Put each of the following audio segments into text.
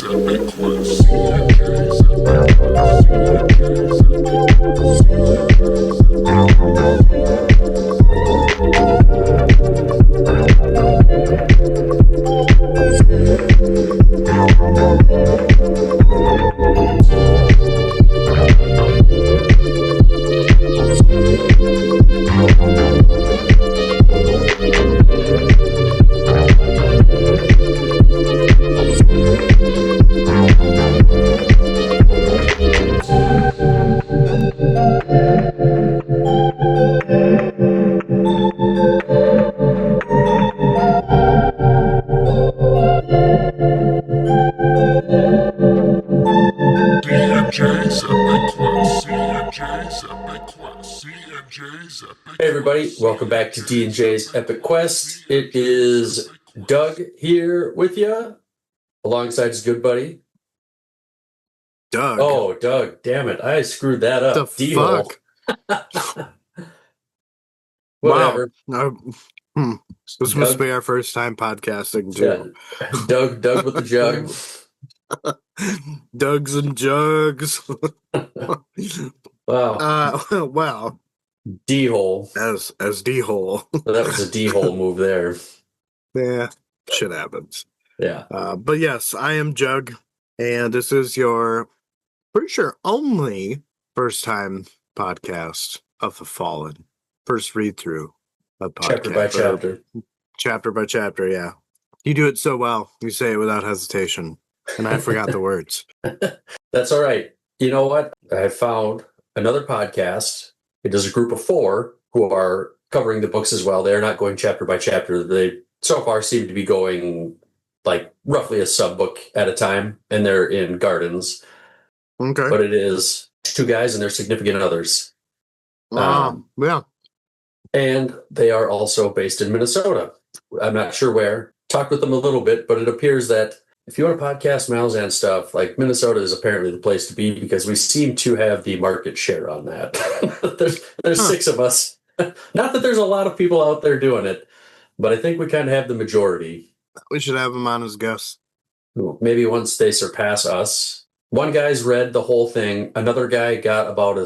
Hey everybody, welcome back to D&J's Epic Quest. It is Doug here with you, alongside his good buddy. Doug. Oh, Doug, damn it, I screwed that up. The fuck? Whatever. Wow. This must be our first time podcasting too. Yeah. Doug with the jug. Dougs and jugs. Wow. Wow. D-hole. As D-hole. That was a D-hole move there. Yeah, shit happens. Yeah. But yes, I am Jug, and this is your, pretty sure, only first-time podcast of The Fallen. First read-through of podcast. Chapter by chapter. Chapter by chapter, yeah. You do it so well. You say it without hesitation. And I forgot the words. That's all right. You know what? I found another podcast. It is a group of 4 who are covering the books as well. They're not going chapter by chapter. They so far seem to be going like roughly a sub-book at a time, and they're in Gardens. Okay. But it is 2 guys and their significant others. Yeah. And they are also based in Minnesota. I'm not sure where. Talked with them a little bit, but it appears that if you want to podcast Malazan stuff, like Minnesota is apparently the place to be because we seem to have the market share on that. there's 6 of us. Not that there's a lot of people out there doing it, but I think we kind of have the majority. We should have them on as guests. Maybe once they surpass us. One guy's read the whole thing. Another guy got about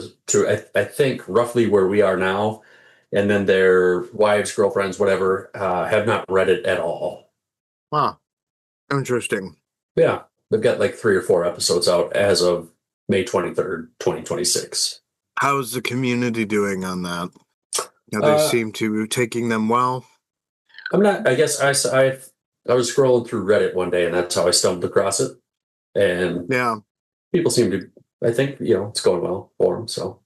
I think, roughly where we are now. And then their wives, girlfriends, whatever, have not read it at all. Wow. Interesting. Yeah. They've got like 3 or 4 episodes out as of May 23rd, 2026. How's the community doing on that? They seem to be taking them well. I guess I was scrolling through Reddit one day and that's how I stumbled across it. And yeah, people seem to, I think, it's going well for them. So.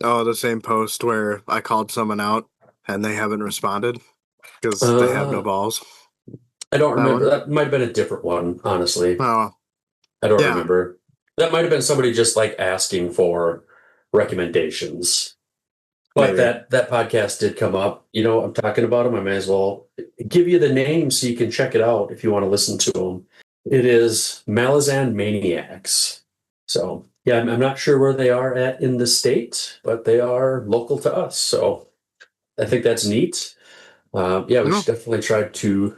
Oh, the same post where I called someone out and they haven't responded because they have no balls. I don't remember. That might have been a different one, honestly. Oh. I don't remember. That might have been somebody just like asking for recommendations. But that podcast did come up. I'm talking about them. I may as well give you the name so you can check it out if you want to listen to them. It is Malazan Maniacs. So, yeah, I'm not sure where they are at in the state, but they are local to us. So I think that's neat. We should definitely try to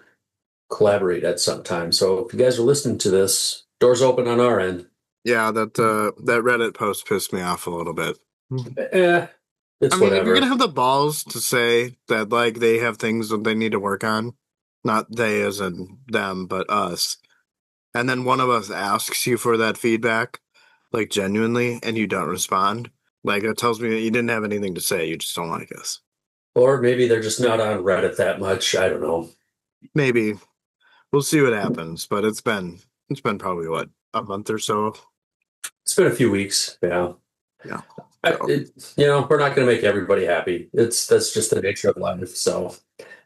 collaborate at some time. So if you guys are listening to this, doors open on our end. Yeah, that Reddit post pissed me off a little bit. It's whatever. If you're gonna have the balls to say that like they have things that they need to work on, not they as in them, but us, and then one of us asks you for that feedback, like genuinely, and you don't respond, like that tells me that you didn't have anything to say. You just don't like us. Or maybe they're just not on Reddit that much. I don't know. Maybe. We'll see what happens, but it's been probably a month or so. It's been a few weeks, yeah. Yeah. We're not going to make everybody happy. That's just the nature of life. So,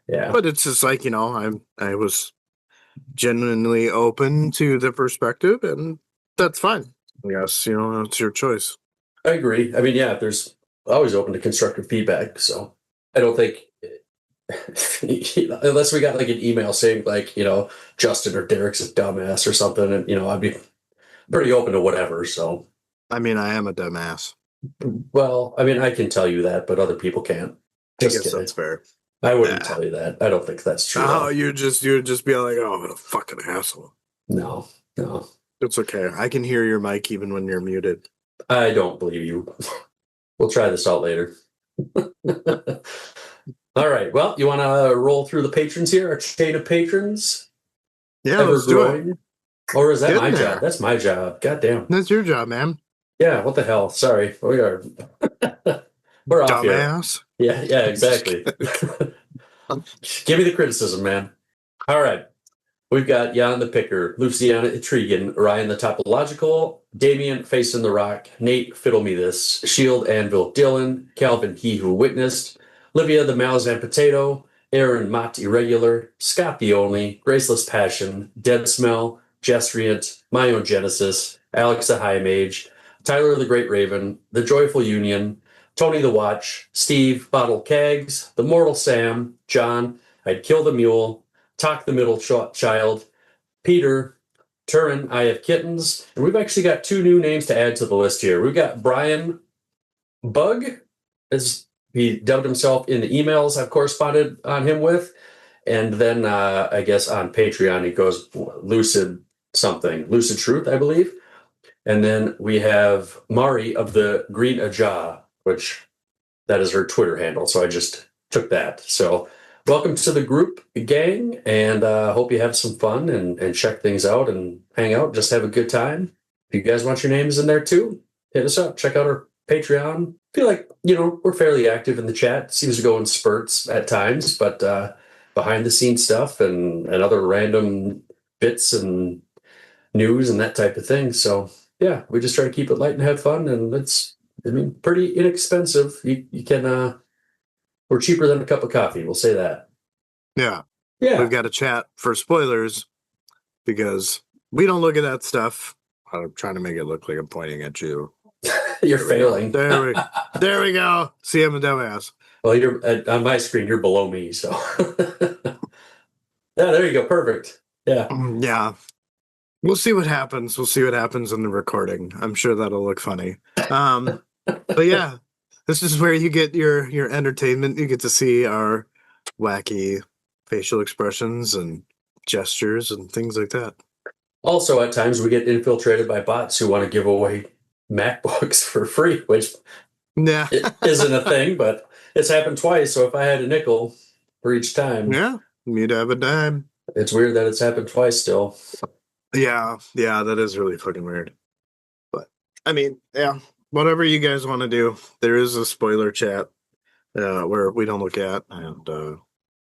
yeah. But it's just like I was genuinely open to the perspective, and that's fine. Yes, it's your choice. I agree. I mean, yeah, there's always open to constructive feedback. So, I don't think. Unless we got like an email saying like, Justin or Derek's a dumbass or something, and I'd be pretty open to whatever. So I mean, I am a dumbass. Well, I mean, I can tell you that, but other people can't. I guess that's fair. I wouldn't tell you that. I don't think that's true. Oh, you'd just be like, oh, what a fucking asshole. No. It's okay. I can hear your mic even when you're muted. I don't believe you. We'll try this out later. All right. Well, you want to roll through the patrons here? Our chain of patrons? Yeah, Ever let's do it. growing? Or is that Get in my there. job? That's my job. God damn. That's your job, man. Yeah, what the hell? Sorry. We are we're off here. Dumbass. Yeah, exactly. Give me the criticism, man. All right. We've got Jan the Picker, Luciana Etrigan, Ryan the Topological, Damien Facing the Rock, Nate Fiddle Me This, Shield Anvil Dylan, Calvin He Who Witnessed, Livia the Malazan Potato, Aaron Mott Irregular, Scott the Only, Graceless Passion, Dead Smell, Jesriant, My Own Genesis, Alex the High Mage, Tyler the Great Raven, The Joyful Union, Tony the Watch, Steve, Bottle Cags, The Mortal Sam, John, I'd Kill the Mule, Talk the Middle Child, Peter, Turin, I Have Kittens, and we've actually got 2 new names to add to the list here. We've got Brian Bug, as he dubbed himself in the emails I've corresponded on him with, and then I guess on Patreon he goes Lucid something, Lucid Truth, I believe. And then we have Mari of the Green Aja, which that is her Twitter handle, so I just took that. So welcome to the group, gang, and hope you have some fun and check things out and hang out, just have a good time. If you guys want your names in there too, hit us up. Check out our Patreon. Feel like, we're fairly active in the chat. Seems to go in spurts at times, but behind the scenes stuff and other random bits and news and that type of thing. So yeah, we just try to keep it light and have fun, and it's pretty inexpensive. You can we're cheaper than a cup of coffee. We'll say that. Yeah. Yeah. We've got to chat for spoilers because we don't look at that stuff. I'm trying to make it look like I'm pointing at you. You're failing. There we go. See, I'm a dumbass. Well, you're on my screen. You're below me, so yeah. There you go. Perfect. Yeah. Yeah. We'll see what happens. We'll see what happens in the recording. I'm sure that'll look funny. But yeah, this is where you get your entertainment. You get to see our wacky facial expressions and gestures and things like that. Also, at times we get infiltrated by bots who want to give away MacBooks for free, which Yeah, it isn't a thing, but it's happened twice. So if I had a nickel for each time, yeah, you'd have a dime. it's weird that it's happened twice still. Yeah, that is really fucking weird. But I mean, yeah, whatever you guys want to do, there is a spoiler chat where we don't look at, and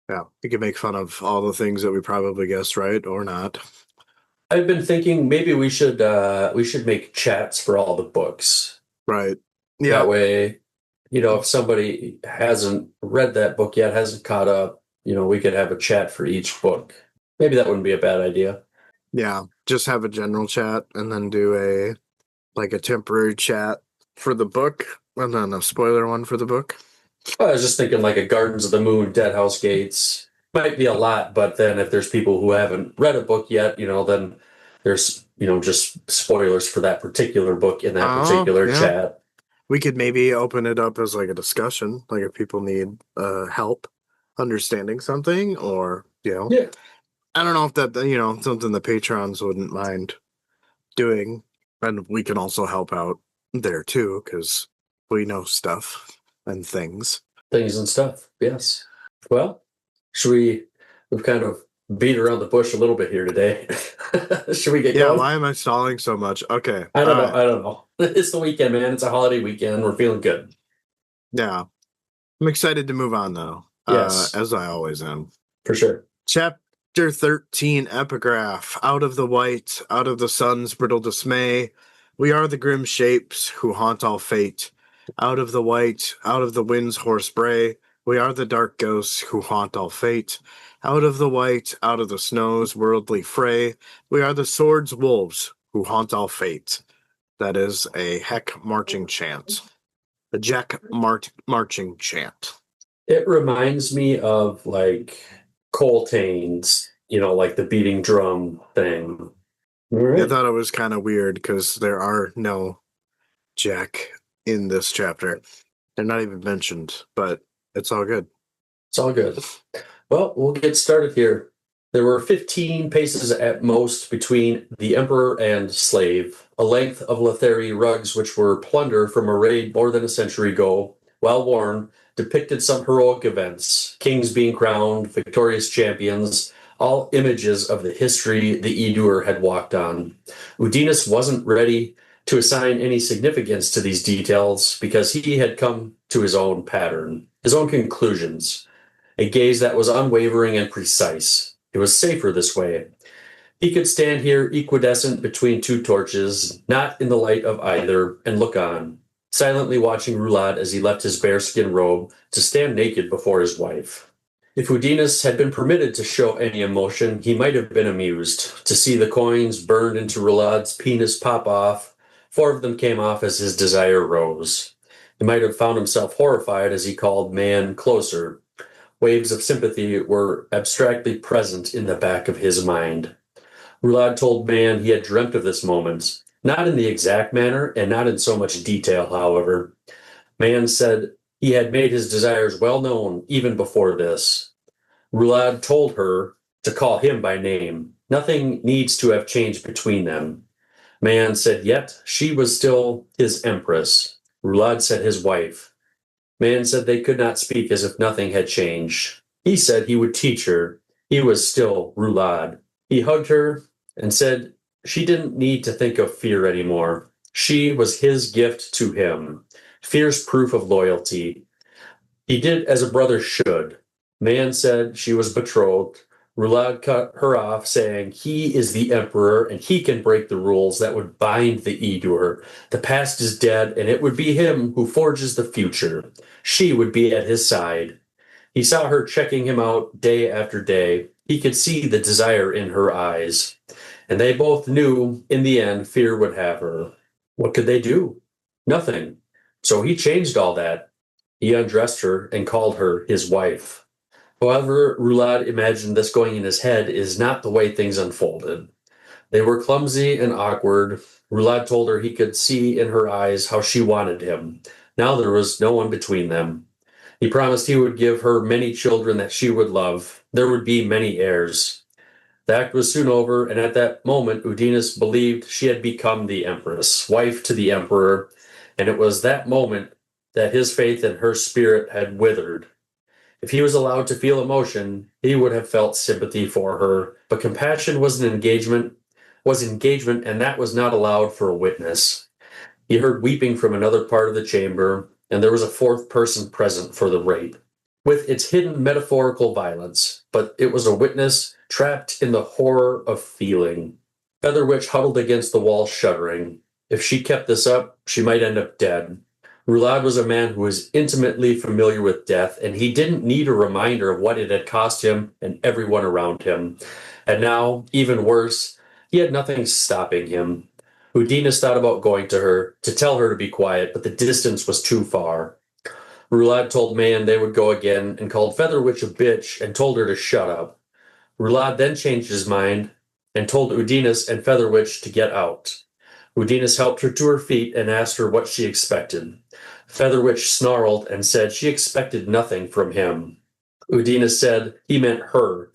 yeah, we can make fun of all the things that we probably guessed right or not. I've been thinking maybe we should make chats for all the books. Right. Yeah. That way, if somebody hasn't read that book yet, hasn't caught up, we could have a chat for each book. Maybe that wouldn't be a bad idea. Yeah, just have a general chat and then do a temporary chat for the book and then a spoiler one for the book. I was just thinking like a Gardens of the Moon, Dead House Gates. Might be a lot, but then if there's people who haven't read a book yet, then there's, just spoilers for that particular book in that particular chat. We could maybe open it up as like a discussion, like if people need help understanding something or, Yeah. I don't know if that, something the patrons wouldn't mind doing. And we can also help out there too, because we know stuff and things. Things and stuff, yes. Well, we've kind of beat around the bush a little bit here today. Should we get going? Yeah, why am I stalling so much? Okay. I don't know. It's the weekend, man. It's a holiday weekend. We're feeling good. Yeah. I'm excited to move on, though. Yes. As I always am. For sure. Chapter 13, Epigraph. Out of the white, out of the sun's brittle dismay, we are the grim shapes who haunt all fate. Out of the white, out of the wind's hoarse bray, we are the dark ghosts who haunt all fate. Out of the white, out of the snow's worldly fray, we are the sword's wolves who haunt all fate. That is a heck marching chant. A Jack marching chant. It reminds me of like Coltane's, like the beating drum thing. Right. I thought it was kind of weird because there are no Jack in this chapter. They're not even mentioned, but it's all good. It's all good. Well, we'll get started here. There were 15 paces at most between the emperor and slave, a length of Letheri rugs which were plunder from a raid more than a century ago, well worn, depicted some heroic events, kings being crowned, victorious champions, all images of the history the Edur had walked on. Udinus wasn't ready to assign any significance to these details because he had come to his own pattern, his own conclusions, a gaze that was unwavering and precise. It was safer this way. He could stand here equidistant between two torches, not in the light of either, and look on, silently watching Roulade as he left his bearskin robe to stand naked before his wife. If Udinus had been permitted to show any emotion, he might have been amused to see the coins burned into Roulade's penis pop off. 4 of them came off as his desire rose. He might have found himself horrified as he called man closer. Waves of sympathy were abstractly present in the back of his mind. Roulade told Man he had dreamt of this moment, not in the exact manner and not in so much detail, however. Man said he had made his desires well known even before this. Roulade told her to call him by name. Nothing needs to have changed between them. Man said yet she was still his empress. Roulade said his wife. Man said they could not speak as if nothing had changed. He said he would teach her. He was still Roulade. He hugged her and said she didn't need to think of fear anymore. She was his gift to him, fierce proof of loyalty. He did as a brother should. Man said she was betrothed. Roulade cut her off, saying he is the emperor and he can break the rules that would bind the Edur. The past is dead, and it would be him who forges the future. She would be at his side. He saw her checking him out day after day. He could see the desire in her eyes. And they both knew, in the end, fear would have her. What could they do? Nothing. So he changed all that. He undressed her and called her his wife. However, Roulade imagined this going in his head is not the way things unfolded. They were clumsy and awkward. Roulade told her he could see in her eyes how she wanted him. Now there was no one between them. He promised he would give her many children that she would love. There would be many heirs. The act was soon over, and at that moment Udinus believed she had become the empress, wife to the emperor, and it was that moment that his faith in her spirit had withered. If he was allowed to feel emotion, he would have felt sympathy for her, but compassion was engagement, and that was not allowed for a witness. He heard weeping from another part of the chamber, and there was a 4th person present for the rape, with its hidden metaphorical violence, but it was a witness trapped in the horror of feeling. Featherwitch huddled against the wall, shuddering. If she kept this up, she might end up dead. Roulade was a man who was intimately familiar with death, and he didn't need a reminder of what it had cost him and everyone around him. And now, even worse, he had nothing stopping him. Udinus thought about going to her, to tell her to be quiet, but the distance was too far. Roulade told Man they would go again and called Featherwitch a bitch and told her to shut up. Roulade then changed his mind and told Udinus and Featherwitch to get out. Udinus helped her to her feet and asked her what she expected. Featherwitch snarled and said she expected nothing from him. Udinus said he meant her,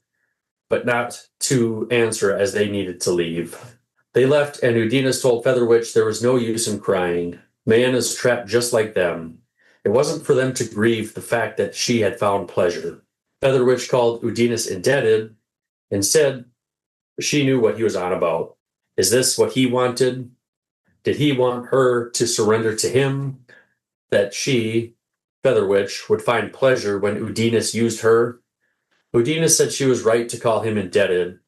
but not to answer as they needed to leave. They left, and Udinus told Featherwitch there was no use in crying. Man is trapped just like them. It wasn't for them to grieve the fact that she had found pleasure. Featherwitch called Udinus indebted and said she knew what he was on about. Is this what he wanted? Did he want her to surrender to him? That she, Featherwitch, would find pleasure when Udinus used her? Udinus said she was right to call him indebted,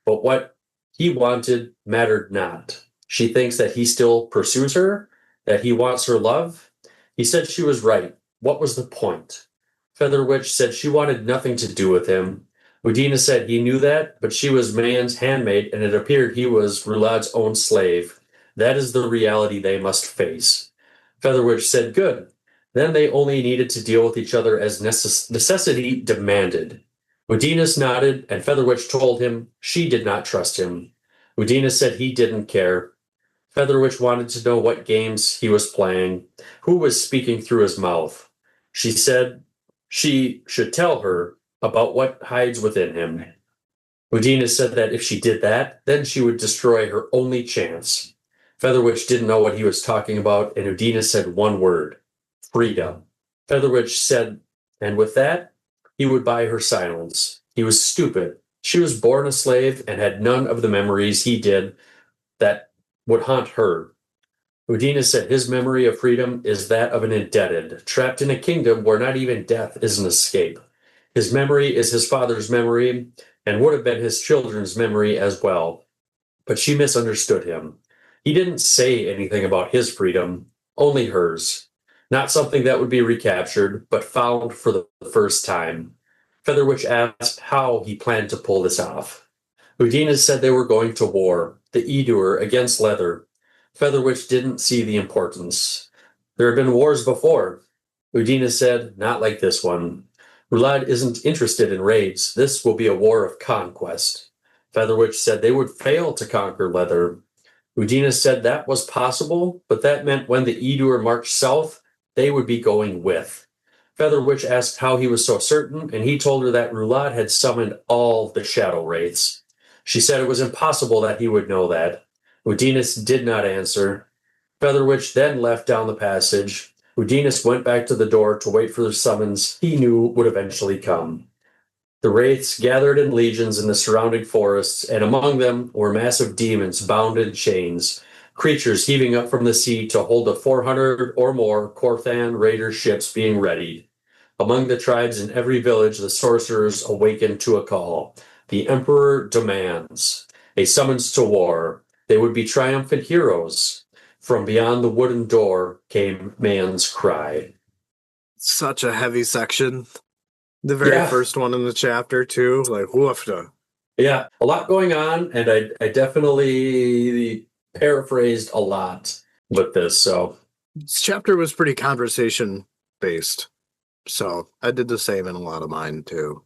but what he wanted mattered not. She thinks that he still pursues her, that he wants her love. He said she was right. What was the point? Featherwitch said she wanted nothing to do with him. Udinus said he knew that, but she was man's handmaid, and it appeared he was Roulade's own slave. That is the reality they must face. Featherwitch said good. Then they only needed to deal with each other as necessity demanded. Udinus nodded, and Featherwitch told him she did not trust him. Udinus said he didn't care. Featherwitch wanted to know what games he was playing, who was speaking through his mouth. She said she should tell her about what hides within him. Udina said that if she did that, then she would destroy her only chance. Featherwitch didn't know what he was talking about, and Udina said one word: freedom. Featherwitch said, and with that, he would buy her silence. He was stupid. She was born a slave and had none of the memories he did that would haunt her. Udina said his memory of freedom is that of an indebted, trapped in a kingdom where not even death is an escape. His memory is his father's memory and would have been his children's memory as well. But she misunderstood him. He didn't say anything about his freedom, only hers. Not something that would be recaptured, but found for the first time. Featherwitch asked how he planned to pull this off. Udina said they were going to war, the Edur against Leather. Featherwitch didn't see the importance. There had been wars before. Udina said, not like this one. Roulade isn't interested in raids. This will be a war of conquest. Featherwitch said they would fail to conquer Leather. Udina said that was possible, but that meant when the Edur marched south, they would be going with. Featherwitch asked how he was so certain, and he told her that Roulade had summoned all the shadow wraiths. She said it was impossible that he would know that. Udinus did not answer. Featherwitch then left down the passage. Udinus went back to the door to wait for the summons he knew would eventually come. The wraiths gathered in legions in the surrounding forests, and among them were massive demons bound in chains, creatures heaving up from the sea to hold the 400 or more Korthan raider ships being readied. Among the tribes in every village, the sorcerers awakened to a call. The emperor demands a summons to war. They would be triumphant heroes. From beyond the wooden door came man's cry. Such a heavy section. The very Yeah. first one in the chapter, too. Like, woofda. Yeah, a lot going on, and I definitely paraphrased a lot with this. So This chapter was pretty conversation based. So I did the same in a lot of mine, too.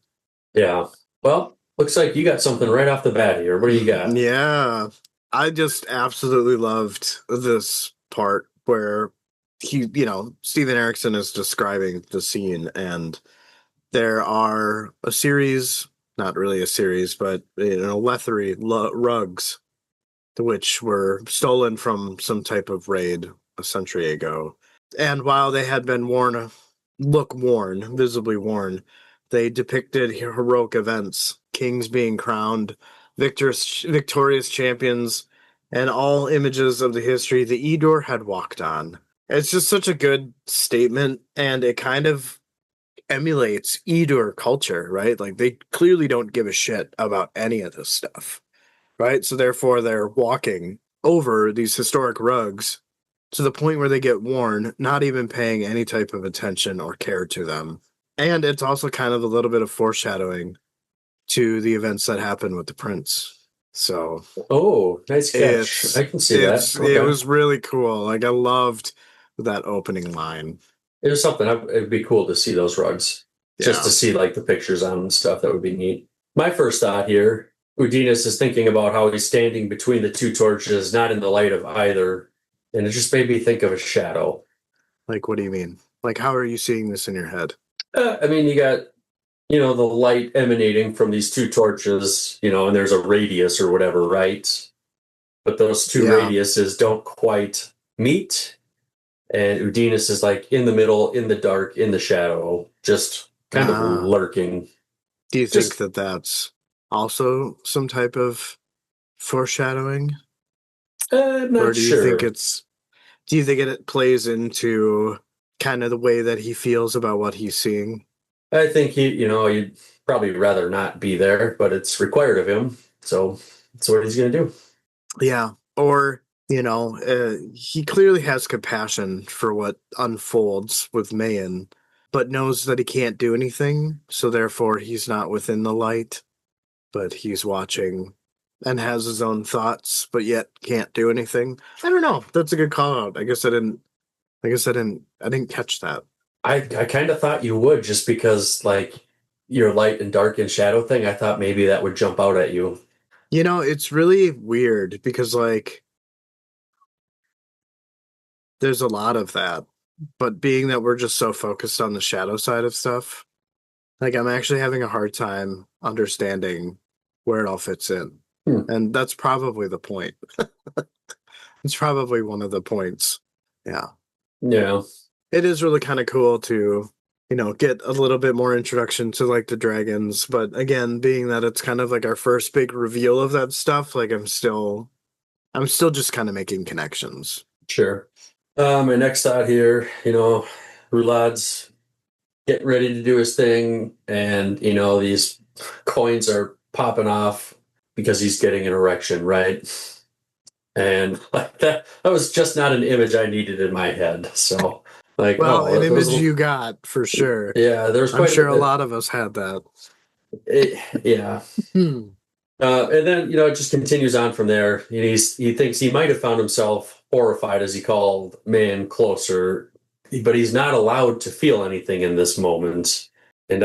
yeah, well, looks like you got something right off the bat here. What do you got? Yeah. I just absolutely loved this part where Steven Erickson is describing the scene, and there are a series, not really a series, but Lethery rugs, which were stolen from some type of raid a century ago. And while they had been visibly worn, they depicted heroic events, kings being crowned, victorious champions, and all images of the history the Edur had walked on. It's just such a good statement, and it kind of emulates Edur culture, right? Like, they clearly don't give a shit about any of this stuff, right? So therefore they're walking over these historic rugs to the point where they get worn, not even paying any type of attention or care to them. And it's also kind of a little bit of foreshadowing to the events that happened with the prince. So Oh, nice catch. I can see that. Okay. It was really cool. Like, I loved that opening line. It was something. It'd be cool to see those rugs, just Yeah. to see like the pictures on and stuff. That would be neat. My first thought here, Udinus is thinking about how he's standing between the two torches, not in the light of either, and it just made me think of a shadow. Like, what do you mean? Like, how are you seeing this in your head? I mean, you got the light emanating from these two torches, and there's a radius or whatever, right? But those two Yeah. radiuses don't quite meet. And Udinus is like in the middle, in the dark, in the shadow, just kind of lurking. Do you think that that's also some type of foreshadowing? I'm not Or do you sure. do you think it plays into kind of the way that he feels about what he's seeing? I think you'd probably rather not be there, but it's required of him. So that's what he's going to do. Yeah. Or, he clearly has compassion for what unfolds with Mayan, but knows that he can't do anything. So therefore, he's not within the light, but he's watching and has his own thoughts, but yet can't do anything. I don't know. That's a good call out. I didn't catch that. I kind of thought you would, just because like your light and dark and shadow thing. I thought maybe that would jump out at you. It's really weird because, like, there's a lot of that, but being that we're just so focused on the shadow side of stuff, like, I'm actually having a hard time understanding where it all fits in. Hmm. And that's probably the point. It's probably one of the points. Yeah. Yeah. It is really kind of cool to, get a little bit more introduction to like the dragons. But again, being that it's kind of like our first big reveal of that stuff, like I'm still just kind of making connections. Sure. My next thought here, Roulad's getting ready to do his thing, and these coins are popping off because he's getting an erection, right? And like that was just not an image I needed in my head. So like, Well, an it image was, you got for sure. yeah, there's I'm quite sure a a lot of us had that. yeah. And then, it just continues on from there. He thinks he might have found himself horrified, as he called man closer, but he's not allowed to feel anything in this moment. And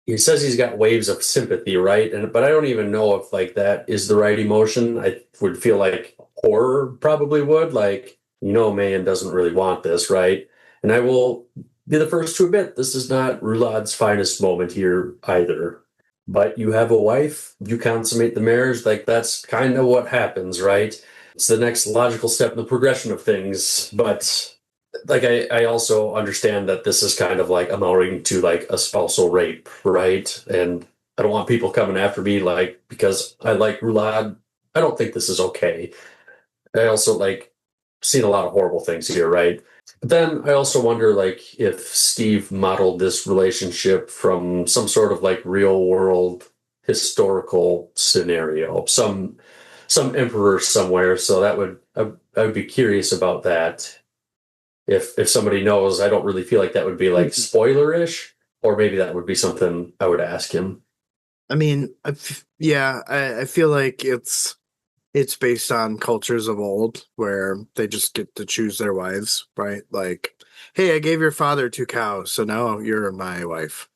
he says he's got waves of sympathy, right? But I don't even know if like that is the right emotion. I would feel like horror probably would, like, man doesn't really want this, right? And I will be the first to admit this is not Roulad's finest moment here either. But you have a wife, you consummate the marriage, like that's kind of what happens, right? It's the next logical step in the progression of things. But like I also understand that this is kind of like amounting to like a spousal rape, right? And I don't want people coming after me like because I like Roulade. I don't think this is okay. I also like seen a lot of horrible things here, right? But then I also wonder like if Steve modeled this relationship from some sort of like real world historical scenario, some emperor somewhere. So I would be curious about that. If somebody knows, I don't really feel like that would be like spoiler-ish, or maybe that would be something I would ask him. I mean, I feel like it's based on cultures of old where they just get to choose their wives, right? Like, hey, I gave your father 2 cows, so now you're my wife,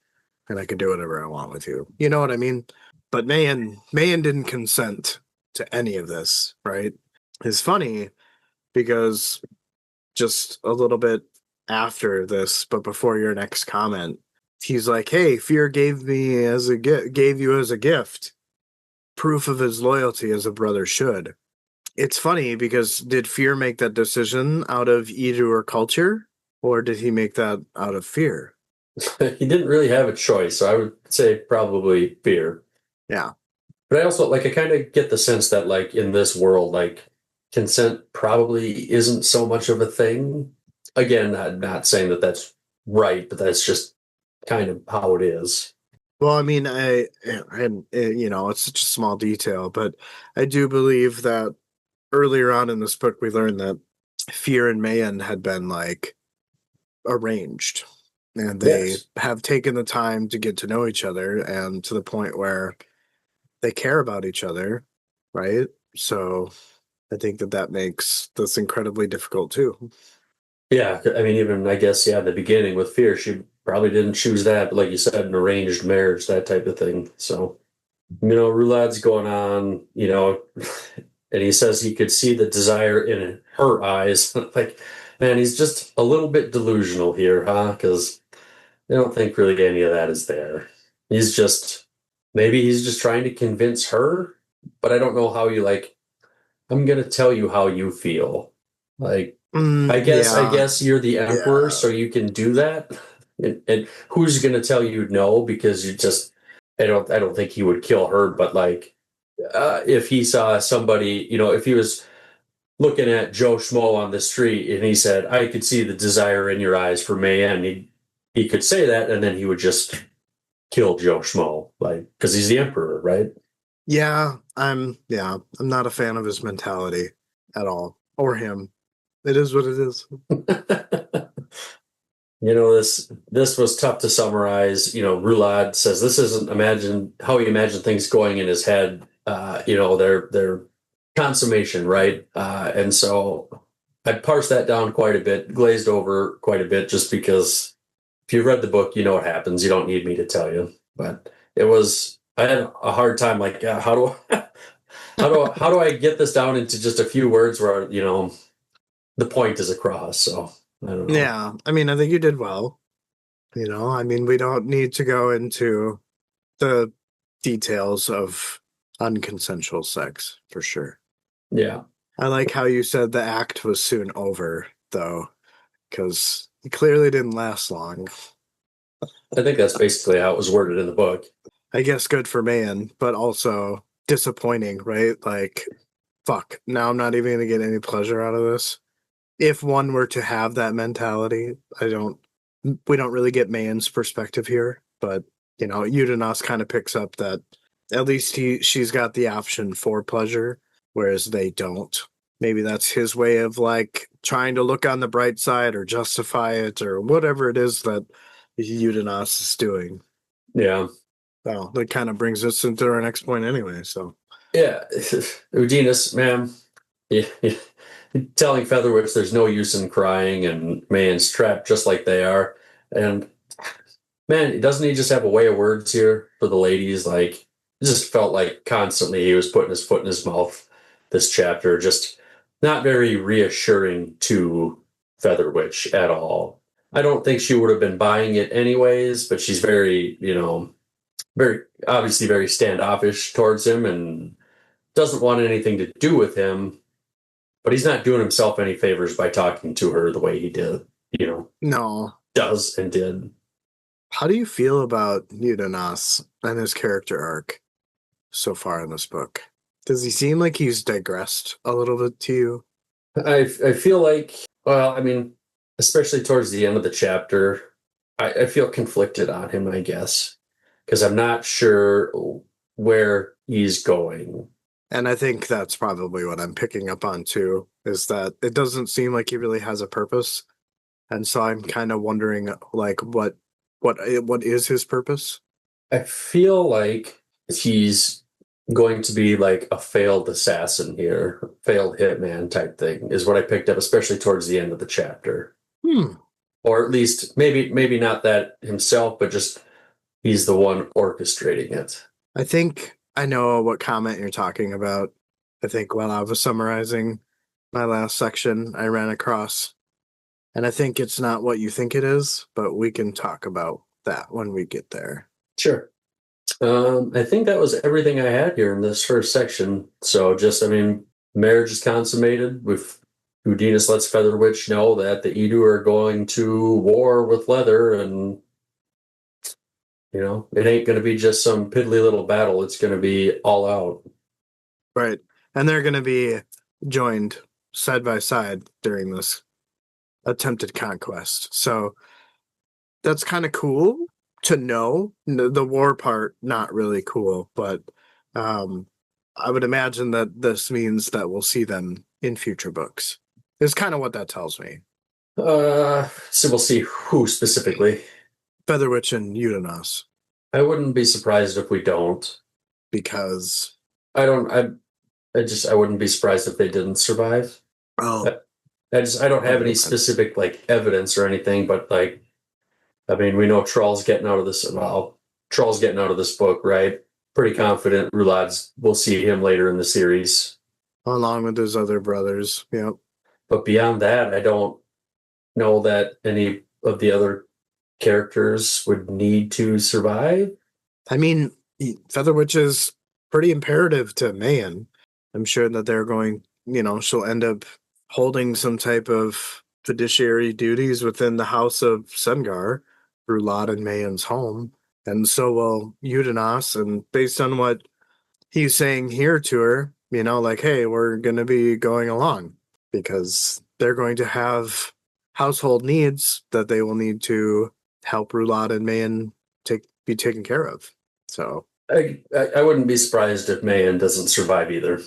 and I can do whatever I want with you. You know what I mean? But Mayan didn't consent to any of this, right? It's funny because just a little bit after this, but before your next comment, he's like, "Hey, Fear gave you as a gift, proof of his loyalty as a brother should." It's funny because did Fear make that decision out of Edur culture, or did he make that out of fear? He didn't really have a choice, so I would say probably fear. Yeah. But I also like I kind of get the sense that like in this world, like consent probably isn't so much of a thing. Again, I'm not saying that that's right, but that's just kind of how it is. Well, I mean, it's such a small detail, but I do believe that earlier on in this book, we learned that Fear and Mayan had been like arranged, and they Yes. have taken the time to get to know each other, and to the point where they care about each other, right? So I think that makes this incredibly difficult too. Yeah, I mean, even I guess, yeah, the beginning with fear, she probably didn't choose that, but like you said, an arranged marriage, that type of thing. So, Roulad's going on, and he says he could see the desire in her eyes. Like, man, he's just a little bit delusional here, huh? Because I don't think really any of that is there. Maybe he's just trying to convince her, but I don't know how you like, I'm gonna tell you how you feel. Like, I Yeah, guess you're the emperor, yeah. so you can do that. And who's gonna tell you no? Because I don't think he would kill her, but like, if he saw somebody, if he was looking at Joe Schmo on the street and he said, I could see the desire in your eyes for Mayan, he could say that and then he would just kill Joe Schmo, like, because he's the emperor, right? I'm not a fan of his mentality at all. Or him. It is what it is. This was tough to summarize. Roulade says this isn't imagine how he imagined things going in his head. Their consummation, right? And so I'd parse that down quite a bit, glazed over quite a bit, just because if you've read the book, you know what happens. You don't need me to tell you. But I had a hard time. Like, how do I get this down into just a few words where the point is across? So I don't know. Yeah, I mean, I think you did well. I mean, we don't need to go into the details of unconsensual sex, for sure. Yeah. I like how you said the act was soon over, though, because it clearly didn't last long. I think that's basically how it was worded in the book. I guess good for man, but also disappointing, right? Like, fuck, now I'm not even going to get any pleasure out of this. If one were to have that mentality, we don't really get man's perspective here, but, Udanos kind of picks up that at least she's got the option for pleasure, whereas they don't. Maybe that's his way of like trying to look on the bright side or justify it or whatever it is that Udanos is doing. Yeah. Well, that kind of brings us into our next point anyway. So Yeah. Udinus, man, yeah, telling Featherwitch there's no use in crying and man's trapped just like they are. And man, doesn't he just have a way of words here for the ladies? Like, it just felt like constantly he was putting his foot in his mouth this chapter, just not very reassuring to Featherwitch at all. I don't think she would have been buying it anyways, but she's very, very obviously very standoffish towards him and doesn't want anything to do with him. But he's not doing himself any favors by talking to her the way he did, no. does and did. How do you feel about Udanos and his character arc so far in this book? Does he seem like he's digressed a little bit to you? I feel like, well, I mean, especially towards the end of the chapter, I feel conflicted on him, I guess, because I'm not sure where he's going. And I think that's probably what I'm picking up on too, is that it doesn't seem like he really has a purpose. And so I'm kind of wondering like what is his purpose? I feel like he's going to be like a failed assassin here, failed hitman type thing, is what I picked up, especially towards the end of the chapter. Or at least maybe not that himself, but just he's the one orchestrating it. I think I know what comment you're talking about. I think while I was summarizing my last section, I ran across, and I think it's not what you think it is, but we can talk about that when we get there. Sure. I think that was everything I had here in this first section. So marriage is consummated with Udinus lets Featherwitch know that the Edur are going to war with Leather, and it ain't going to be just some piddly little battle. It's going to be all out. Right. And they're going to be joined side by side during this attempted conquest. So that's kind of cool to know. The war part, not really cool, but I would imagine that this means that we'll see them in future books. Is kind of what that tells me. So we'll see who specifically. Featherwitch and Udanos. I wouldn't be surprised if we don't. Because I wouldn't be surprised if they didn't survive. Oh. I don't have any specific like evidence or anything, but like, I mean, we know Troll's getting out of this. Well, Troll's getting out of this book, right? Pretty confident we'll see him later in the series. Along with his other brothers, yep. But beyond that, I don't know that any of the other characters would need to survive. I mean, Featherwitch is pretty imperative to Man. I'm sure that they're going, she'll end up holding some type of fiduciary duties within the house of Sengar through Lot and Mayan's home. And so will Udanos. And based on what he's saying here to her, like, hey, we're going to be going along because they're going to have household needs that they will need to help Rulad and Mayan be taken care of. So I wouldn't be surprised if Mayan doesn't survive either.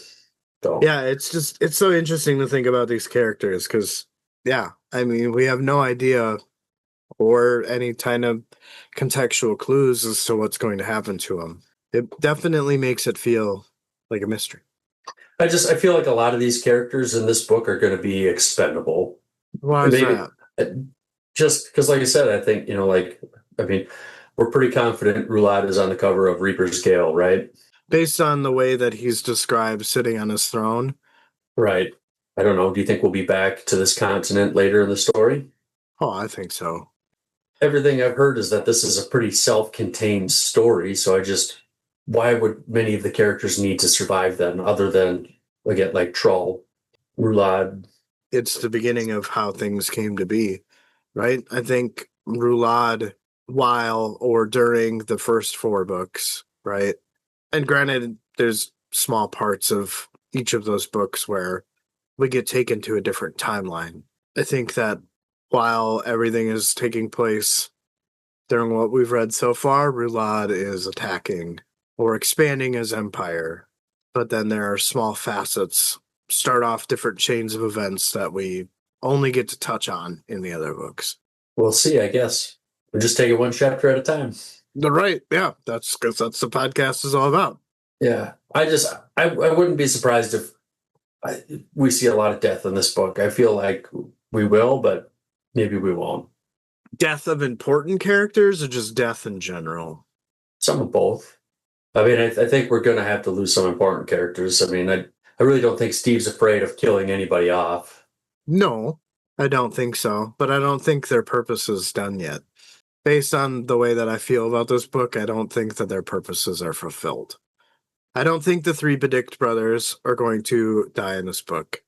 So. Yeah, it's so interesting to think about these characters because, we have no idea or any kind of contextual clues as to what's going to happen to them. It definitely makes it feel like a mystery. I feel like a lot of these characters in this book are going to be expendable. Why is that? Just because, like I said, I think, we're pretty confident Rulad is on the cover of Reaper's Gale, right? Based on the way that he's described sitting on his throne. Right. I don't know. Do you think we'll be back to this continent later in the story? Oh, I think so. Everything I've heard is that this is a pretty self-contained story, so I just why would many of the characters need to survive then, other than, again, like Troll, Roulade? It's the beginning of how things came to be, right? I think Roulade, while or during the first 4 books, right? And granted, there's small parts of each of those books where we get taken to a different timeline. I think that while everything is taking place during what we've read so far, Roulade is attacking or expanding his empire. But then there are small facets, start off different chains of events that we only get to touch on in the other books. We'll see, I guess. We'll just take it one chapter at a time. Right, yeah, that's because that's the podcast is all about. Yeah, I wouldn't be surprised if we see a lot of death in this book. I feel like we will, but maybe we won't. Death of important characters or just death in general? Some of both. I mean, I think we're going to have to lose some important characters. I mean, I really don't think Steve's afraid of killing anybody off. No, I don't think so, but I don't think their purpose is done yet. Based on the way that I feel about this book, I don't think that their purposes are fulfilled. I don't think the 3 Benedict brothers are going to die in this book.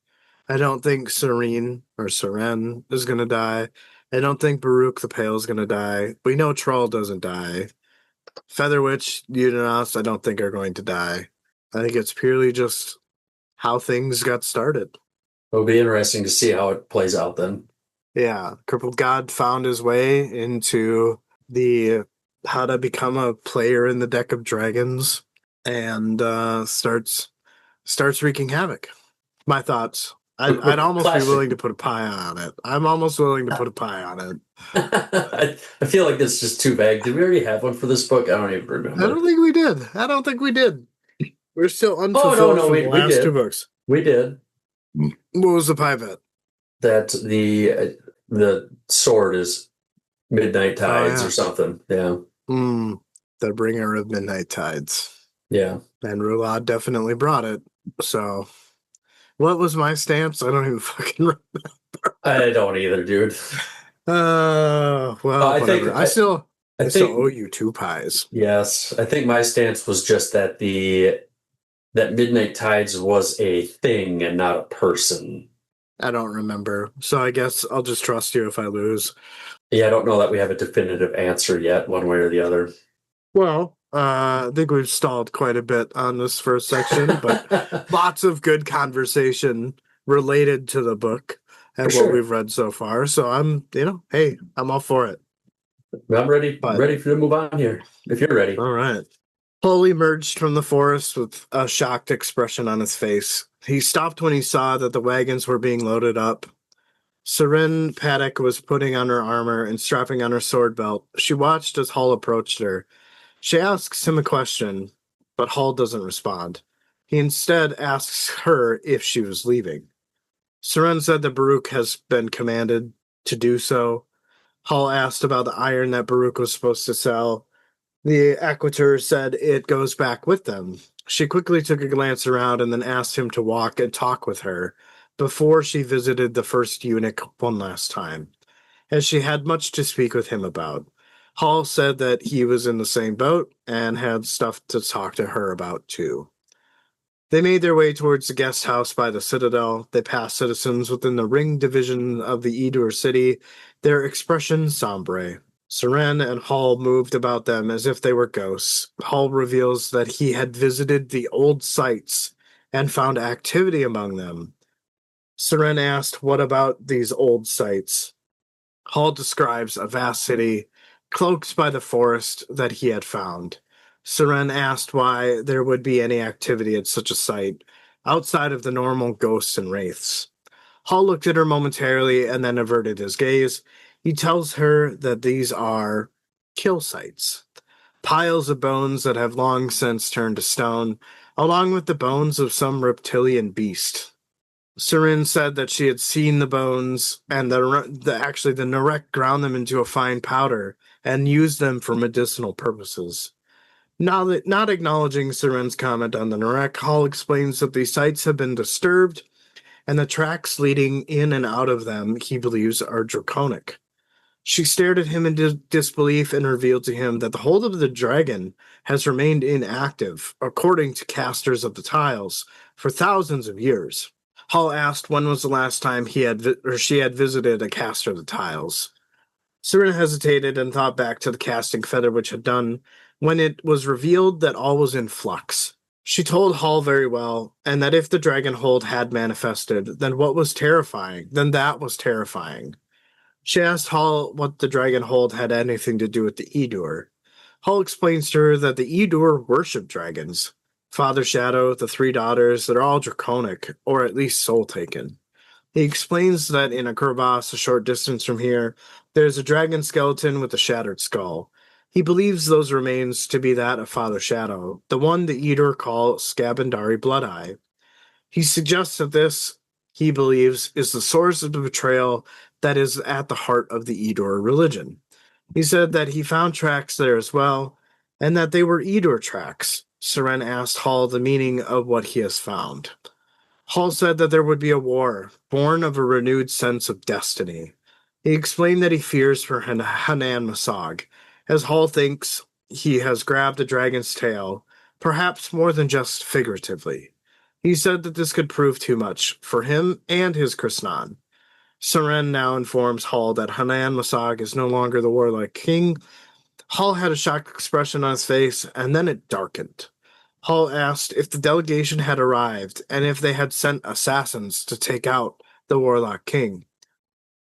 I don't think Serene or Seren is going to die. I don't think Baruch the Pale is going to die. We know Troll doesn't die. Featherwitch, Udanos, I don't think are going to die. I think it's purely just how things got started. It'll be interesting to see how it plays out then. Yeah, Crippled God found his way into the how to become a player in the deck of dragons and starts wreaking havoc. My thoughts. I'd almost be willing to put a pie on it. I'm almost willing to put a pie on it. I feel like it's just too vague. Did we already have one for this book? I don't even remember. I don't think we did. We're still unfulfilled from the last 2 books. We did. What was the pie bet? That the sword is Midnight Tides or something. Yeah. The bringer of Midnight Tides. Yeah. And Roulade definitely brought it. So, what was my stance? I don't even fucking remember. I don't either, dude. Well, I still owe you 2 pies. Yes, I think my stance was just that that Midnight Tides was a thing and not a person. I don't remember, so I guess I'll just trust you if I lose. Yeah, I don't know that we have a definitive answer yet, one way or the other. Well, I think we've stalled quite a bit on this first section, but lots of good conversation related to the book and what we've read so far. So I'm all for it. I'm ready to move on here, if you're ready. All right. Hull emerged from the forest with a shocked expression on his face. He stopped when he saw that the wagons were being loaded up. Seren Paddock was putting on her armor and strapping on her sword belt. She watched as Hull approached her. She asks him a question, but Hull doesn't respond. He instead asks her if she was leaving. Seren said that Baruch has been commanded to do so. Hull asked about the iron that Baruch was supposed to sell. The Acquitor said it goes back with them. She quickly took a glance around and then asked him to walk and talk with her before she visited the first eunuch one last time, as she had much to speak with him about. Hull said that he was in the same boat and had stuff to talk to her about too. They made their way towards the guest house by the citadel. They passed citizens within the ring division of the Edur city, their expression sombre. Seren and Hull moved about them as if they were ghosts. Hull reveals that he had visited the old sites and found activity among them. Seren asked, "What about these old sites?" Hull describes a vast city, cloaked by the forest that he had found. Seren asked why there would be any activity at such a site, outside of the normal ghosts and wraiths. Hull looked at her momentarily and then averted his gaze. He tells her that these are kill sites, piles of bones that have long since turned to stone, along with the bones of some reptilian beast. Seren said that she had seen the bones, and the Narek ground them into a fine powder and used them for medicinal purposes. Not acknowledging Seren's comment on the Narek, Hull explains that these sites have been disturbed, and the tracks leading in and out of them he believes are draconic. She stared at him in disbelief and revealed to him that the hold of the dragon has remained inactive, according to casters of the tiles, for thousands of years. Hall asked when was the last time she had visited a caster of the tiles. Serena hesitated and thought back to the casting feather which had done when it was revealed that all was in flux. She told Hall very well, and that if the dragon hold had manifested, then that was terrifying. She asked Hall what the dragon hold had anything to do with the Edur. Hall explains to her that the Edur worship dragons. Father Shadow, the three daughters, they're all draconic, or at least soul-taken. He explains that in a crevasse a short distance from here, there's a dragon skeleton with a shattered skull. He believes those remains to be that of Father Shadow, the one the Edur call Scabandari Bloodeye. He suggests that this, he believes, is the source of the betrayal that is at the heart of the Edur religion. He said that he found tracks there as well, and that they were Edur tracks. Seren asked Hall the meaning of what he has found. Hall said that there would be a war, born of a renewed sense of destiny. He explained that he fears for Hanan Masag, as Hall thinks he has grabbed the dragon's tail, perhaps more than just figuratively. He said that this could prove too much for him and his Krishnan. Seren now informs Hall that Hanan Masag is no longer the warlike king. Hall had a shocked expression on his face, and then it darkened. Hall asked if the delegation had arrived and if they had sent assassins to take out the warlock king.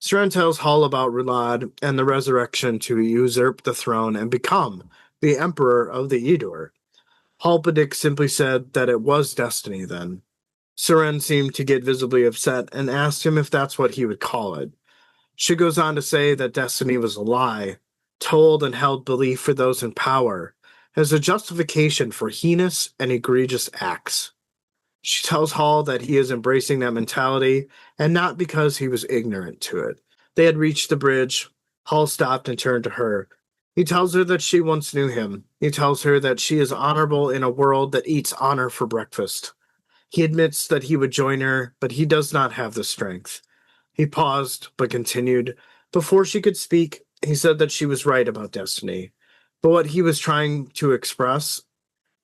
Seren tells Hall about Rulad and the resurrection to usurp the throne and become the emperor of the Edur. Halpedik simply said that it was destiny then. Seren seemed to get visibly upset and asked him if that's what he would call it. She goes on to say that destiny was a lie, told and held belief for those in power, as a justification for heinous and egregious acts. She tells Hall that he is embracing that mentality, and not because he was ignorant to it. They had reached the bridge. Hall stopped and turned to her. He tells her that she once knew him. He tells her that she is honorable in a world that eats honor for breakfast. He admits that he would join her, but he does not have the strength. He paused, but continued. Before she could speak, he said that she was right about destiny, but what he was trying to express,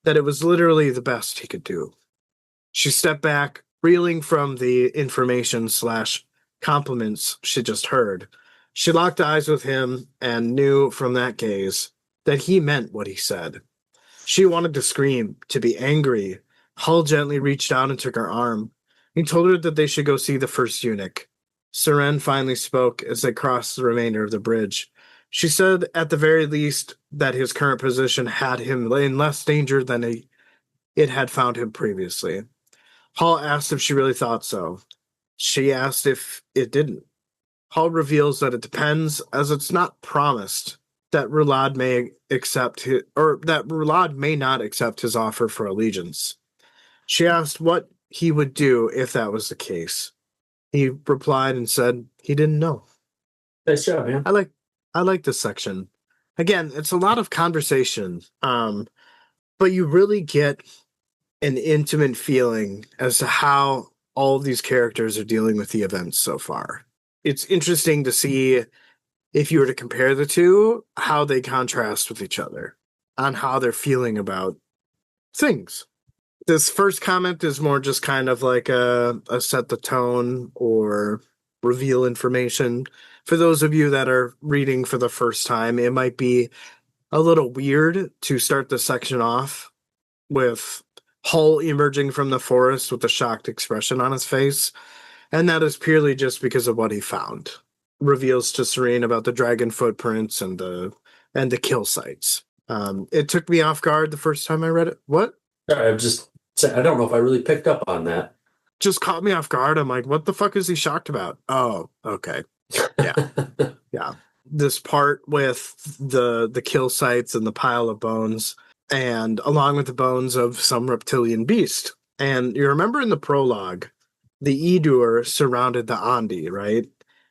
that it was literally the best he could do. She stepped back, reeling from the information/compliments she just heard. She locked eyes with him and knew from that gaze that he meant what he said. She wanted to scream, to be angry. Hull gently reached out and took her arm. He told her that they should go see the first eunuch. Seren finally spoke as they crossed the remainder of the bridge. She said, at the very least, that his current position had him in less danger than it had found him previously. Hall asked if she really thought so. She asked if it didn't. Hall reveals that it depends, as it's not promised that Rulad may not accept his offer for allegiance. She asked what he would do if that was the case. He replied and said he didn't know. Nice job, man. I like this section. Again, it's a lot of conversation, but you really get an intimate feeling as to how all these characters are dealing with the events so far. It's interesting to see, if you were to compare the two, how they contrast with each other on how they're feeling about things. This first comment is more just kind of like a set the tone or reveal information. For those of you that are reading for the first time, it might be a little weird to start the section off with Hull emerging from the forest with a shocked expression on his face, and that is purely just because of what he found. Reveals to Serene about the dragon footprints and the kill sites. It took me off guard the first time I read it. What? I'm just saying, I don't know if I really picked up on that. Just caught me off guard. I'm like, what the fuck is he shocked about? Oh, okay. Yeah. Yeah. This part with the kill sites and the pile of bones, and along with the bones of some reptilian beast. And you remember in the prologue, the Edur surrounded the Andi, right?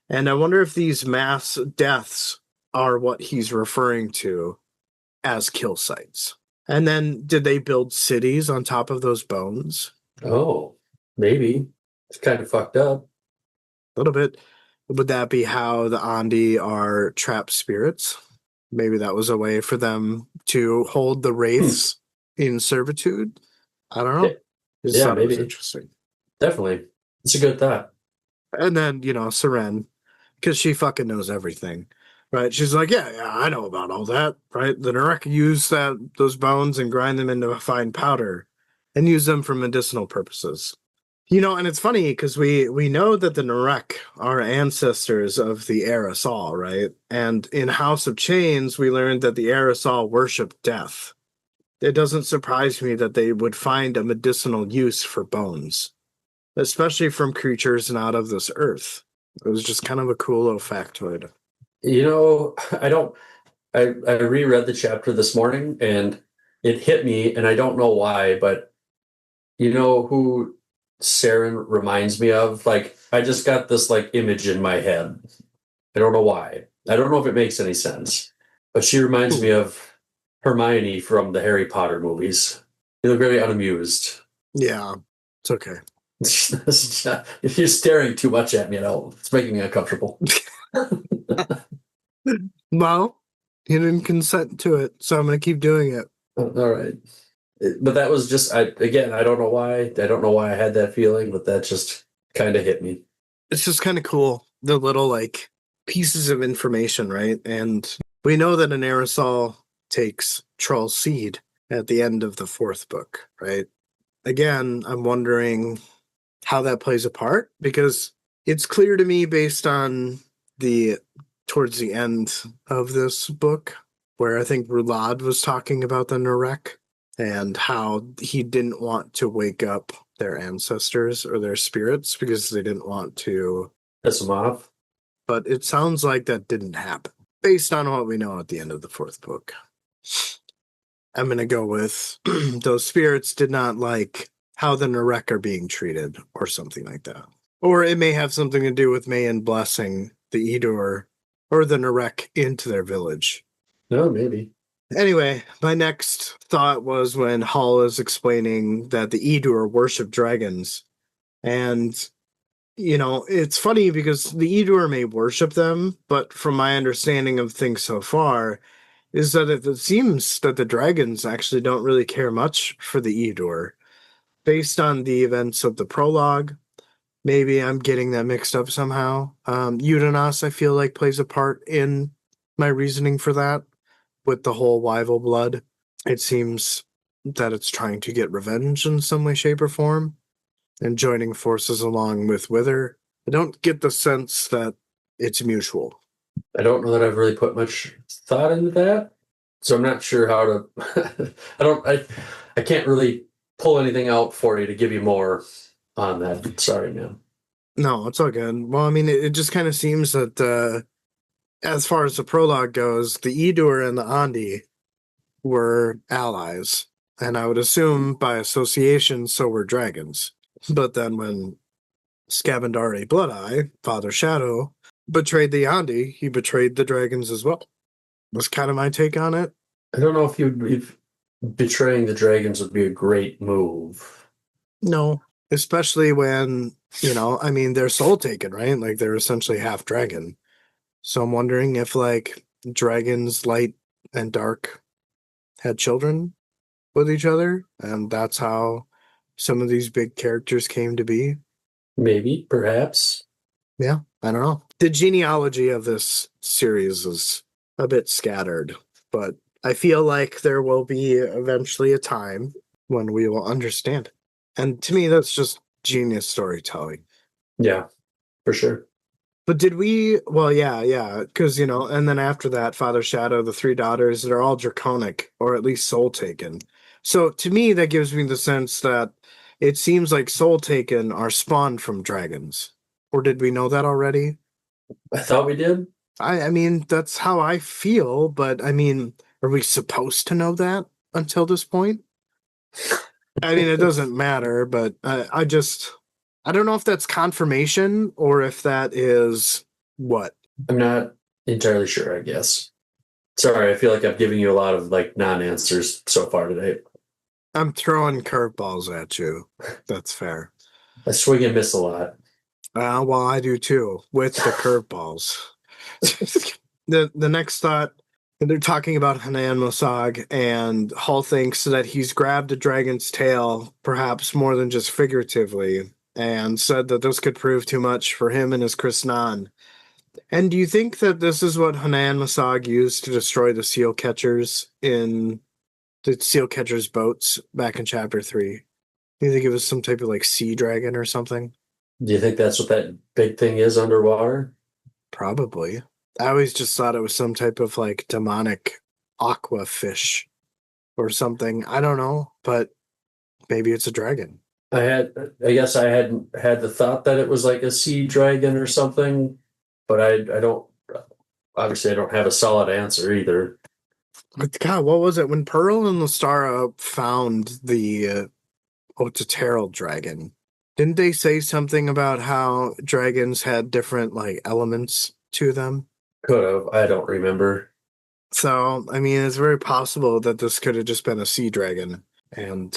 And I wonder if these mass deaths are what he's referring to as kill sites. And then did they build cities on top of those bones? Oh, maybe. It's kind of fucked up. A little bit. Would that be how the Andi are trapped spirits? Maybe that was a way for them to hold the wraiths in servitude. I don't know. Just Yeah, thought it was maybe. interesting. Definitely. It's a good thought. And then, Seren, because she fucking knows everything, right? She's like, yeah, I know about all that, right? The Narek use those bones and grind them into a fine powder and use them for medicinal purposes. And it's funny because we know that the Narek are ancestors of the Aerosol, right? And in House of Chains, we learned that the Aerosol worship death. It doesn't surprise me that they would find a medicinal use for bones, especially from creatures not of this earth. It was just kind of a cool little factoid. I reread the chapter this morning and it hit me, and I don't know why, but you know who Saren reminds me of? Like, I just got this like image in my head. I don't know why. I don't know if it makes any sense, but she reminds me of Hermione from the Harry Potter movies. You look very unamused. Yeah, it's okay. You're staring too much at me now. It's making me uncomfortable. Well, you didn't consent to it, so I'm going to keep doing it. All right. But that was just, again, I don't know why. I don't know why I had that feeling, but that just kind of hit me. It's just kind of cool. The little, like, pieces of information, right? And we know that an aerosol takes troll seed at the end of the fourth book, right? Again, I'm wondering how that plays a part, because it's clear to me based on towards the end of this book, where I think Rulad was talking about the Narek and how he didn't want to wake up their ancestors or their spirits because they didn't want to Piss them off. But it sounds like that didn't happen based on what we know at the end of the fourth book. I'm going to go with those spirits did not like how the Narek are being treated or something like that. Or it may have something to do with Mayan blessing the Edur or the Narek into their village. No, maybe. Anyway, my next thought was when Hull is explaining that the Edur worship dragons. And, it's funny because the Edur may worship them, but from my understanding of things so far, is that it seems that the dragons actually don't really care much for the Edur. Based on the events of the prologue, maybe I'm getting that mixed up somehow. Udanas, I feel like, plays a part in my reasoning for that with the whole Wyval blood. It seems that it's trying to get revenge in some way, shape, or form and joining forces along with Wither. I don't get the sense that it's mutual. I don't know that I've really put much thought into that, so I'm not sure how to. I can't really pull anything out for you to give you more on that. Sorry, man. No, it's all good. Well, I mean, it just kind of seems that as far as the prologue goes, the Edur and the Andi were allies, and I would assume by association, so were dragons. But then when Scavendari Bloodeye, Father Shadow, betrayed the Andi, he betrayed the dragons as well. Was kind of my take on it. I don't know if betraying the dragons would be a great move. No, especially when, they're soul taken, right? Like they're essentially half dragon. So I'm wondering if like dragons, light and dark, had children with each other, and that's how some of these big characters came to be. Maybe, perhaps. Yeah, I don't know. The genealogy of this series is a bit scattered, but I feel like there will be eventually a time when we will understand it. And to me, that's just genius storytelling. Yeah, for sure. But did we? Well, yeah, because, and then after that, Father Shadow, the three daughters, they're all draconic, or at least soul taken. So to me, that gives me the sense that it seems like soul taken are spawned from dragons. Or did we know that already? I thought we did. I mean, that's how I feel, but I mean, are we supposed to know that until this point? I mean, it doesn't matter, but I don't know if that's confirmation or if that is what. I'm not entirely sure, I guess. Sorry, I feel like I'm giving you a lot of like non-answers so far today. I'm throwing curveballs at you. That's fair. I swing and miss a lot. Well, I do too, with the curveballs. The next thought, they're talking about Hanan Mosag, and Hall thinks that he's grabbed a dragon's tail, perhaps more than just figuratively, and said that this could prove too much for him and his Krishnan. And do you think that this is what Hanan Mosag used to destroy the seal catchers in the seal catchers' boats back in chapter 3? Do you think it was some type of like sea dragon or something? Do you think that's what that big thing is underwater? Probably. I always just thought it was some type of like demonic aqua fish or something. I don't know, but maybe it's a dragon. I guess I hadn't had the thought that it was like a sea dragon or something, but I don't, obviously I don't have a solid answer either. But God, what was it when Pearl and Lestara found the Otateral dragon? Didn't they say something about how dragons had different like elements to them? Could have. I don't remember. So, I mean, it's very possible that this could have just been a sea dragon. And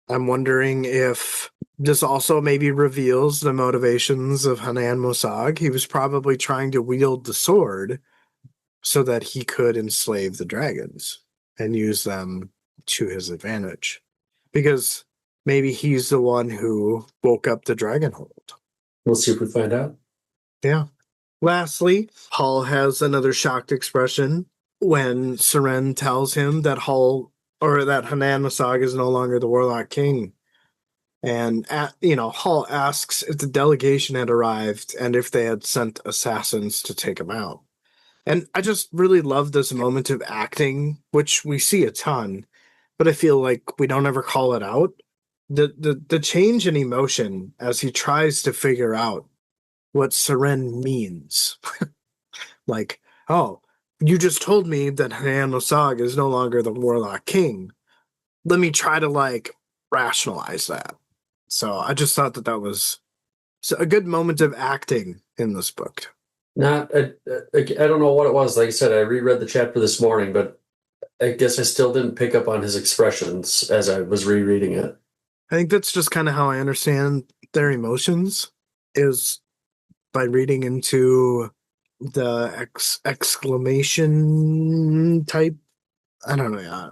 I'm wondering if this also maybe reveals the motivations of Hanan Mosag. He was probably trying to wield the sword so that he could enslave the dragons and use them to his advantage. Because maybe he's the one who woke up the dragonhold. We'll see if we find out. Yeah. Lastly, Hall has another shocked expression when Seren tells him that that Hanan Mosag is no longer the Warlock King. And Hall asks if the delegation had arrived and if they had sent assassins to take him out. And I just really love this moment of acting, which we see a ton, but I feel like we don't ever call it out. The change in emotion as he tries to figure out what Seren means. Like, oh, you just told me that Hanan Mosag is no longer the Warlock King. Let me try to like rationalize that. So I just thought that was a good moment of acting in this book. I don't know what it was. Like I said, I reread the chapter this morning, but I guess I still didn't pick up on his expressions as I was rereading it. I think that's just kind of how I understand their emotions, is by reading into the exclamation type. I don't know. Yeah.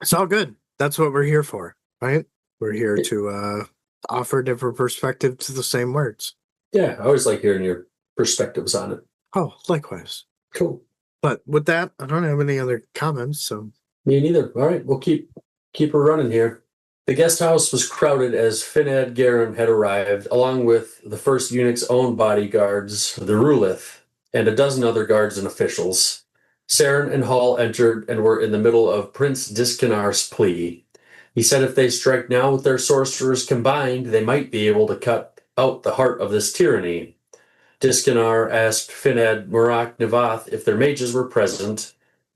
It's all good. That's what we're here for, right? We're here to offer different perspectives to the same words. Yeah, I always like hearing your perspectives on it. Oh, likewise. Cool. But with that, I don't have any other comments, so. Me neither. All right, we'll keep her running here. The guest house was crowded as Finad Garin had arrived, along with the first eunuch's own bodyguards, the Rulith, and a dozen other guards and officials. Saren and Hall entered and were in the middle of Prince Diskinar's plea. He said if they strike now with their sorcerers combined, they might be able to cut out the heart of this tyranny. Diskinar asked Finad Murak Navath if their mages were present.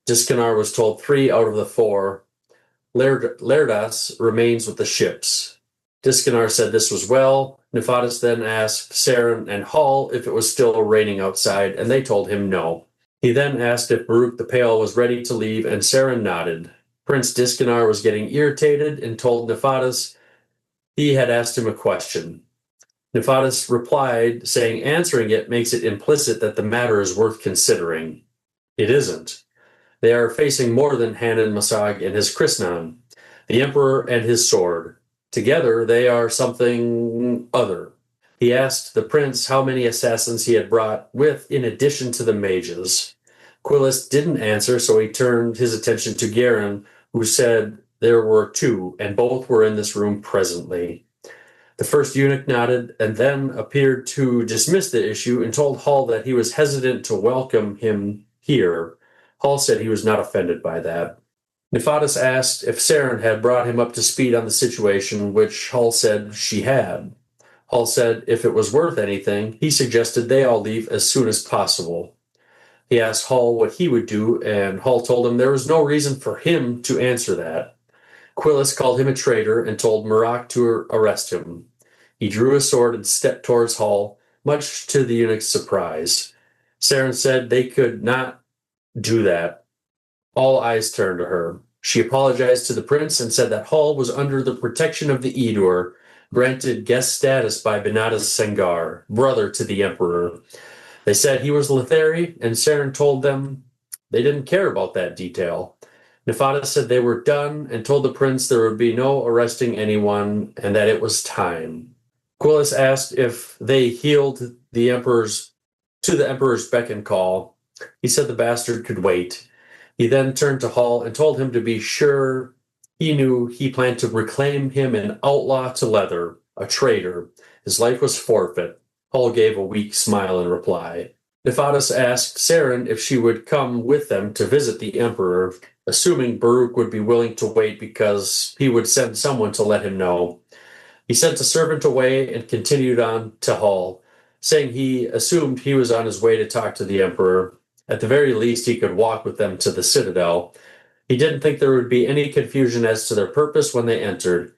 Diskinar was told 3 out of the 4. Lerdas remains with the ships. Diskinar said this was well. Nefatis then asked Saren and Hall if it was still raining outside, and they told him no. He then asked if Baruch the Pale was ready to leave, and Saren nodded. Prince Diskinar was getting irritated and told Nefatis he had asked him a question. Nefatis replied, saying answering it makes it implicit that the matter is worth considering. It isn't. They are facing more than Hanan Mosag and his Krishnan, the Emperor and his sword. Together, they are something other. He asked the prince how many assassins he had brought with in addition to the mages. Quillis didn't answer, so he turned his attention to Garin, who said there were 2, and both were in this room presently. The first eunuch nodded and then appeared to dismiss the issue and told Hall that he was hesitant to welcome him here. Hall said he was not offended by that. Nefatis asked if Saren had brought him up to speed on the situation, which Hall said she had. Hall said if it was worth anything, he suggested they all leave as soon as possible. He asked Hall what he would do, and Hall told him there was no reason for him to answer that. Quillis called him a traitor and told Murak to arrest him. He drew his sword and stepped towards Hall, much to the eunuch's surprise. Saren said they could not do that. All eyes turned to her. She apologized to the prince and said that Hall was under the protection of the Edur, granted guest status by Benatas Sengar, brother to the emperor. They said he was Letheri, and Saren told them they didn't care about that detail. Nefada said they were done and told the prince there would be no arresting anyone and that it was time. Quillis asked if they healed the emperor's beck and call. He said the bastard could wait. He then turned to Hall and told him to be sure he knew he planned to reclaim him an outlaw to leather, a traitor. His life was forfeit. Hall gave a weak smile in reply. Nefadas asked Saren if she would come with them to visit the emperor, assuming Baruch would be willing to wait because he would send someone to let him know. He sent a servant away and continued on to Hall, saying he assumed he was on his way to talk to the emperor. At the very least, he could walk with them to the citadel. He didn't think there would be any confusion as to their purpose when they entered.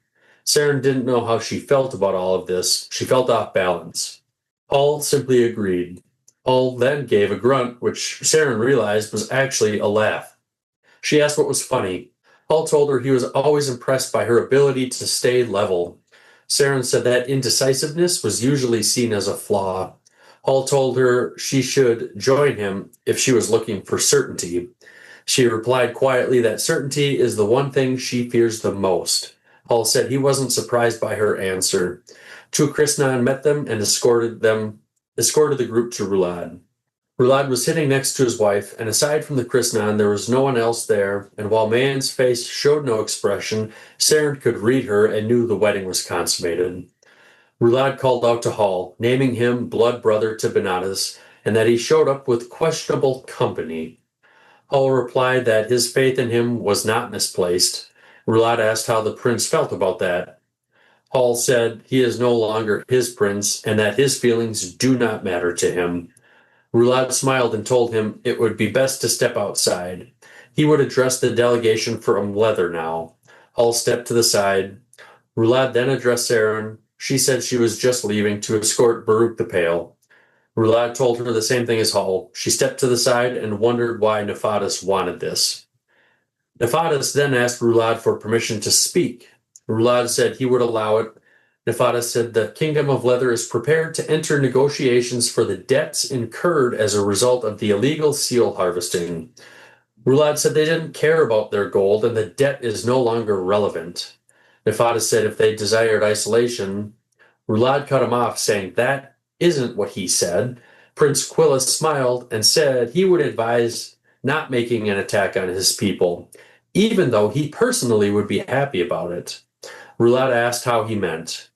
Saren didn't know how she felt about all of this. She felt off balance. Hall simply agreed. Hall then gave a grunt, which Saren realized was actually a laugh. She asked what was funny. Hall told her he was always impressed by her ability to stay level. Saren said that indecisiveness was usually seen as a flaw. Hall told her she should join him if she was looking for certainty. She replied quietly that certainty is the one thing she fears the most. Hall said he wasn't surprised by her answer. Two Krishnan met them and escorted the group to Rulad. Rulad was sitting next to his wife, and aside from the Krishnan, there was no one else there, and while Man's face showed no expression, Saren could read her and knew the wedding was consummated. Rulad called out to Hall, naming him blood brother to Benatas, and that he showed up with questionable company. Hall replied that his faith in him was not misplaced. Rulad asked how the prince felt about that. Hall said he is no longer his prince and that his feelings do not matter to him. Rulad smiled and told him it would be best to step outside. He would address the delegation from Leather now. Hall stepped to the side. Rulad then addressed Saren. She said she was just leaving to escort Baruch the Pale. Rulad told her the same thing as Hall. She stepped to the side and wondered why Nefadas wanted this. Nefadas then asked Rulad for permission to speak. Rulad said he would allow it. Nefadas said the Kingdom of Leather is prepared to enter negotiations for the debts incurred as a result of the illegal seal harvesting. Rulad said they didn't care about their gold and the debt is no longer relevant. Nefadas said if they desired isolation, Rulad cut him off, saying that isn't what he said. Prince Quillis smiled and said he would advise not making an attack on his people, even though he personally would be happy about it. Rulad asked how he meant.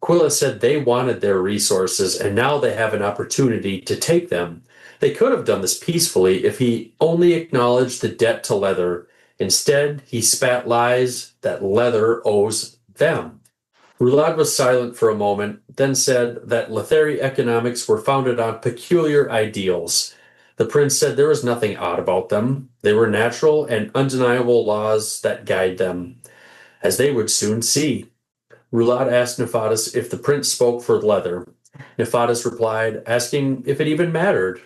Quillis said they wanted their resources and now they have an opportunity to take them. They could have done this peacefully if he only acknowledged the debt to Leather. Instead, he spat lies that Leather owes them. Rulad was silent for a moment, then said that Letheri economics were founded on peculiar ideals. The prince said there was nothing odd about them. They were natural and undeniable laws that guide them, as they would soon see. Rulad asked Nefadas if the prince spoke for Leather. Nefadas replied, asking if it even mattered.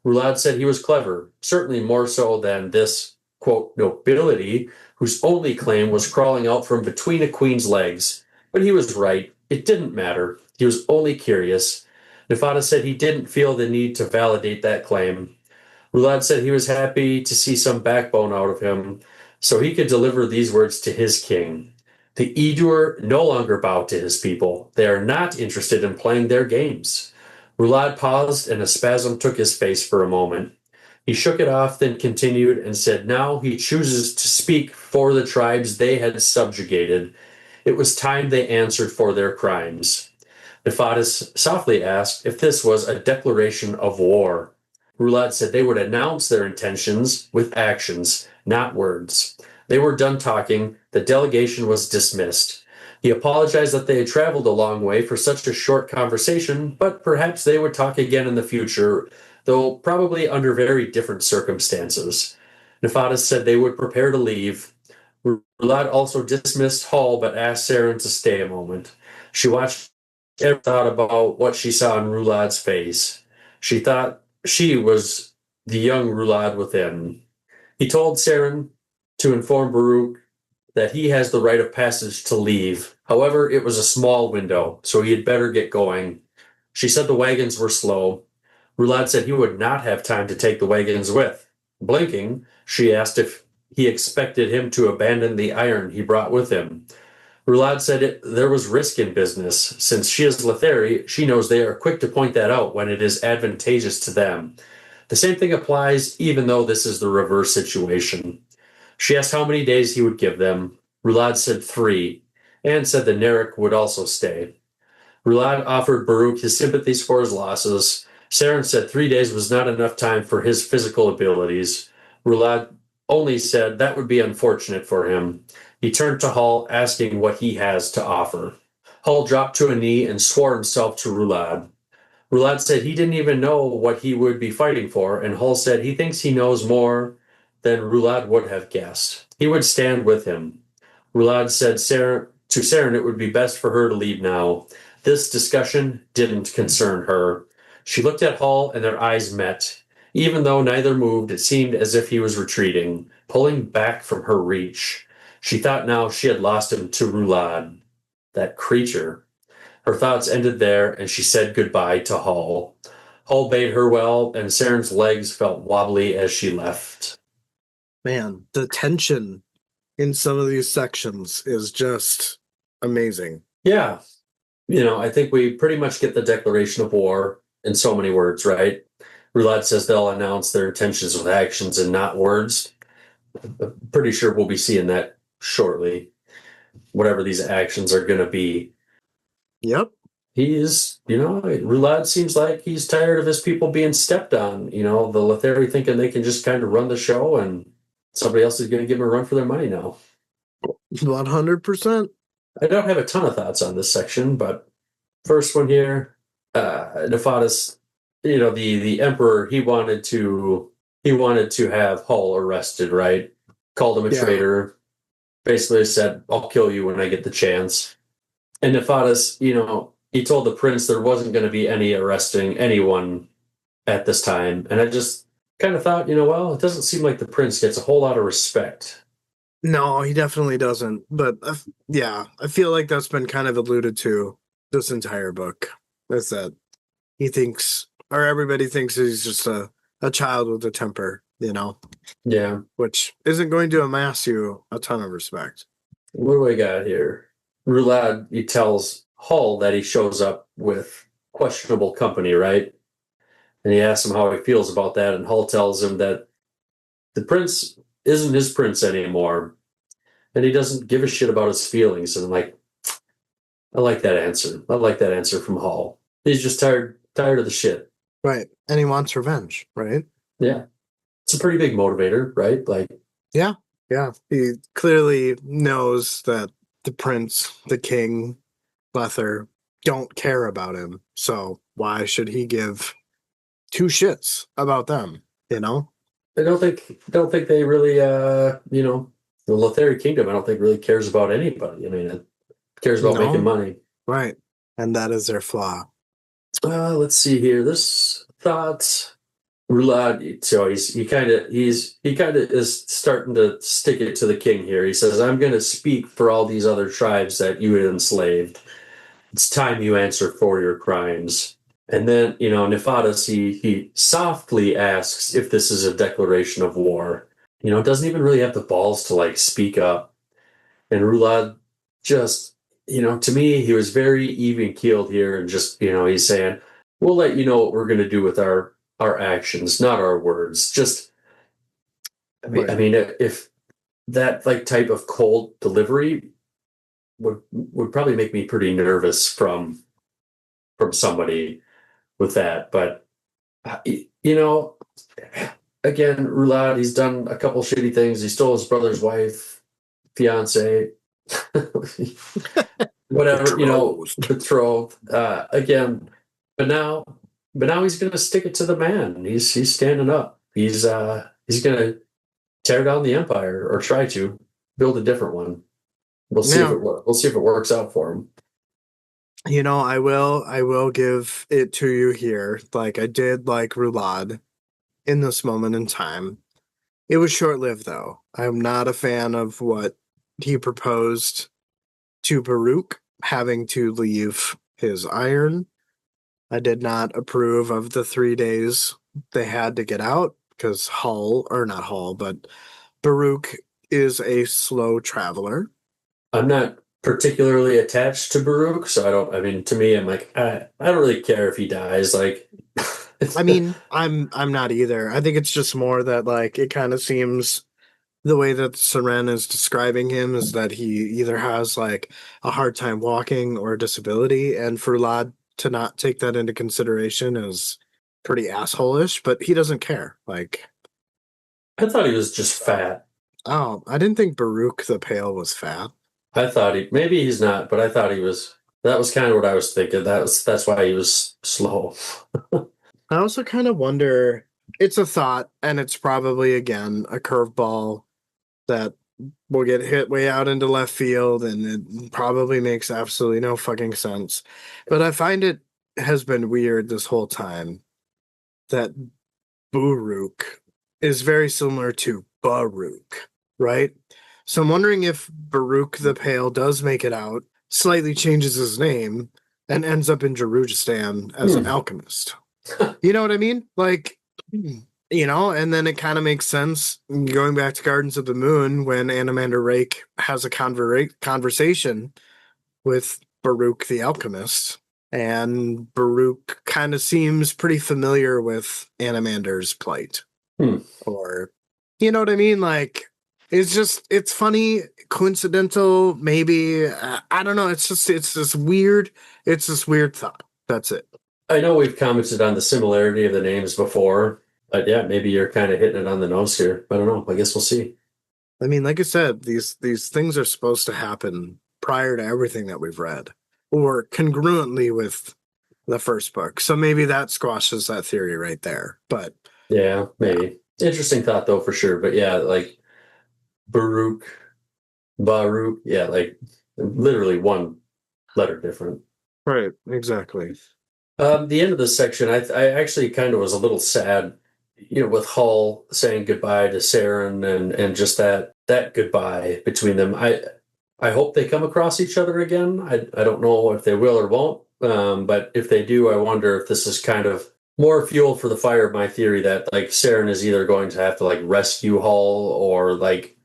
Rulad said he was clever, certainly more so than this, quote, nobility, whose only claim was crawling out from between a queen's legs. But he was right. It didn't matter. He was only curious. Nefadas said he didn't feel the need to validate that claim. Rulad said he was happy to see some backbone out of him, so he could deliver these words to his king. The Edur no longer bow to his people. They are not interested in playing their games. Rulad paused and a spasm took his face for a moment. He shook it off, then continued and said now he chooses to speak for the tribes they had subjugated. It was time they answered for their crimes. Nefadas softly asked if this was a declaration of war. Rulad said they would announce their intentions with actions, not words. They were done talking. The delegation was dismissed. He apologized that they had traveled a long way for such a short conversation, but perhaps they would talk again in the future, though probably under very different circumstances. Nefadas said they would prepare to leave. Rulad also dismissed Hall but asked Saren to stay a moment. She watched and thought about what she saw in Rulad's face. She thought she was the young Rulad within. He told Saren to inform Baruch that he has the rite of passage to leave. However, it was a small window, so he had better get going. She said the wagons were slow. Roulade said he would not have time to take the wagons with. Blinking, she asked if he expected him to abandon the iron he brought with him. Roulade said there was risk in business. Since she is Letheri, she knows they are quick to point that out when it is advantageous to them. The same thing applies, even though this is the reverse situation. She asked how many days he would give them. Roulade said 3, and said that Narek would also stay. Roulade offered Baruch his sympathies for his losses. Saren said 3 days was not enough time for his physical abilities. Roulade only said that would be unfortunate for him. He turned to Hull, asking what he has to offer. Hull dropped to a knee and swore himself to Roulade. Roulade said he didn't even know what he would be fighting for, and Hull said he thinks he knows more than Roulade would have guessed. He would stand with him. Roulade said to Saren it would be best for her to leave now. This discussion didn't concern her. She looked at Hull, and their eyes met. Even though neither moved, it seemed as if he was retreating, pulling back from her reach. She thought now she had lost him to Roulade. That creature. Her thoughts ended there, and she said goodbye to Hull. Hull bade her well, and Saren's legs felt wobbly as she left. Man, the tension in some of these sections is just amazing. Yeah. I think we pretty much get the declaration of war in so many words, right? Roulade says they'll announce their intentions with actions and not words. I'm pretty sure we'll be seeing that shortly, whatever these actions are going to be. Yep. Roulade seems like he's tired of his people being stepped on. The Letheri thinking they can just kind of run the show and somebody else is going to give them a run for their money now. 100%. I don't have a ton of thoughts on this section, but first one here, Nefadas, the Emperor, he wanted to have Hull arrested, right? Called him a traitor. Basically said, I'll kill you when I get the chance. And Nefadas, he told the prince there wasn't going to be any arresting anyone at this time. And I just kind of thought, well, it doesn't seem like the prince gets a whole lot of respect. No, he definitely doesn't. But I feel like that's been kind of alluded to this entire book. Is that he thinks, or everybody thinks he's just a child with a temper, Yeah. Which isn't going to amass you a ton of respect. What do we got here? Roulade, he tells Hull that he shows up with questionable company, right? And he asks him how he feels about that, and Hull tells him that the prince isn't his prince anymore, and he doesn't give a shit about his feelings. And I like that answer. I like that answer from Hull. He's just tired of the shit. Right. And he wants revenge, right? Yeah. It's a pretty big motivator, right? Yeah. He clearly knows that the prince, the king, Lether don't care about him. So why should he give 2 shits about them, I don't think they really the Letheri kingdom I don't think really cares about anybody. I mean, it cares about making money. Right. And that is their flaw. Let's see here. This thought Roulade, so he kind of is starting to stick it to the king here. He says, I'm going to speak for all these other tribes that you had enslaved. It's time you answer for your crimes. And then, Nefadas, he softly asks if this is a declaration of war. Doesn't even really have the balls to speak up. And Roulade just, to me, he was very even keeled here. And just, he's saying, we'll let you know what we're going to do with our actions, not our words. Just, I mean, if that type of cold delivery would probably make me pretty nervous from somebody with that. But again, Roulade, he's done a couple shitty things. He stole his brother's wife, fiance, whatever, betrothed. Again, but now he's going to stick it to the man. He's standing up. He's going to tear down the empire, or try to build a different one. We'll see if it works out for him. I will give it to you here. I did like Roulade in this moment in time. It was short-lived, though. I'm not a fan of what he proposed to Baruch having to leave his iron. I did not approve of the 3 days they had to get out because Baruch is a slow traveler. I'm not particularly attached to Baruch, so to me, I'm like, I don't really care if he dies. Like, I mean, I'm not either. I think it's just more that like it kind of seems the way that Seren is describing him is that he either has like a hard time walking or a disability, and for Lod to not take that into consideration is pretty asshole-ish, but he doesn't care. Like, I thought he was just fat. oh, I didn't think Baruch the Pale was fat. I thought maybe he's not, but I thought he was. That was kind of what I was thinking. That's why he was slow. I also kind of wonder, it's a thought, and it's probably, again, a curveball that will get hit way out into left field, and it probably makes absolutely no fucking sense. But I find it has been weird this whole time that Baruch is very similar to Baruch, right? So I'm wondering if Baruch the Pale does make it out, slightly changes his name, and ends up in Jerusalem as an alchemist. You know what I mean? Like, and then it kind of makes sense going back to Gardens of the Moon when Animander Rake has a conversation with Baruch the alchemist, and Baruch kind of seems pretty familiar with Animander's plight. Or, you know what I mean? Like, it's funny, coincidental, maybe. I don't know. It's this weird thought. That's it. I know we've commented on the similarity of the names before, but yeah, maybe you're kind of hitting it on the nose here. I don't know. I guess we'll see. I mean, like I said, these things are supposed to happen prior to everything that we've read, or congruently with the first book. So maybe that squashes that theory right there. But yeah, maybe. Yeah. Interesting thought though, for sure. But yeah, like Baruch, yeah, like literally one letter different. Right, exactly. The end of this section, I actually kind of was a little sad, with Hull saying goodbye to Saren and just that goodbye between them. I hope they come across each other again. I don't know if they will or won't, but if they do, I wonder if this is kind of more fuel for the fire of my theory that like Saren is either going to have to like rescue Hull or like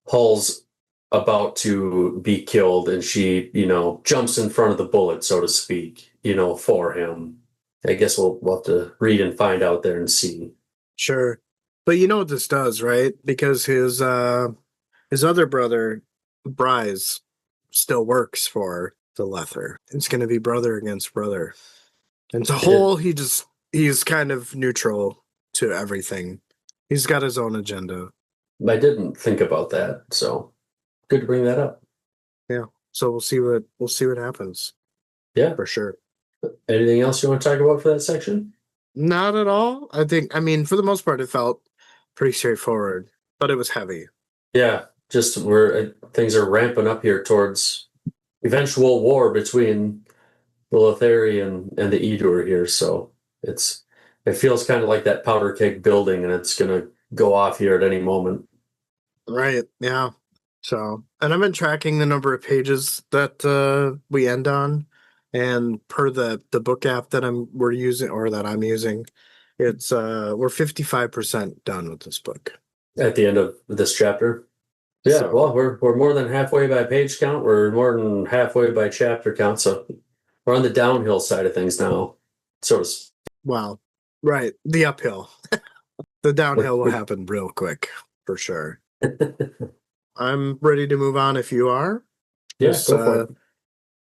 Hull's about to be killed and she, jumps in front of the bullet, so to speak, for him. I guess we'll have to read and find out there and see. Sure. But you know what this does, right? Because his other brother, Bryce, still works for the Lether. It's going to be brother against brother. And to Hull, he's kind of neutral to everything. He's got his own agenda. I didn't think about that, so good to bring that up. Yeah. So we'll see what happens. Yeah, for sure. Anything else you want to talk about for that section? Not at all. I mean, for the most part, it felt pretty straightforward, but it was heavy. Yeah, just things are ramping up here towards eventual war between the Lothari and the Edur here. So it feels kind of like that powder keg building, and it's going to go off here at any moment. Right. Yeah. So, and I've been tracking the number of pages that we end on, and per the book app that I'm using, it's we're 55% done with this book at the end of this chapter. Yeah, so, well, we're more than halfway by page count. We're more than halfway by chapter count. So we're on the downhill side of things now. Wow. Right. The uphill. The downhill will happen real quick, for sure. I'm ready to move on if you are. Yes, go for it.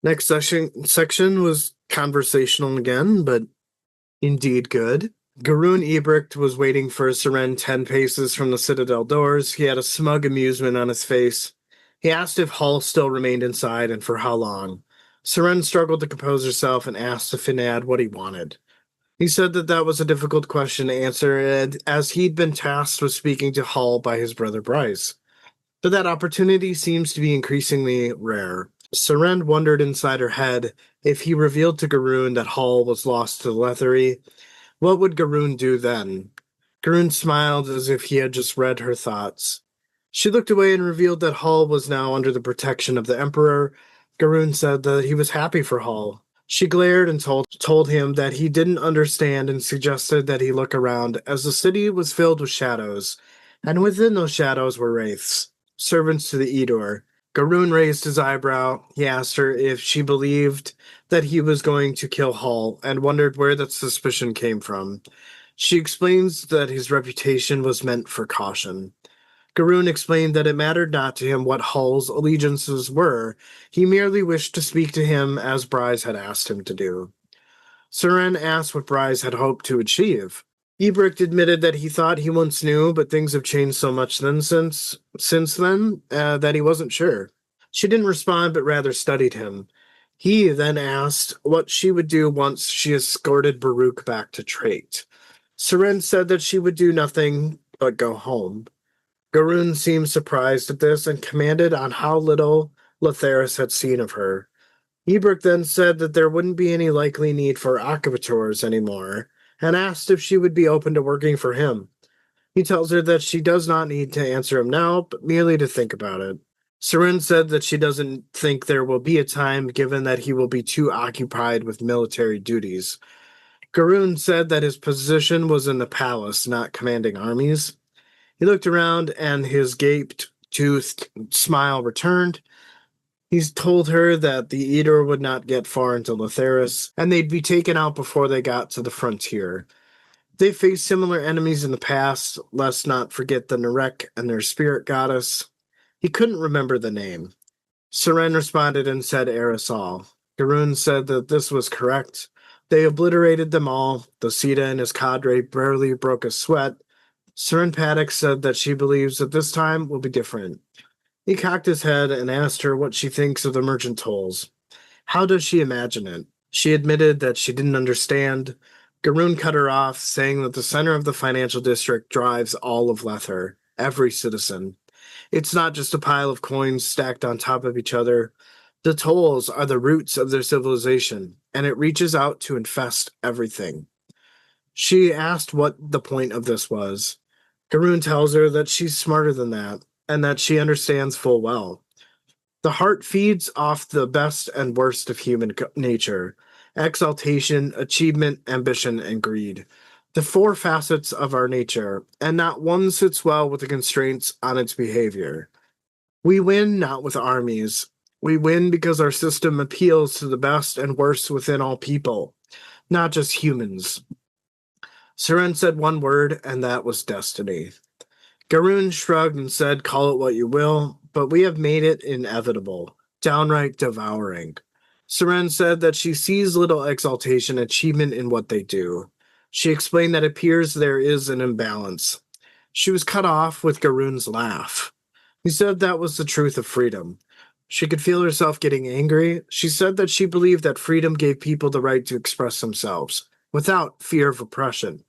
Next section was conversational again, but indeed good. Garun Ebricht was waiting for Seren 10 paces from the Citadel doors. He had a smug amusement on his face. He asked if Hull still remained inside and for how long. Seren struggled to compose herself and asked Finad what he wanted. He said that was a difficult question to answer, as he'd been tasked with speaking to Hull by his brother Bryce. But that opportunity seems to be increasingly rare. Seren wondered inside her head if he revealed to Garun that Hull was lost to the Lethery. What would Garun do then? Garun smiled as if he had just read her thoughts. She looked away and revealed that Hull was now under the protection of the Emperor, Garoon said that he was happy for Hall. She glared and told him that he didn't understand and suggested that he look around, as the city was filled with shadows, and within those shadows were wraiths, servants to the Edur. Garoon raised his eyebrow. He asked her if she believed that he was going to kill Hall and wondered where that suspicion came from. She explains that his reputation was meant for caution. Garoon explained that it mattered not to him what Hull's allegiances were. He merely wished to speak to him as Bryce had asked him to do. Seren asked what Bryce had hoped to achieve. Ebrecht admitted that he thought he once knew, but things have changed so much since then that he wasn't sure. She didn't respond, but rather studied him. He then asked what she would do once she escorted Baruch back to Trait. Seren said that she would do nothing but go home. Garoon seemed surprised at this and commented on how little Latheris had seen of her. Ebrecht then said that there wouldn't be any likely need for Acquitors anymore, and asked if she would be open to working for him. He tells her that she does not need to answer him now, but merely to think about it. Seren said that she doesn't think there will be a time, given that he will be too occupied with military duties. Garoon said that his position was in the palace, not commanding armies. He looked around and his gaped-toothed smile returned. He's told her that the Edur would not get far into Latheris, and they'd be taken out before they got to the frontier. They faced similar enemies in the past, let's not forget the Narek and their spirit goddess. He couldn't remember the name. Seren responded and said Erisal. Garoon said that this was correct. They obliterated them all. The Sita and his cadre barely broke a sweat. Seren Paddock said that she believes that this time will be different. He cocked his head and asked her what she thinks of the merchant tolls. How does she imagine it? She admitted that she didn't understand. Garoon cut her off, saying that the center of the financial district drives all of Lether, every citizen. It's not just a pile of coins stacked on top of each other. The tolls are the roots of their civilization, and it reaches out to infest everything. She asked what the point of this was. Garoon tells her that she's smarter than that, and that she understands full well. The heart feeds off the best and worst of human nature: exaltation, achievement, ambition, and greed. The four facets of our nature, and not one sits well with the constraints on its behavior. We win not with armies. We win because our system appeals to the best and worst within all people, not just humans. Seren said one word, and that was destiny. Garoon shrugged and said, call it what you will, but we have made it inevitable, downright devouring. Seren said that she sees little exaltation achievement in what they do. She explained that it appears there is an imbalance. She was cut off with Garoon's laugh. He said that was the truth of freedom. She could feel herself getting angry. She said that she believed that freedom gave people the right to express themselves, without fear of oppression.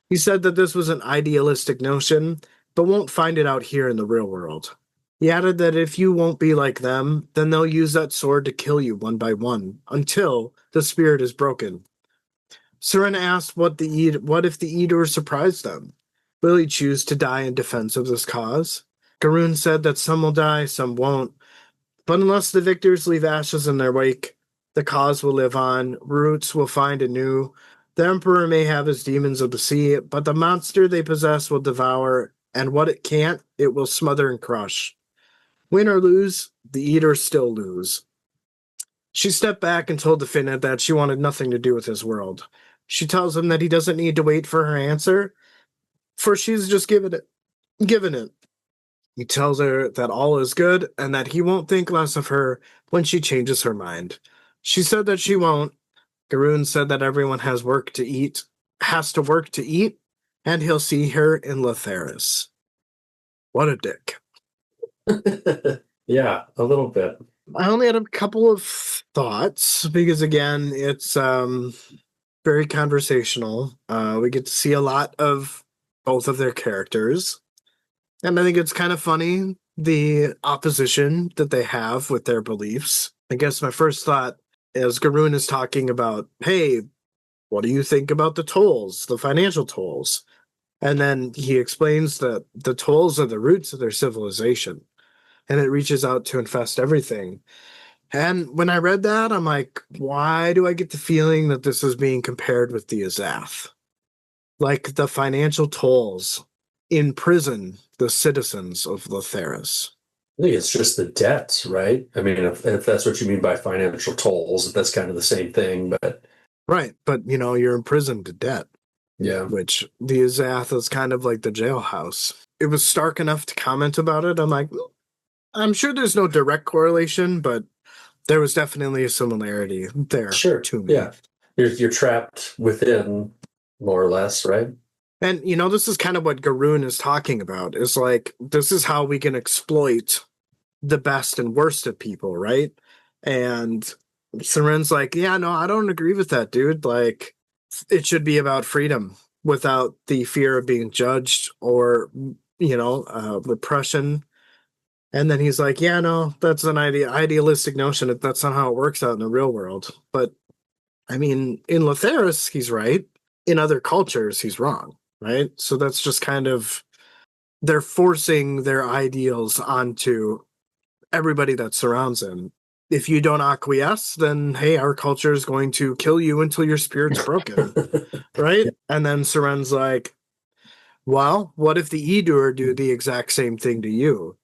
He said that this was an idealistic notion, but won't find it out here in the real world. He added that if you won't be like them, then they'll use that sword to kill you one by one, until the spirit is broken. Seren asked what if the Edur surprised them? Will he choose to die in defense of this cause? Garoon said that some will die, some won't, but unless the victors leave ashes in their wake, the cause will live on, roots will find anew. The Emperor may have his demons of the sea, but the monster they possess will devour, and what it can't, it will smother and crush. Win or lose, the Eaters still lose. She stepped back and told the Finna that she wanted nothing to do with his world. She tells him that he doesn't need to wait for her answer, for she's just given it. He tells her that all is good and that he won't think less of her when she changes her mind. She said that she won't. Garoon said that everyone has to work to eat, and he'll see her in Latheris. What a dick. Yeah, a little bit. I only had a couple of thoughts because, again, it's very conversational. We get to see a lot of both of their characters. And I think it's kind of funny, the opposition that they have with their beliefs. I guess my first thought is Garoon is talking about, hey, what do you think about the tolls, the financial tolls? And then he explains that the tolls are the roots of their civilization, and it reaches out to infest everything. And when I read that, I'm like, why do I get the feeling that this is being compared with the Azath? Like the financial tolls imprison the citizens of Lotheris. I think it's just the debts, right? I mean, if that's what you mean by financial tolls, that's kind of the same thing, but Right, but you're imprisoned to debt, yeah, which the Azath is kind of like the jailhouse. It was stark enough to comment about it. I'm like, I'm sure there's no direct correlation, but there was definitely a similarity there sure, to me. yeah. You're trapped within, more or less, right? And this is kind of what Garoon is talking about. Is like this is how we can exploit the best and worst of people, right? And Seren's like, yeah, no, I don't agree with that, dude. Like, it should be about freedom without the fear of being judged or repression. And then he's like, yeah, no, that's an idealistic notion. That's not how it works out in the real world. But I mean, in Lotheris, he's right. In other cultures, he's wrong, right? So that's just kind of they're forcing their ideals onto everybody that surrounds him. If you don't acquiesce, then hey, our culture is going to kill you until your spirit's broken, right? Yeah. And then Seren's like, well, what if the Edur do the exact same thing to you?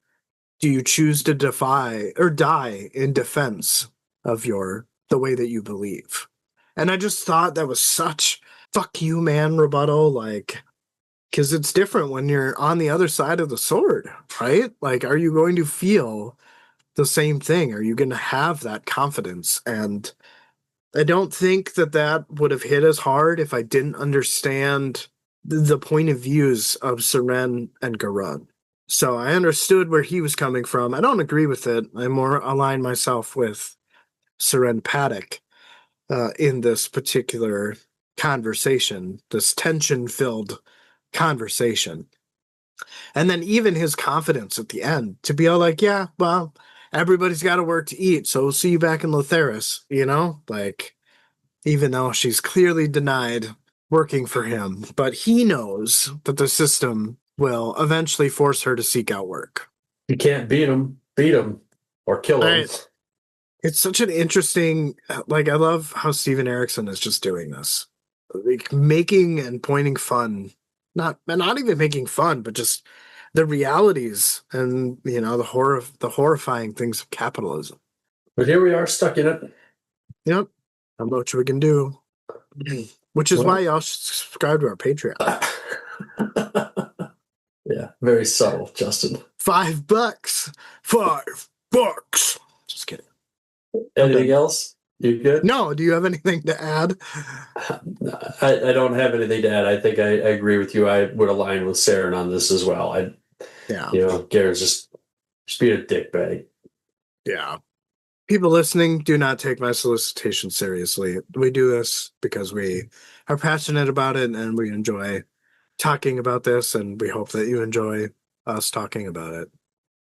Do you choose to defy or die in defense of the way that you believe? And I just thought that was such fuck you, man, rebuttal, like, because it's different when you're on the other side of the sword, right? Like, are you going to feel the same thing? Are you going to have that confidence? And I don't think that would have hit as hard if I didn't understand the point of views of Seren and Garun. So I understood where he was coming from. I don't agree with it. I more align myself with Seren Paddock in this particular conversation, this tension-filled conversation. And then even his confidence at the end to be all like, yeah, well, everybody's got to work to eat, so we'll see you back in Lotheris, like, even though she's clearly denied working for him, but he knows that the system will eventually force her to seek out work. You can't beat them or kill them. Right. It's such an interesting, like, I love how Steven Erickson is just doing this, like making and pointing fun, not even making fun, but just the realities and the horrifying things of capitalism. But here we are, stuck in it. Yep. How much we can do. Which is why y'all should subscribe to our Patreon. Yeah, very subtle, Justin. $5. $5. Just kidding. Anything else? You good? No. Do you have anything to add? I don't have anything to add. I think I agree with you. I would align with Saren on this as well. Garen's just being a dickbag. Yeah. People listening, do not take my solicitation seriously. We do this because we are passionate about it and we enjoy talking about this, and we hope that you enjoy us talking about it.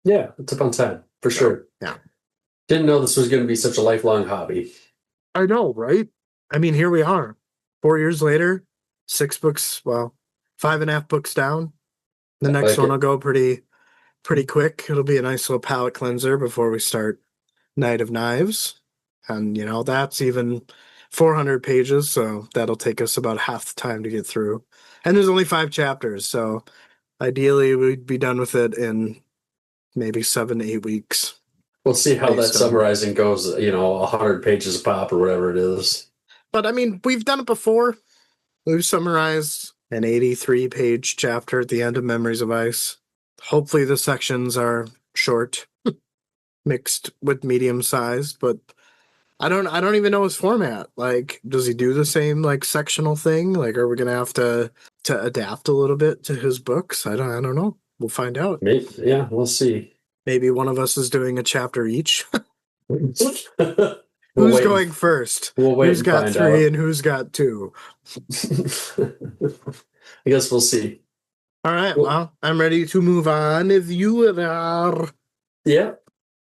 Yeah, it's a fun time, for sure. Yeah. Didn't know this was going to be such a lifelong hobby. I know, right? I mean, here we are. 4 years later, 6 books, 5.5 books down. The next one will go pretty quick. It'll be a nice little palate cleanser before we start Night of Knives. And, that's even 400 pages, so that'll take us about half the time to get through. And there's only 5 chapters, so ideally we'd be done with it in maybe 7 to 8 weeks. We'll see how that summarizing goes, 100 pages a pop or whatever it is. But, I mean, we've done it before. We've summarized an 83-page chapter at the end of Memories of Ice. Hopefully the sections are short, mixed with medium size, but I don't even know his format. Like, does he do the same like sectional thing? Like, are we gonna have to adapt a little bit to his books? I don't know. We'll find out. Maybe, yeah, we'll see. Maybe one of us is doing a chapter each. Who's going first? Who's got 3 and who's got 2? I guess we'll see. All right. Well, I'm ready to move on. If you are. Yeah.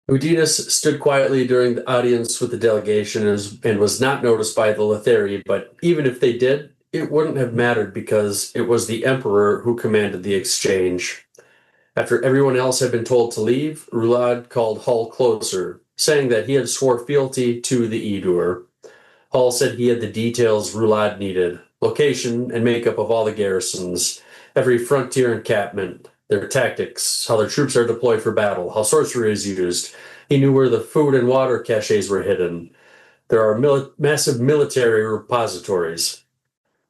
Udinus stood quietly during the audience with the delegation and was not noticed by the Letheri, but even if they did, it wouldn't have mattered because it was the Emperor who commanded the exchange. After everyone else had been told to leave, Rulad called Hull closer. saying that he had swore fealty to the Edur. Hall said he had the details Roulade needed, location and makeup of all the garrisons, every frontier encampment, their tactics, how their troops are deployed for battle, how sorcery is used. He knew where the food and water caches were hidden. There are massive military repositories.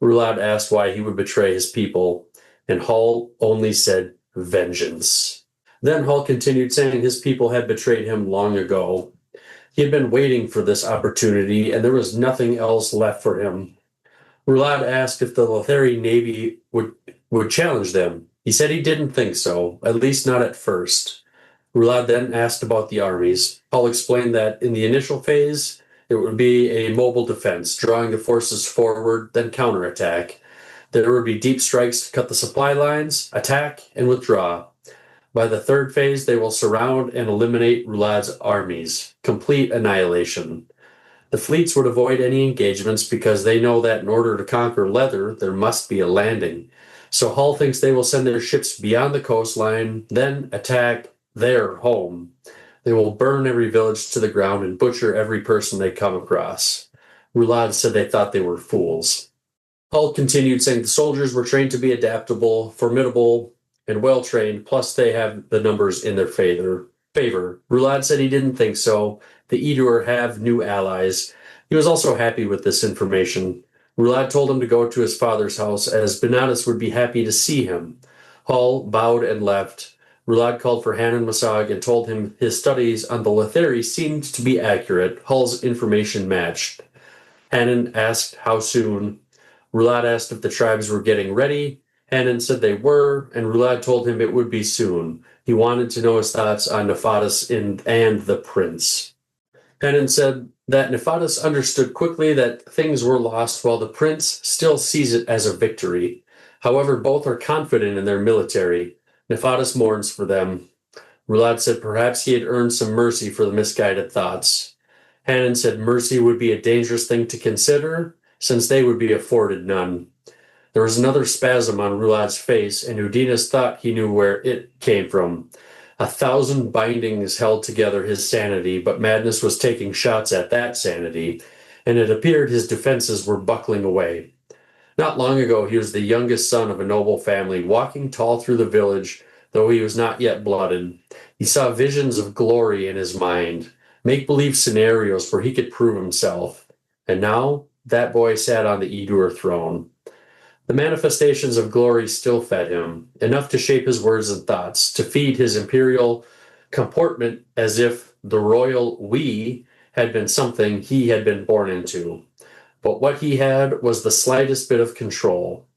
Roulade asked why he would betray his people, and Hall only said vengeance. Then Hall continued saying his people had betrayed him long ago. He had been waiting for this opportunity, and there was nothing else left for him. Roulade asked if the Lothari Navy would challenge them. He said he didn't think so, at least not at first. Roulade then asked about the armies. Hall explained that in the initial phase, it would be a mobile defense, drawing the forces forward, then counterattack. There would be deep strikes to cut the supply lines, attack, and withdraw. By the third phase, they will surround and eliminate Roulade's armies. Complete annihilation. The fleets would avoid any engagements because they know that in order to conquer Leather, there must be a landing. So Hull thinks they will send their ships beyond the coastline, then attack their home. They will burn every village to the ground and butcher every person they come across. Roulade said they thought they were fools. Hull continued saying the soldiers were trained to be adaptable, formidable, and well-trained, plus they have the numbers in their favor. Roulade said he didn't think so. The Edur have new allies. He was also happy with this information. Roulade told him to go to his father's house, as Benatus would be happy to see him. Hull bowed and left. Roulade called for Hanan Masag and told him his studies on the Lothari seemed to be accurate. Hull's information matched. Hanan asked how soon. Roulade asked if the tribes were getting ready. Hanan said they were, and Roulade told him it would be soon. He wanted to know his thoughts on Nephatus and the prince. Hanan said that Nephatus understood quickly that things were lost while the prince still sees it as a victory. However, both are confident in their military. Nephatus mourns for them. Roulade said perhaps he had earned some mercy for the misguided thoughts. Hanan said mercy would be a dangerous thing to consider, since they would be afforded none. There was another spasm on Roulade's face, and Udinus thought he knew where it came from. 1,000 bindings held together his sanity, but madness was taking shots at that sanity, and it appeared his defenses were buckling away. Not long ago, he was the youngest son of a noble family, walking tall through the village, though he was not yet blooded. He saw visions of glory in his mind, make-believe scenarios where he could prove himself. And now, that boy sat on the Edur throne. The manifestations of glory still fed him, enough to shape his words and thoughts, to feed his imperial comportment as if the royal we had been something he had been born into. But what he had was the slightest bit of control.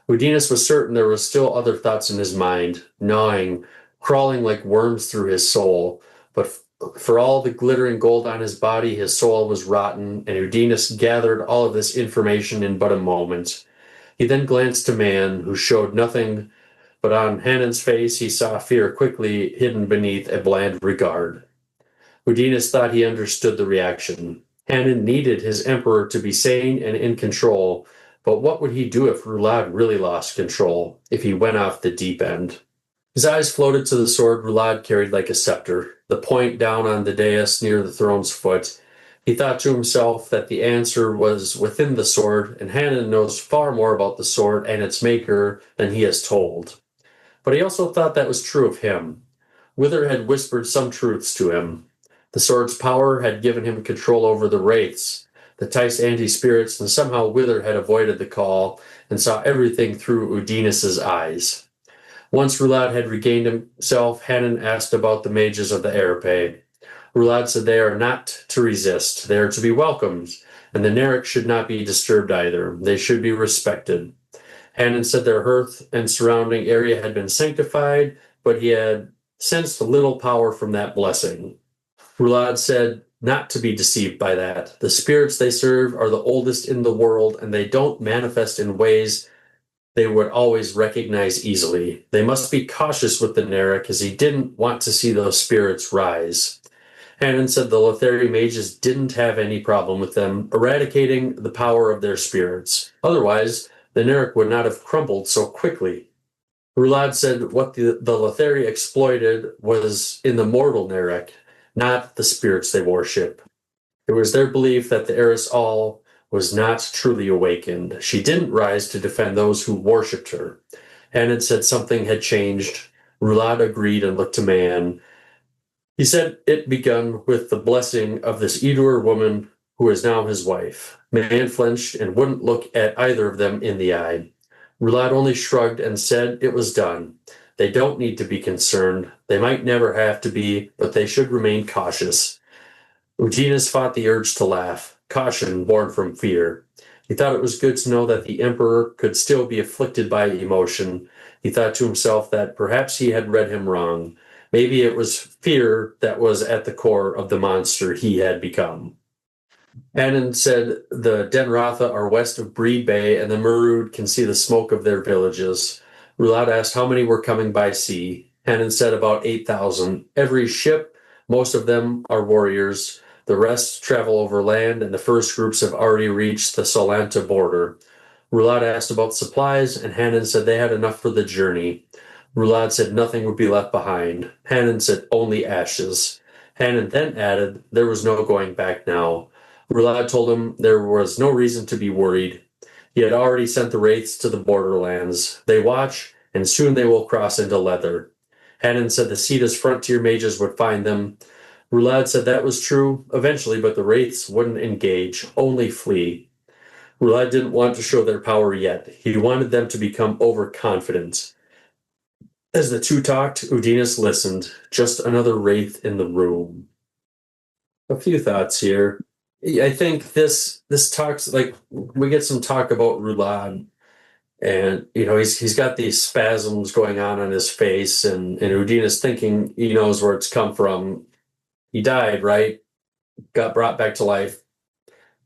Udinus was certain there were still other thoughts in his mind, gnawing, crawling like worms through his soul. But for all the glittering gold on his body, his soul was rotten, and Udinus gathered all of this information in but a moment. He then glanced to Man, who showed nothing, but on Hanan's face he saw fear quickly hidden beneath a bland regard. Udinus thought he understood the reaction. Hanan needed his emperor to be sane and in control, but what would he do if Roulade really lost control, if he went off the deep end? His eyes floated to the sword Roulade carried like a scepter, the point down on the dais near the throne's foot. He thought to himself that the answer was within the sword, and Hanan knows far more about the sword and its maker than he has told. But he also thought that was true of him. Wither had whispered some truths to him. The sword's power had given him control over the wraiths, the Tice anti-spirits, and somehow Wither had avoided the call and saw everything through Udinus's eyes. Once Roulade had regained himself, Hanan asked about the mages of the Arapae. Roulade said they are not to resist, they are to be welcomed, and the Narek should not be disturbed either. They should be respected. Hanan said their hearth and surrounding area had been sanctified, but he had sensed little power from that blessing. Roulade said not to be deceived by that. The spirits they serve are the oldest in the world, and they don't manifest in ways they would always recognize easily. They must be cautious with the Narek, as he didn't want to see those spirits rise. Hanan said the Lothari mages didn't have any problem with them eradicating the power of their spirits. Otherwise, the Narek would not have crumbled so quickly. Roulade said what the Lothari exploited was in the mortal Narek, not the spirits they worship. It was their belief that the heiress all was not truly awakened. She didn't rise to defend those who worshipped her. Hannon said something had changed. Roulade agreed and looked to Man. He said it begun with the blessing of this Edur woman who is now his wife. Man flinched and wouldn't look at either of them in the eye. Roulade only shrugged and said it was done. They don't need to be concerned. They might never have to be, but they should remain cautious. Eugenius fought the urge to laugh, caution born from fear. He thought it was good to know that the emperor could still be afflicted by emotion. He thought to himself that perhaps he had read him wrong. Maybe it was fear that was at the core of the monster he had become. Hannon said the Denratha are west of Bree Bay and the Murud can see the smoke of their villages. Roulade asked how many were coming by sea. Hannon said about 8,000. Every ship, most of them are warriors. The rest travel over land, and the first groups have already reached the Solanta border. Roulade asked about supplies, and Hannon said they had enough for the journey. Roulade said nothing would be left behind. Hannon said only ashes. Hannon then added there was no going back now. Roulade told him there was no reason to be worried. He had already sent the wraiths to the borderlands. They watch, and soon they will cross into leather. Hannon said the Cetus frontier mages would find them. Roulade said that was true eventually, but the wraiths wouldn't engage, only flee. Roulade didn't want to show their power yet. He wanted them to become overconfident. As the two talked, Udinus listened. Just another wraith in the room. A few thoughts here. I think this talks like we get some talk about Roulade, and he's got these spasms going on his face, and Udinus thinking he knows where it's come from. He died, right? Got brought back to life.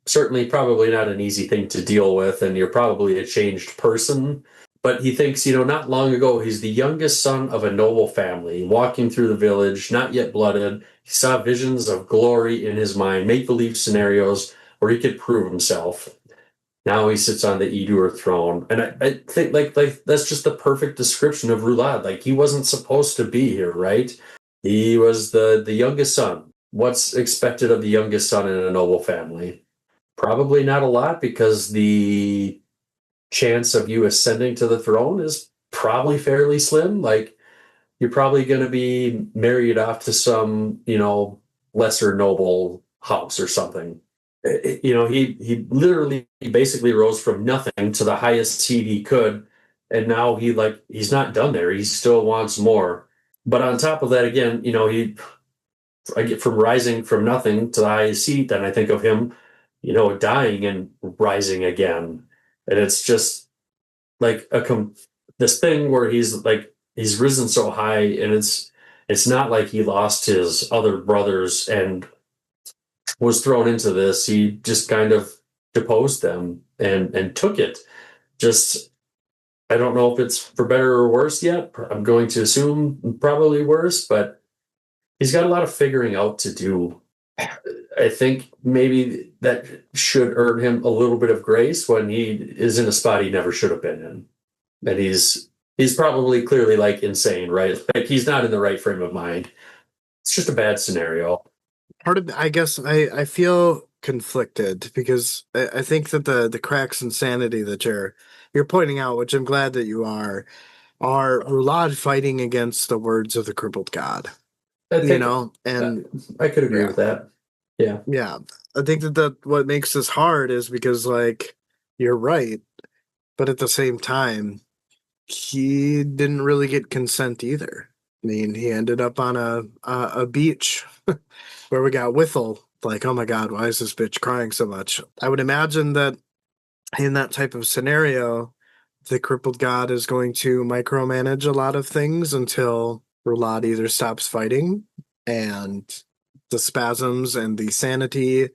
Certainly, probably not an easy thing to deal with, and you're probably a changed person. But he thinks, not long ago, he's the youngest son of a noble family, walking through the village, not yet blooded. He saw visions of glory in his mind, make-believe scenarios where he could prove himself. Now he sits on the Edur throne. And I think like that's just the perfect description of Roulade. Like, he wasn't supposed to be here, right? He was the youngest son. What's expected of the youngest son in a noble family? Probably not a lot, because the chance of you ascending to the throne is probably fairly slim. Like, you're probably going to be married off to some, lesser noble house or something. He literally basically rose from nothing to the highest seat he could, and now he's not done there. He still wants more. But on top of that, again, I get from rising from nothing to the highest seat, and I think of him, dying and rising again. And it's just like this thing where he's risen so high, and it's not like he lost his other brothers and was thrown into this. He just kind of deposed them and took it. Just, I don't know if it's for better or worse yet. I'm going to assume probably worse, but he's got a lot of figuring out to do. I think maybe that should earn him a little bit of grace when he is in a spot he never should have been in. And he's probably clearly insane, right? Like, he's not in the right frame of mind. It's just a bad scenario. Part of, I guess, I feel conflicted because I think that the cracks in sanity that you're pointing out, which I'm glad that you are Roulade fighting against the words of the crippled god. And I could agree with that. Yeah. Yeah. I think that what makes this hard is because, you're right, but at the same time, he didn't really get consent either. I mean, he ended up on a beach where we got Withel. Like, oh my God, why is this bitch crying so much? I would imagine that in that type of scenario, the crippled god is going to micromanage a lot of things until Roulade either stops fighting and the spasms and the sanity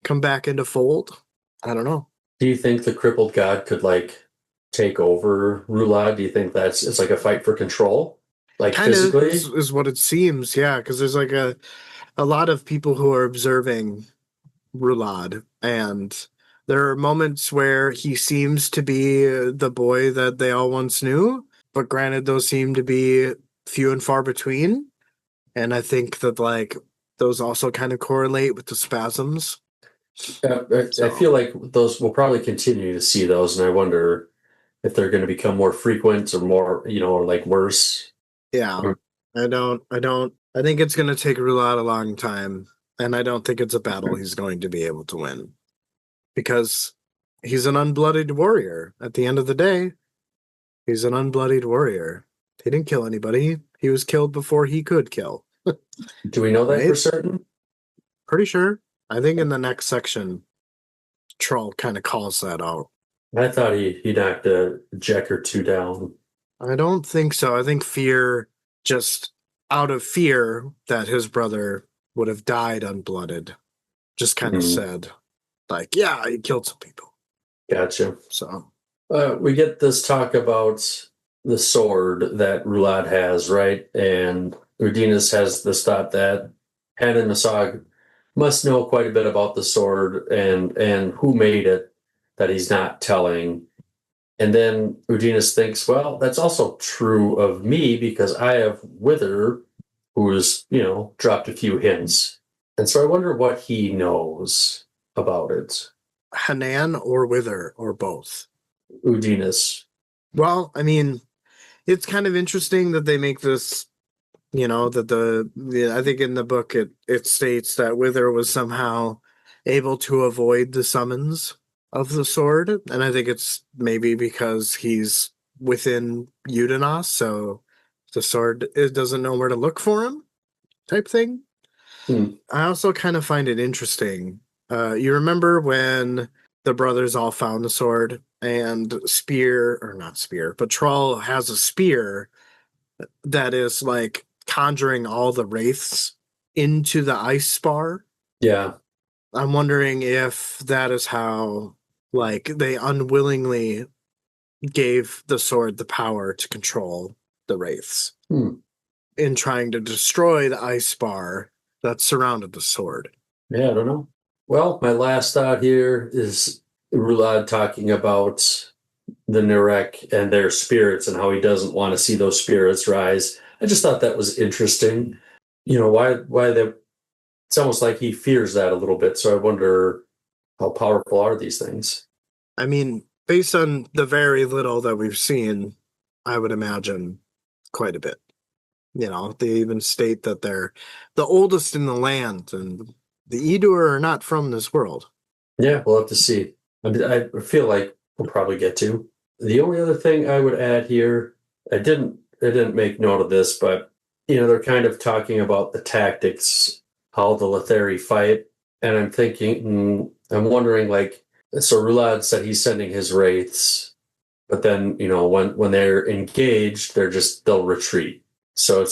come back into fold. I don't know. Do you think the crippled god could take over Roulade? Do you think it's like a fight for control? Like, kind physically? of is what it seems, yeah, because there's a lot of people who are observing Roulade, and there are moments where he seems to be the boy that they all once knew, but granted, those seem to be few and far between. And I think that those also kind of correlate with the spasms. I feel like those we'll probably continue to see those, and I wonder if they're going to become more frequent or more, or like worse. Yeah, I think it's going to take Roulade a long time, and I don't think it's a battle he's going to be able to win because he's an unbloodied warrior. At the end of the day, he's an unbloodied warrior. He didn't kill anybody. He was killed before he could kill. Do we know that Right? for certain? Pretty sure. I think in the next section, Troll kind of calls that out. I thought he knocked a Jack or two down. I don't think so. I think fear, just out of fear that his brother would have died unblooded, just kind of said, like, yeah, he killed some people. Gotcha. So we get this talk about the sword that Roulade has, right? And Udinus has this thought that Han and Masag must know quite a bit about the sword and who made it that he's not telling. And then Udinus thinks, well, that's also true of me because I have Wither, who's, dropped a few hints. And so I wonder what he knows about it. Hanan or Wither or both. Udinus. Well, I mean, it's kind of interesting that they make this, that I think in the book it states that Wither was somehow able to avoid the summons of the sword, and I think it's maybe because he's within Udanos, so the sword doesn't know where to look for him, type thing. I also kind of find it interesting. You remember when the brothers all found the sword and Troll has a spear that is like conjuring all the wraiths into the ice spar. Yeah. I'm wondering if that is how, like, they unwillingly gave the sword the power to control the wraiths in trying to destroy the ice spar that surrounded the sword. Yeah, I don't know. Well, my last thought here is Roulade talking about the Nurek and their spirits and how he doesn't want to see those spirits rise. I just thought that was interesting. Why they, it's almost like he fears that a little bit. So I wonder how powerful are these things? I mean, based on the very little that we've seen, I would imagine quite a bit. They even state that they're the oldest in the land, and the Edur are not from this world. Yeah, we'll have to see. I feel like we'll probably get to. The only other thing I would add here, I didn't make note of this, but they're kind of talking about the tactics, how the Letheri fight, and I'm thinking, I'm wondering, like, so Roulade said he's sending his wraiths, but then when they're engaged, they'll retreat. So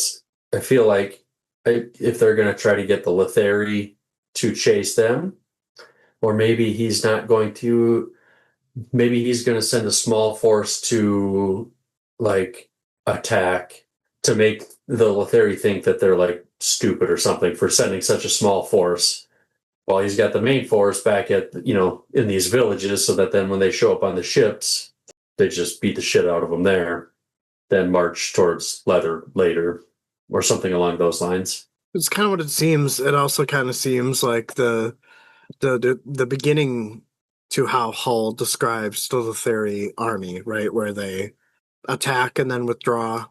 I feel like if they're going to try to get the Letheri to chase them, or maybe he's not going to. Maybe he's going to send a small force to, like, attack to make the Letheri think that they're, like, stupid or something for sending such a small force, while he's got the main force back at in these villages, so that then when they show up on the ships, they just beat the shit out of them there, then march towards Leather later, or something along those lines. It's kind of what it seems. It also kind of seems like the beginning to how Hull describes the Letheri army, right? Where they attack and then withdraw,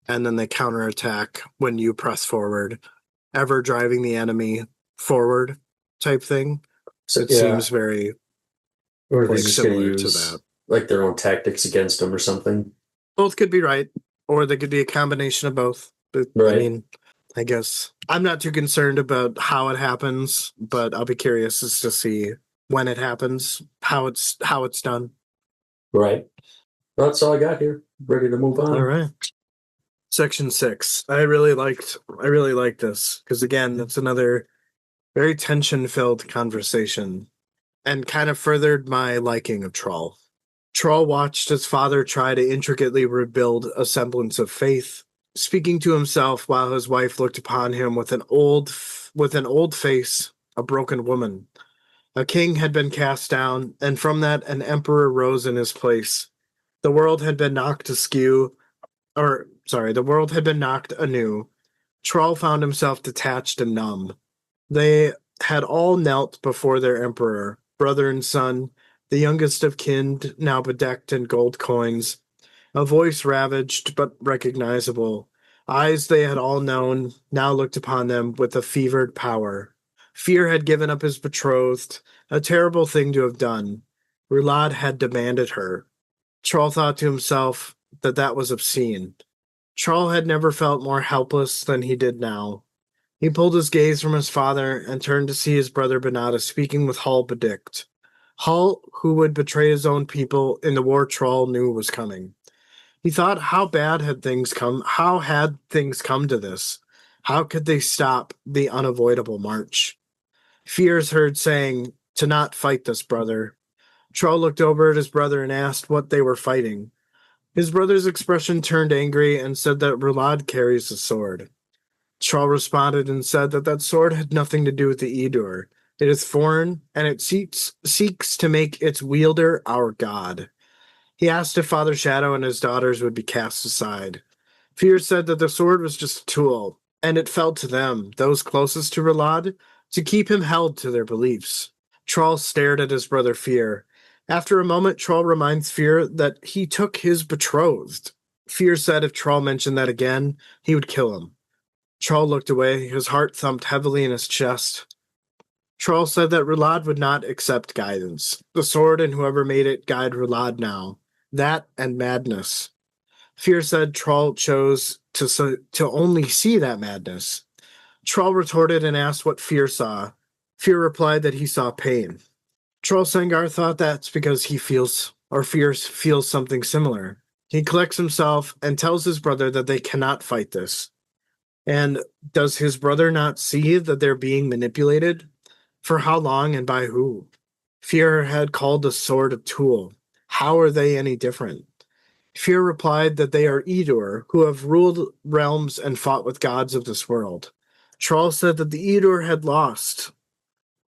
and then they counterattack when you press forward, ever driving the enemy forward type thing. So it seems very similar to that. Like their own tactics against them or something. Both could be right, or they could be a combination of both. But, right. I mean, I guess I'm not too concerned about how it happens, but I'll be curious as to see when it happens, how it's done. Right. That's all I got here. Ready to move on. All right. Section 6. I really liked this because, again, it's another very tension-filled conversation and kind of furthered my liking of Troll. Troll watched his father try to intricately rebuild a semblance of faith, speaking to himself while his wife looked upon him with an old face, a broken woman. A king had been cast down, and from that an emperor rose in his place. The world had been knocked anew. Troll found himself detached and numb. They had all knelt before their emperor, brother and son, the youngest of kin, now bedecked in gold coins, a voice ravaged but recognizable. Eyes they had all known now looked upon them with a fevered power. Fear had given up his betrothed, a terrible thing to have done. Rulad had demanded her. Troll thought to himself that that was obscene. Troll had never felt more helpless than he did now. He pulled his gaze from his father and turned to see his brother Benata speaking with Hull Bedict. Hull, who would betray his own people in the war Troll knew was coming. He thought, how had things come to this? How could they stop the unavoidable march? Fears heard saying, to not fight this, brother. Troll looked over at his brother and asked what they were fighting. His brother's expression turned angry and said that Rulad carries a sword. Troll responded and said that that sword had nothing to do with the Edur. It is foreign, and it seeks to make its wielder our god. He asked if Father Shadow and his daughters would be cast aside. Fear said that the sword was just a tool, and it fell to them, those closest to Rulad, to keep him held to their beliefs. Troll stared at his brother Fear. After a moment, Troll reminds Fear that he took his betrothed. Fear said if Troll mentioned that again, he would kill him. Troll looked away, his heart thumped heavily in his chest. Troll said that Rulad would not accept guidance. The sword and whoever made it guide Rulad now. That and madness. Fear said Troll chose to only see that madness. Troll retorted and asked what Fear saw. Fear replied that he saw pain. Troll Sengar thought that's because Fear feels something similar. He collects himself and tells his brother that they cannot fight this. And does his brother not see that they're being manipulated? For how long and by who? Fear had called the sword a tool. How are they any different? Fear replied that they are Edur, who have ruled realms and fought with gods of this world. Troll said that the Edur had lost.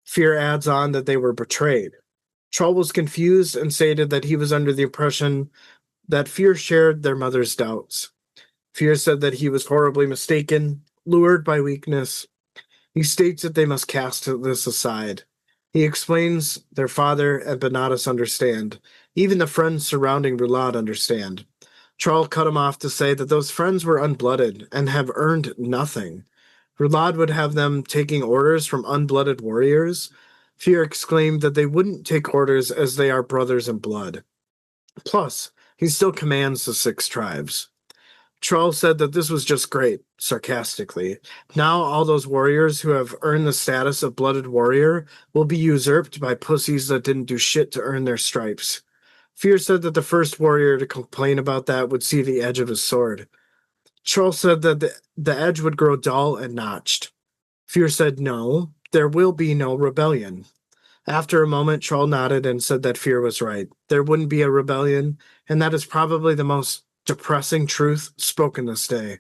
Fear adds on that they were betrayed. Troll was confused and stated that he was under the impression that Fear shared their mother's doubts. Fear said that he was horribly mistaken, lured by weakness. He states that they must cast this aside. He explains their father and Benatas understand. Even the friends surrounding Rulad understand. Troll cut him off to say that those friends were unblooded and have earned nothing. Rulad would have them taking orders from unblooded warriors. Fear exclaimed that they wouldn't take orders as they are brothers in blood. Plus, he still commands the 6 tribes. Troll said that this was just great, sarcastically. Now all those warriors who have earned the status of blooded warrior will be usurped by pussies that didn't do shit to earn their stripes. Fear said that the first warrior to complain about that would see the edge of his sword. Troll said that the edge would grow dull and notched. Fear said no, there will be no rebellion. After a moment, Troll nodded and said that Fear was right. There wouldn't be a rebellion, and that is probably the most depressing truth spoken this day.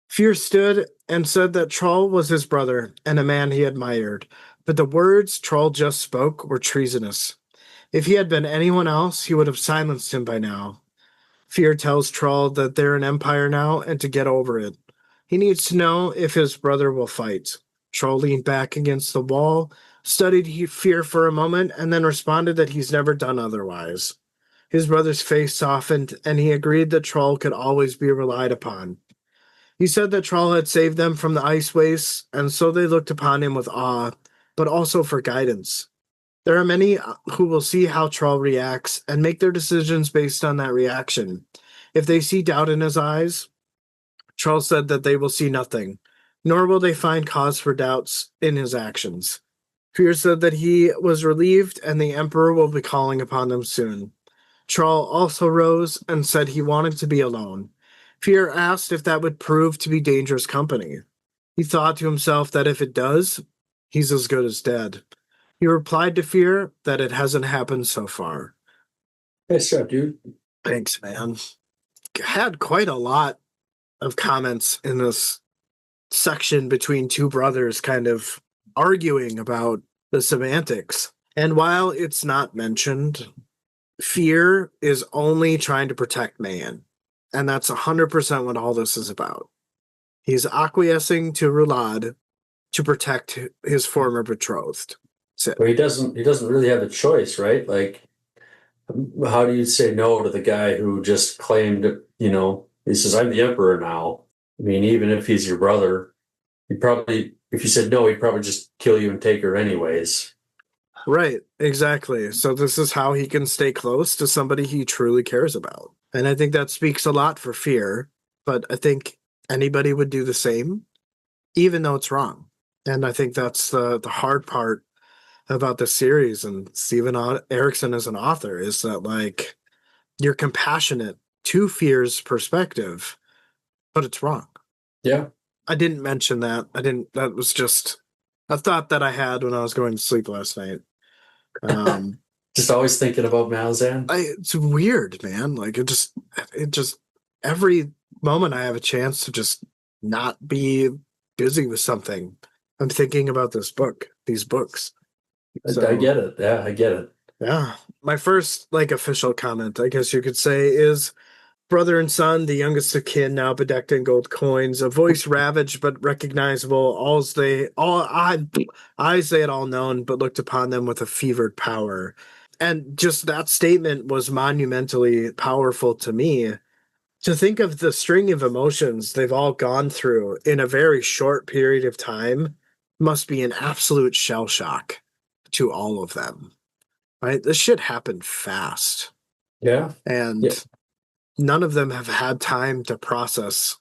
Fear stood and said that Troll was his brother and a man he admired, but the words Troll just spoke were treasonous. If he had been anyone else, he would have silenced him by now. Fear tells Troll that they're an empire now and to get over it. He needs to know if his brother will fight. Troll leaned back against the wall, studied Fear for a moment, and then responded that he's never done otherwise. His brother's face softened, and he agreed that Troll could always be relied upon. He said that Troll had saved them from the ice wastes, and so they looked upon him with awe, but also for guidance. There are many who will see how Troll reacts and make their decisions based on that reaction. If they see doubt in his eyes, Troll said that they will see nothing, nor will they find cause for doubts in his actions. Fear said that he was relieved and the Emperor will be calling upon them soon. Troll also rose and said he wanted to be alone. Fear asked if that would prove to be dangerous company. He thought to himself that if it does, he's as good as dead. He replied to Fear that it hasn't happened so far. Nice job, dude. Thanks, man. Had quite a lot of comments in this section between two brothers kind of arguing about the semantics. And while it's not mentioned, Fear is only trying to protect man. And that's 100% what all this is about. He's acquiescing to Rulad to protect his former betrothed. But he doesn't really have a choice, right? Like, how do you say no to the guy who just claimed, he says, I'm the emperor now. I mean, even if he's your brother, if you said no, he'd probably just kill you and take her anyways. Right, exactly. So this is how he can stay close to somebody he truly cares about. And I think that speaks a lot for fear, but I think anybody would do the same, even though it's wrong. And I think that's the hard part about the series and Steven Erickson as an author is that, like, you're compassionate to fear's perspective, but it's wrong. Yeah. I didn't mention that. That was just a thought that I had when I was going to sleep last night. Just always thinking about Malazan. It's weird, man. Like it just every moment I have a chance to just not be busy with something, I'm thinking about these books. So, I get it. Yeah, I get it. yeah. My first official comment, I guess you could say, is brother and son, the youngest of kin, now bedecked in gold coins, a voice ravaged but recognizable, eyes they had all known, but looked upon them with a fevered power. And just that statement was monumentally powerful to me. To think of the string of emotions they've all gone through in a very short period of time must be an absolute shell shock to all of them. Right? This shit happened fast. Yeah. And none of them have had time to process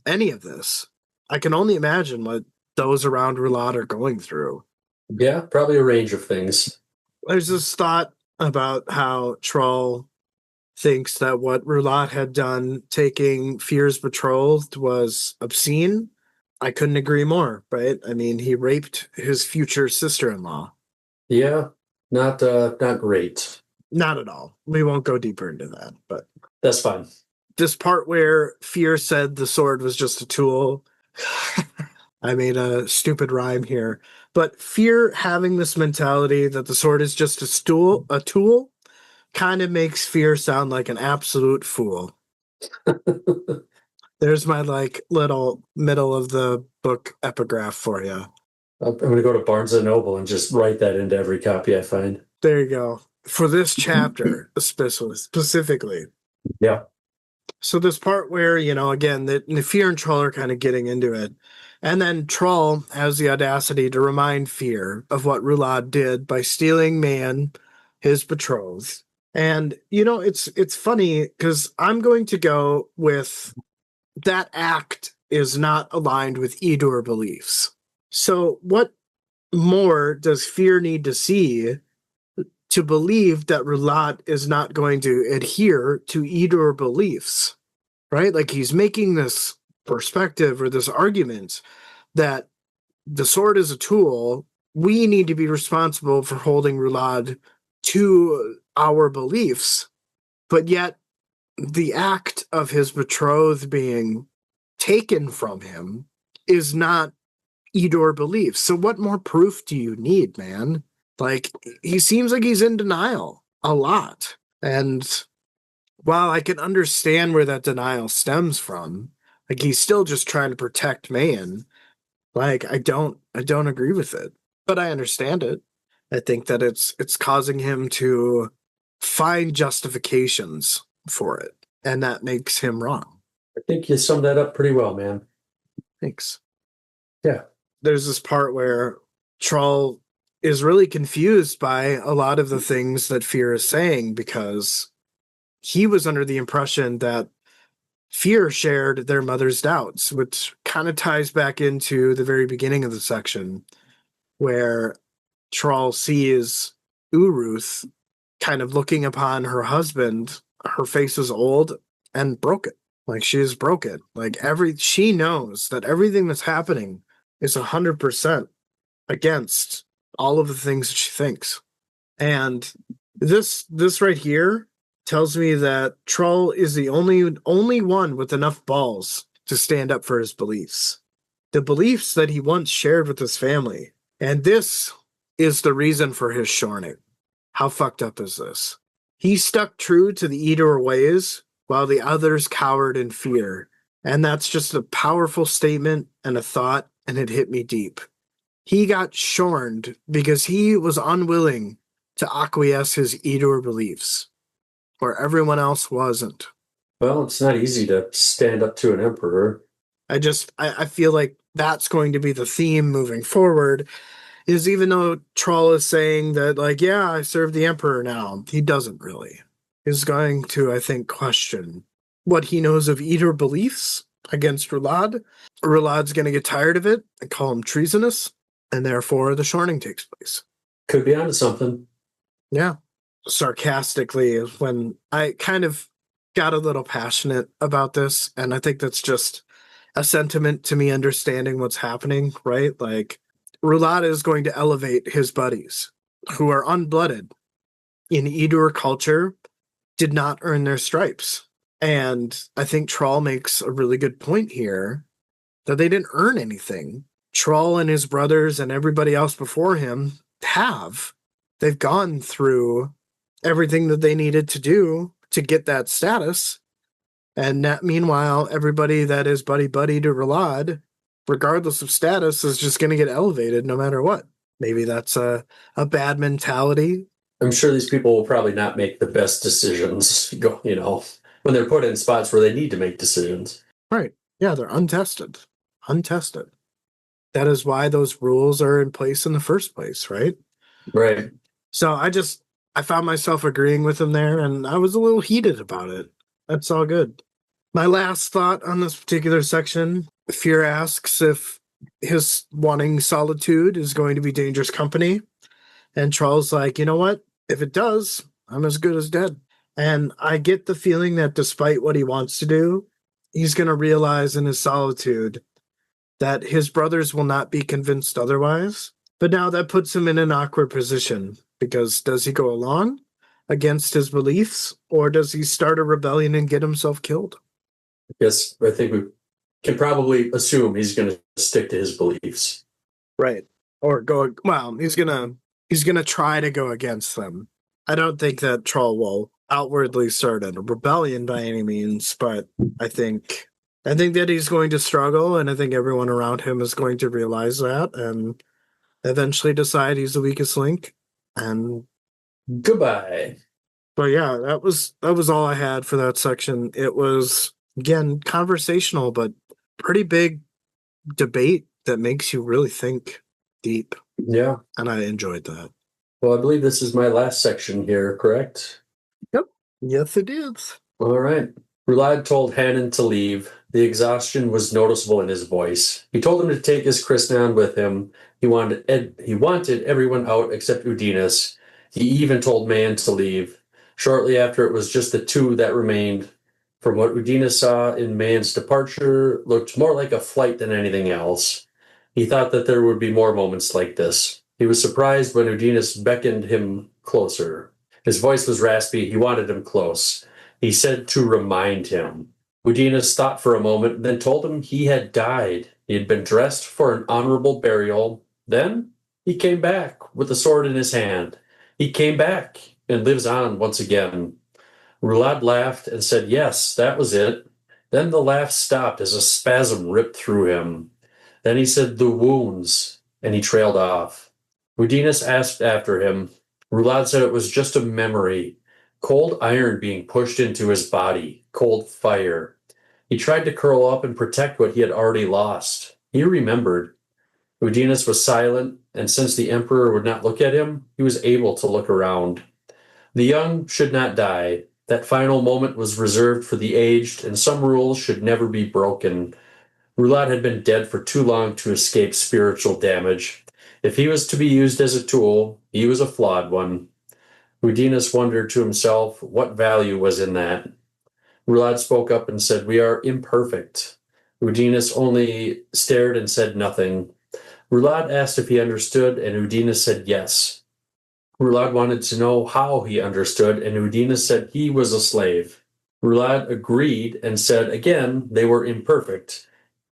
any of this. I can only imagine what those around Roulade are going through. Yeah, probably a range of things. There's this thought about how Troll thinks that what Roulade had done, taking Fear's betrothed, was obscene. I couldn't agree more, right? I mean, he raped his future sister-in-law. Yeah, not great. Not at all. We won't go deeper into that, but that's fine. This part where Fear said the sword was just a tool. I made a stupid rhyme here, but Fear having this mentality that the sword is just a tool, kind of makes Fear sound like an absolute fool. There's my little middle of the book epigraph for you. I'm going to go to Barnes and Noble and just write that into every copy I find. There you go. For this chapter, specifically. Yeah. So this part where, again, the Fear and Troll are kind of getting into it. And then Troll has the audacity to remind Fear of what Roulade did by stealing Man, his betrothed. And, it's funny because I'm going to go with that act is not aligned with Edur beliefs. So what more does Fear need to see to believe that Roulade is not going to adhere to Edur beliefs, right? Like he's making this perspective or this argument that the sword is a tool. We need to be responsible for holding Roulade to our beliefs, but yet the act of his betrothed being taken from him is not Edur beliefs. So what more proof do you need, man? Like, he seems like he's in denial a lot. And while I can understand where that denial stems from, like he's still just trying to protect Man. Like, I don't agree with it. But I understand it. I think that it's causing him to find justifications for it. And that makes him wrong. I think you summed that up pretty well, man. Thanks. Yeah. There's this part where Troll is really confused by a lot of the things that Fear is saying because he was under the impression that Fear shared their mother's doubts, which kind of ties back into the very beginning of the section where Troll sees Uruth kind of looking upon her husband. Her face is old and broken. Like she is broken. Like she knows that everything that's happening is 100% against all of the things that she thinks. And this right here tells me that Troll is the only one with enough balls to stand up for his beliefs. The beliefs that he once shared with his family. And this is the reason for his shorting. How fucked up is this? He stuck true to the Edur ways while the others cowered in fear. And that's just a powerful statement and a thought, and it hit me deep. He got shorned because he was unwilling to acquiesce his Edur beliefs, where everyone else wasn't. Well, it's not easy to stand up to an emperor. I feel like that's going to be the theme moving forward, is even though Troll is saying that, like, yeah, I serve the Emperor now, he doesn't really. He's going to, I think, question what he knows of Edur beliefs against Roulad. Roulad's going to get tired of it and call him treasonous, and therefore the shorning takes place. Could be onto something. Yeah. Sarcastically is when I kind of got a little passionate about this, and I think that's just a sentiment to me understanding what's happening, right? Like, Roulade is going to elevate his buddies who are unblooded in Edur culture, did not earn their stripes. And I think Troll makes a really good point here that they didn't earn anything. Troll and his brothers and everybody else before him have. They've gone through everything that they needed to do to get that status. And that, meanwhile, everybody that is buddy to Roulade, regardless of status, is just going to get elevated no matter what. Maybe that's a bad mentality. I'm sure these people will probably not make the best decisions, when they're put in spots where they need to make decisions. Right. Yeah, they're untested. Untested. That is why those rules are in place in the first place, right? Right. So I found myself agreeing with him there, and I was a little heated about it. That's all good. My last thought on this particular section, Fear asks if his wanting solitude is going to be dangerous company. And Troll's like, you know what? If it does, I'm as good as dead. And I get the feeling that despite what he wants to do, he's going to realize in his solitude that his brothers will not be convinced otherwise. But now that puts him in an awkward position, because does he go along against his beliefs, or does he start a rebellion and get himself killed? Yes, I think we can probably assume he's going to stick to his beliefs. Right. Or he's going to try to go against them. I don't think that Troll will outwardly start a rebellion by any means, but I think that he's going to struggle, and I think everyone around him is going to realize that and eventually decide he's the weakest link. And goodbye. But yeah, that was all I had for that section. It was, again, conversational, but pretty big debate that makes you really think deep. Yeah. And I enjoyed that. Well, I believe this is my last section here, correct? Yep. Yes, it is. All right. Roulade told Hannon to leave. The exhaustion was noticeable in his voice. He told him to take his Krishnan with him. He wanted everyone out except Udinas. He even told Man to leave. Shortly after, it was just the two that remained. From what Udinas saw in Man's departure, looked more like a flight than anything else. He thought that there would be more moments like this. He was surprised when Udinas beckoned him closer. His voice was raspy. He wanted him close. He said to remind him. Udinas thought for a moment, then told him he had died. He had been dressed for an honorable burial. Then he came back with a sword in his hand. He came back and lives on once again. Roulade laughed and said, yes, that was it. Then the laugh stopped as a spasm ripped through him. Then he said, the wounds, and he trailed off. Udinas asked after him. Roulade said it was just a memory. Cold iron being pushed into his body. Cold fire. He tried to curl up and protect what he had already lost. He remembered. Udinas was silent, and since the emperor would not look at him, he was able to look around. The young should not die. That final moment was reserved for the aged, and some rules should never be broken. Roulade had been dead for too long to escape spiritual damage. If he was to be used as a tool, he was a flawed one. Udinas wondered to himself what value was in that. Roulade spoke up and said, we are imperfect. Udinas only stared and said nothing. Roulade asked if he understood, and Udinas said yes. Roulade wanted to know how he understood, and Udinas said he was a slave. Roulade agreed and said again they were imperfect,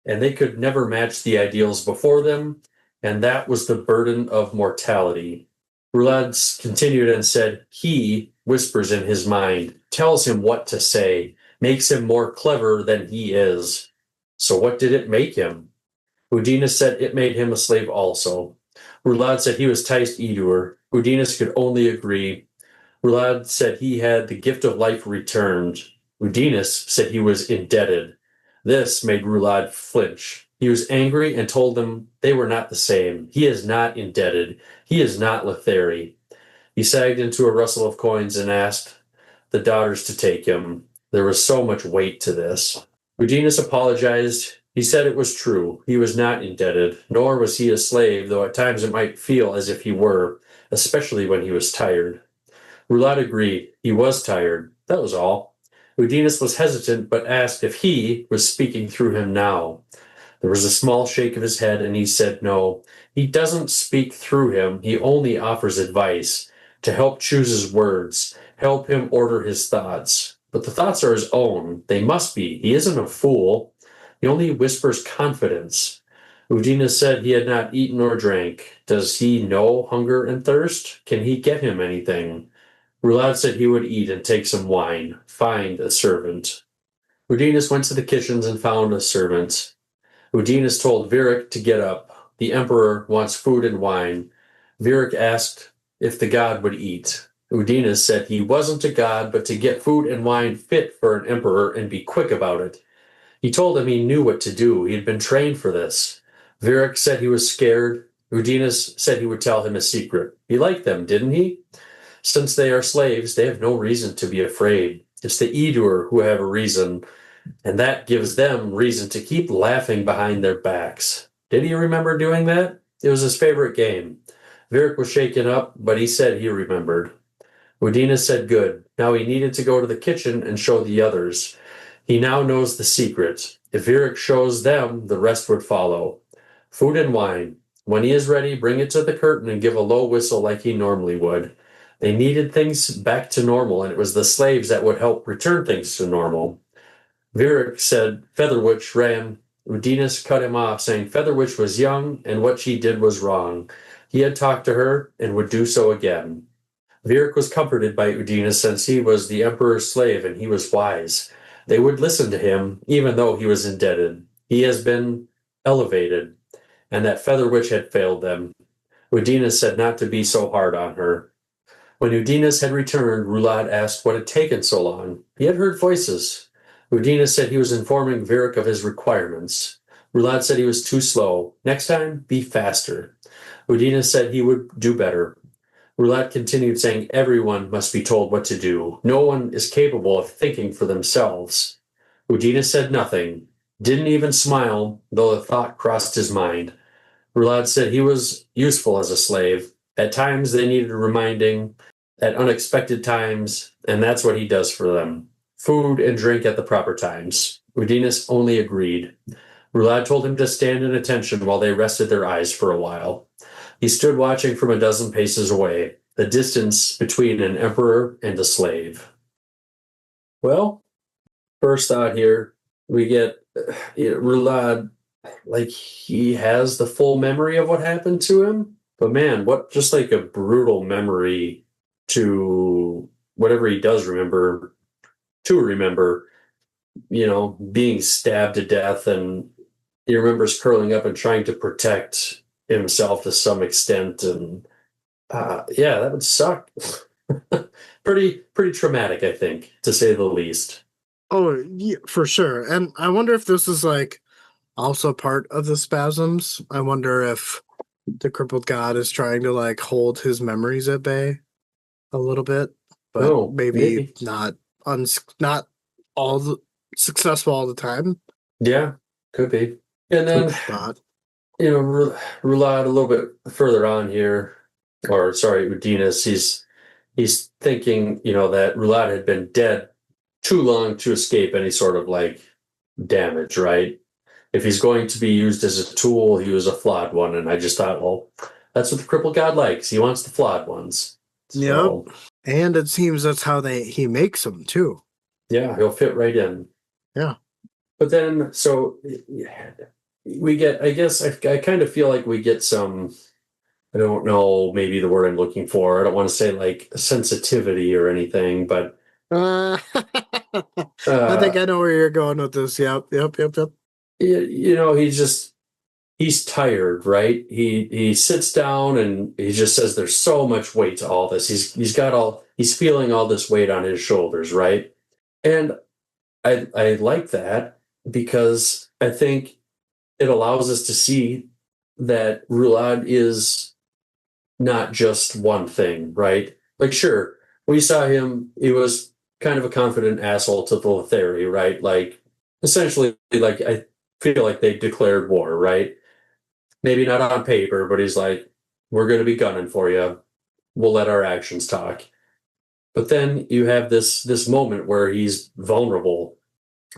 and they could never match the ideals before them, and that was the burden of mortality. Roulade continued and said, he whispers in his mind, tells him what to say, makes him more clever than he is. So what did it make him? Udinus said it made him a slave also. Roulad said he was Taist Edur. Udinus could only agree. Roulad said he had the gift of life returned. Udinus said he was indebted. This made Roulad flinch. He was angry and told them they were not the same. He is not indebted. He is not Letheri. He sagged into a rustle of coins and asked the daughters to take him. There was so much weight to this. Udinus apologized. He said it was true. He was not indebted, nor was he a slave, though at times it might feel as if he were, especially when he was tired. Roulad agreed. He was tired. That was all. Udinus was hesitant, but asked if he was speaking through him now. There was a small shake of his head, and he said no. He doesn't speak through him. He only offers advice to help choose his words, help him order his thoughts. But the thoughts are his own. They must be. He isn't a fool. He only whispers confidence. Udinus said he had not eaten or drank. Does he know hunger and thirst? Can he get him anything? Roulad said he would eat and take some wine. Find a servant. Udinus went to the kitchens and found a servant. Udinus told Virik to get up. The emperor wants food and wine. Virik asked if the god would eat. Udinus said he wasn't a god, but to get food and wine fit for an emperor and be quick about it. He told him he knew what to do. He had been trained for this. Virik said he was scared. Udinus said he would tell him a secret. He liked them, didn't he? Since they are slaves, they have no reason to be afraid. It's the Edur who have a reason, and that gives them reason to keep laughing behind their backs. Did he remember doing that? It was his favorite game. Virik was shaken up, but he said he remembered. Udinus said good. Now he needed to go to the kitchen and show the others. He now knows the secret. If Virik shows them, the rest would follow. Food and wine. When he is ready, bring it to the curtain and give a low whistle like he normally would. They needed things back to normal, and it was the slaves that would help return things to normal. Virik said Featherwitch ran. Udinus cut him off, saying Featherwitch was young, and what she did was wrong. He had talked to her, and would do so again. Virik was comforted by Udinus, since he was the emperor's slave, and he was wise. They would listen to him, even though he was indebted. He has been elevated, and that Featherwitch had failed them. Udinus said not to be so hard on her. When Udinus had returned, Roulad asked what had taken so long. He had heard voices. Udinus said he was informing Virik of his requirements. Roulad said he was too slow. Next time, be faster. Udinus said he would do better. Roulad continued saying everyone must be told what to do. No one is capable of thinking for themselves. Udinus said nothing, didn't even smile, though the thought crossed his mind. Roulad said he was useful as a slave. At times they needed reminding, at unexpected times, and that's what he does for them. Food and drink at the proper times. Udinus only agreed. Roulad told him to stand in attention while they rested their eyes for a while. He stood watching from a dozen paces away, the distance between an emperor and a slave. Well, first thought here, we get Roulad, like he has the full memory of what happened to him. But man, what just like a brutal memory to whatever he does remember, being stabbed to death, and he remembers curling up and trying to protect himself to some extent. And that would suck. pretty traumatic, I think, to say the least. Oh, yeah, for sure. And I wonder if this is like also part of the spasms. I wonder if the crippled god is trying to like hold his memories at bay a little bit, but maybe not all the successful all the time. Yeah, could be. And then Roulad a little bit further on here, Udinus, he's thinking, that Roulad had been dead too long to escape any sort of like damage, right? If he's going to be used as a tool, he was a flawed one. And I just thought, well, that's what the crippled god likes. He wants the flawed ones. So, yep. And it seems that's how he makes them too. Yeah, he'll fit right in. Yeah. But then, so we get, I guess, I kind of feel like we get some, I don't know, maybe the word I'm looking for. I don't want to say like sensitivity or anything, but. I think I know where you're going with this. Yep. He's just, he's tired, right? He sits down and he just says there's so much weight to all this. He's feeling all this weight on his shoulders, right? And I like that because I think it allows us to see that Roulade is not just one thing, right? Like, sure, we saw him, he was kind of a confident asshole to the Letheri, right? Like, essentially, like, I feel like they declared war, right? Maybe not on paper, but he's like, we're going to be gunning for you. We'll let our actions talk. But then you have this moment where he's vulnerable.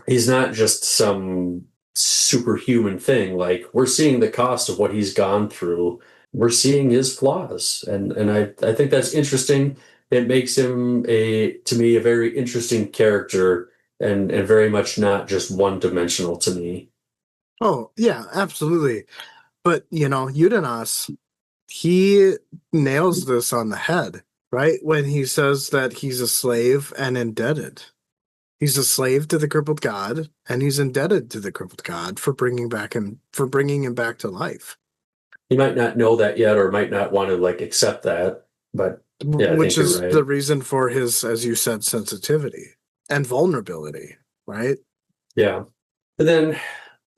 He's not just some superhuman thing. Like, we're seeing the cost of what he's gone through. We're seeing his flaws. And I think that's interesting. It makes him to me, a very interesting character and very much not just one dimensional to me. Oh, yeah, absolutely. But, Udanas, he nails this on the head, right? When he says that he's a slave and indebted. He's a slave to the crippled god, and he's indebted to the crippled god for bringing him back to life. He might not know that yet, or might not want to like accept that. But yeah, I Which think you're is right. the reason for his, as you said, sensitivity and vulnerability, right? Yeah. And then,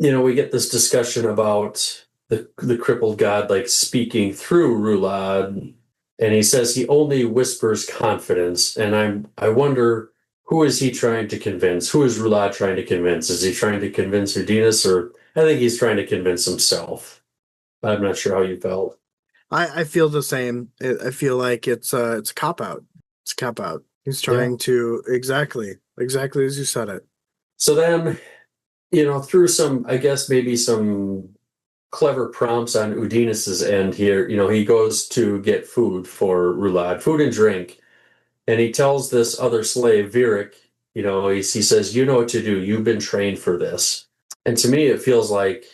we get this discussion about the crippled god like speaking through Rulad, and he says he only whispers confidence. And I wonder, who is he trying to convince? Who is Rulad trying to convince? Is he trying to convince Udinus, or I think he's trying to convince himself. I'm not sure how you felt. I feel the same. I feel like it's a cop out. It's a cop out. He's trying to exactly as you said it. So then, through some, I guess maybe some clever prompts on Udinus's end here, he goes to get food for Rulad, food and drink, and he tells this other slave, Virik, he says, you know what to do. You've been trained for this. And to me, it feels like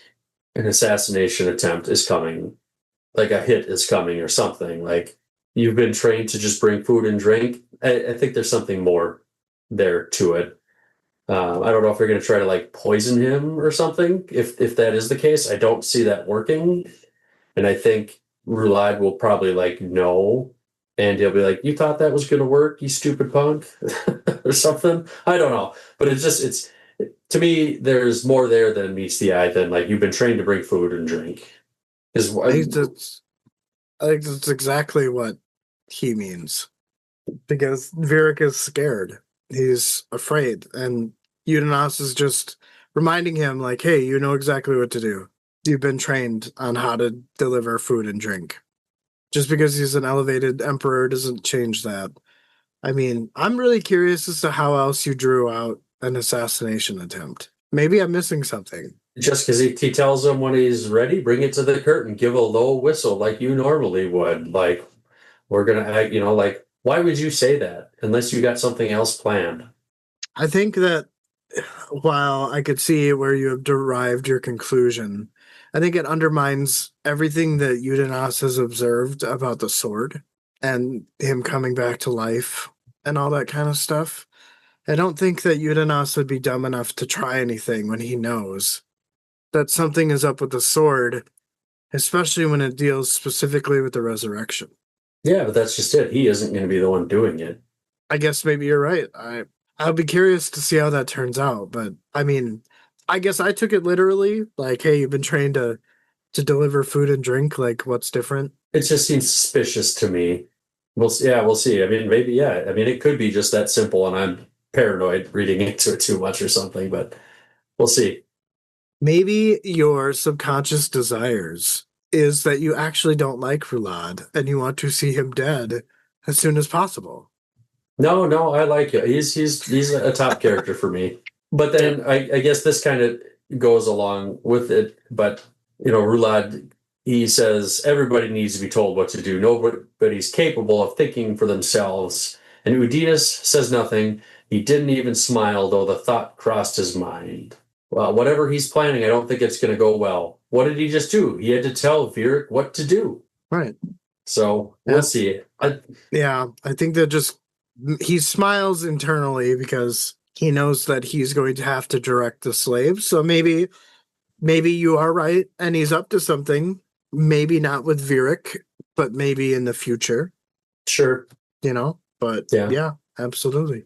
an assassination attempt is coming, like a hit is coming or something. Like, you've been trained to just bring food and drink. I think there's something more there to it. I don't know if they're going to try to like poison him or something. If that is the case, I don't see that working. And I think Rulad will probably like know, and he'll be like, "You thought that was going to work, you stupid punk," or something. I don't know, but it's to me, there's more there than meets the eye than like you've been trained to bring food and drink. Is I think that's exactly what he means. Because Virik is scared. He's afraid. And Udanas is just reminding him, like, hey, you know exactly what to do. You've been trained on how to deliver food and drink. Just because he's an elevated emperor doesn't change that. I mean, I'm really curious as to how else you drew out an assassination attempt. Maybe I'm missing something. just because he tells him when he's ready, bring it to the curtain, give a low whistle like you normally would. Like, we're gonna act, like, why would you say that unless you got something else planned? I think that while I could see where you have derived your conclusion, I think it undermines everything that Udanas has observed about the sword and him coming back to life and all that kind of stuff. I don't think that Udanas would be dumb enough to try anything when he knows that something is up with the sword, especially when it deals specifically with the resurrection. Yeah, but that's just it. He isn't going to be the one doing it. I guess maybe you're right. I'll be curious to see how that turns out. But I mean, I guess I took it literally. Like, hey, you've been trained to deliver food and drink. Like, what's different? It just seems suspicious to me. We'll see. I mean, maybe, yeah. I mean, it could be just that simple, and I'm paranoid reading into it too much or something, but we'll see. Maybe your subconscious desires is that you actually don't like Rulad and you want to see him dead as soon as possible. No, I like it. He's a top character for me. But then I guess this kind of goes along with it. But Rulad, he says everybody needs to be told what to do. Nobody's capable of thinking for themselves. And Udinus says nothing. He didn't even smile, though the thought crossed his mind. Well, whatever he's planning, I don't think it's going to go well. What did he just do? He had to tell Virik what to do. Right. So we'll see. I think that just he smiles internally because he knows that he's going to have to direct the slaves. So maybe maybe you are right, and he's up to something. Maybe not with Virik, but maybe in the future, Sure. But Yeah. yeah, absolutely.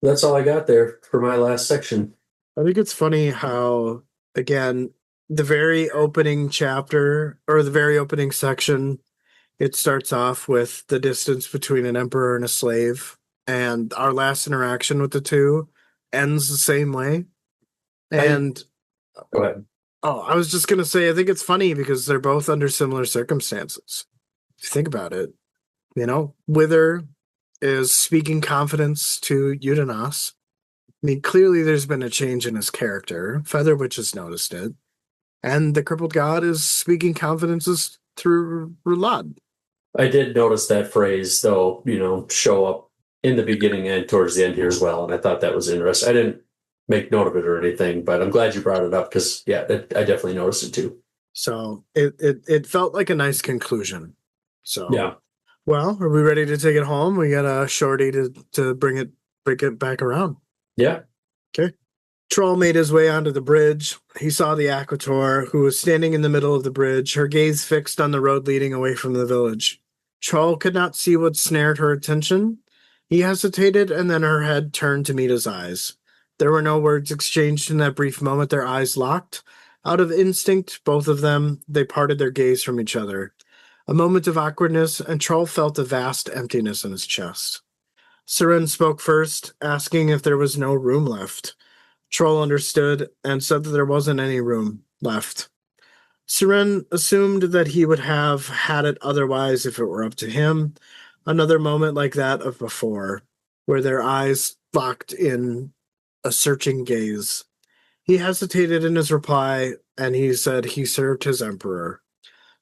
That's all I got there for my last section. I think it's funny how, again, the very opening chapter or the very opening section, it starts off with the distance between an emperor and a slave, and our last interaction with the two ends the same way. And Go ahead. I was just gonna say, I think it's funny because they're both under similar circumstances. If you think about it, Wither is speaking confidence to Udanas. I mean, clearly there's been a change in his character. Featherwitch has noticed it. And the crippled god is speaking confidences through Rulad. I did notice that phrase, though, show up in the beginning and towards the end here as well. And I thought that was interesting. I didn't make note of it or anything, but I'm glad you brought it up because, yeah, I definitely noticed it too. So it felt like a nice conclusion. So, yeah. Well, are we ready to take it home? We got a shorty to bring it back around. Yeah. Okay. Troll made his way onto the bridge. He saw the Acquitor, who was standing in the middle of the bridge, her gaze fixed on the road leading away from the village. Troll could not see what snared her attention. He hesitated, and then her head turned to meet his eyes. There were no words exchanged in that brief moment. Their eyes locked. Out of instinct, both of them, they parted their gaze from each other. A moment of awkwardness, and Troll felt a vast emptiness in his chest. Seren spoke first, asking if there was no room left. Troll understood and said that there wasn't any room left. Seren assumed that he would have had it otherwise if it were up to him. Another moment like that of before, where their eyes locked in a searching gaze. He hesitated in his reply, and he said he served his emperor.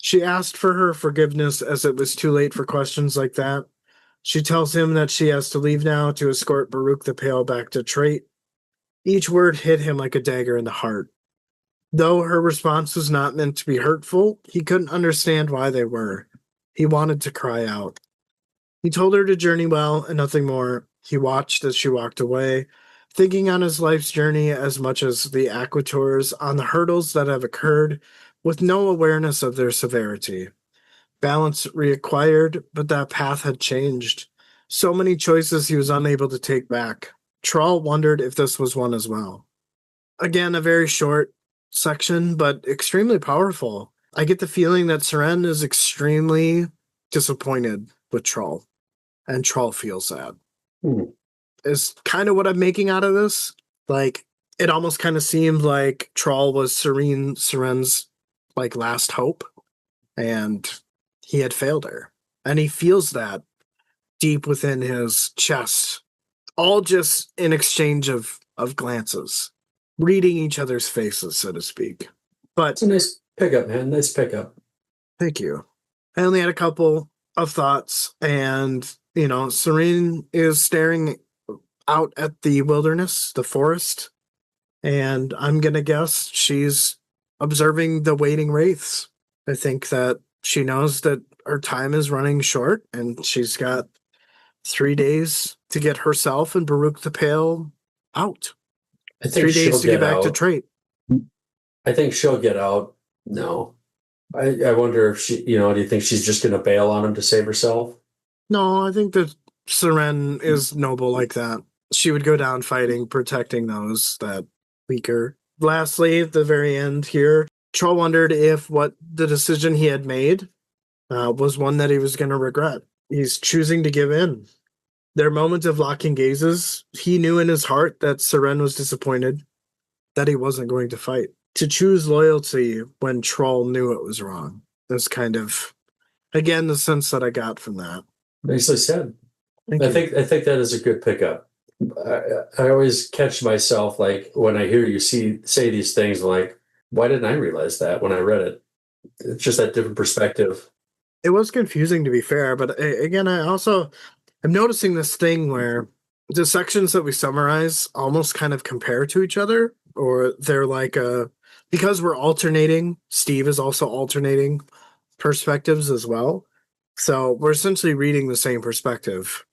She asked for her forgiveness as it was too late for questions like that. She tells him that she has to leave now to escort Baruch the Pale back to Trait. Each word hit him like a dagger in the heart. Though her response was not meant to be hurtful, he couldn't understand why they were. He wanted to cry out. He told her to journey well and nothing more. He watched as she walked away, thinking on his life's journey as much as the Acquitors, on the hurdles that have occurred, with no awareness of their severity. Balance reacquired, but that path had changed. So many choices he was unable to take back. Troll wondered if this was one as well. Again, a very short section, but extremely powerful. I get the feeling that Seren is extremely disappointed with Troll, and Troll feels that. Is kind of what I'm making out of this. Like, it almost kind of seemed like Troll was Seren's last hope, and he had failed her. And he feels that deep within his chest, all just in exchange of glances, reading each other's faces, so to speak. But it's a nice pickup, man. Nice pickup. Thank you. I only had a couple of thoughts, and Serene is staring out at the wilderness, the forest, and I'm gonna guess she's observing the waiting wraiths. I think that she knows that her time is running short, and she's got 3 days to get herself and Baruch the Pale out. I think 3 days to get back to Trait. I think she'll get out. No. I wonder if she, do you think she's just going to bail on him to save herself? No, I think that Seren is noble like that. She would go down fighting, protecting those that weaker. Lastly, at the very end here, Troll wondered if what the decision he had made was one that he was going to regret. He's choosing to give in. Their moment of locking gazes, he knew in his heart that Seren was disappointed, that he wasn't going to fight. To choose loyalty when Troll knew it was wrong is kind of, again, the sense that I got from that. Nicely said. I think that is a good pickup. I always catch myself when I hear you say these things, why didn't I realize that when I read it? It's just that different perspective. It was confusing, to be fair, but again, I'm noticing this thing where the sections that we summarize almost kind of compare to each other, or they're because we're alternating, Steve is also alternating perspectives as well. So we're essentially reading the same perspective.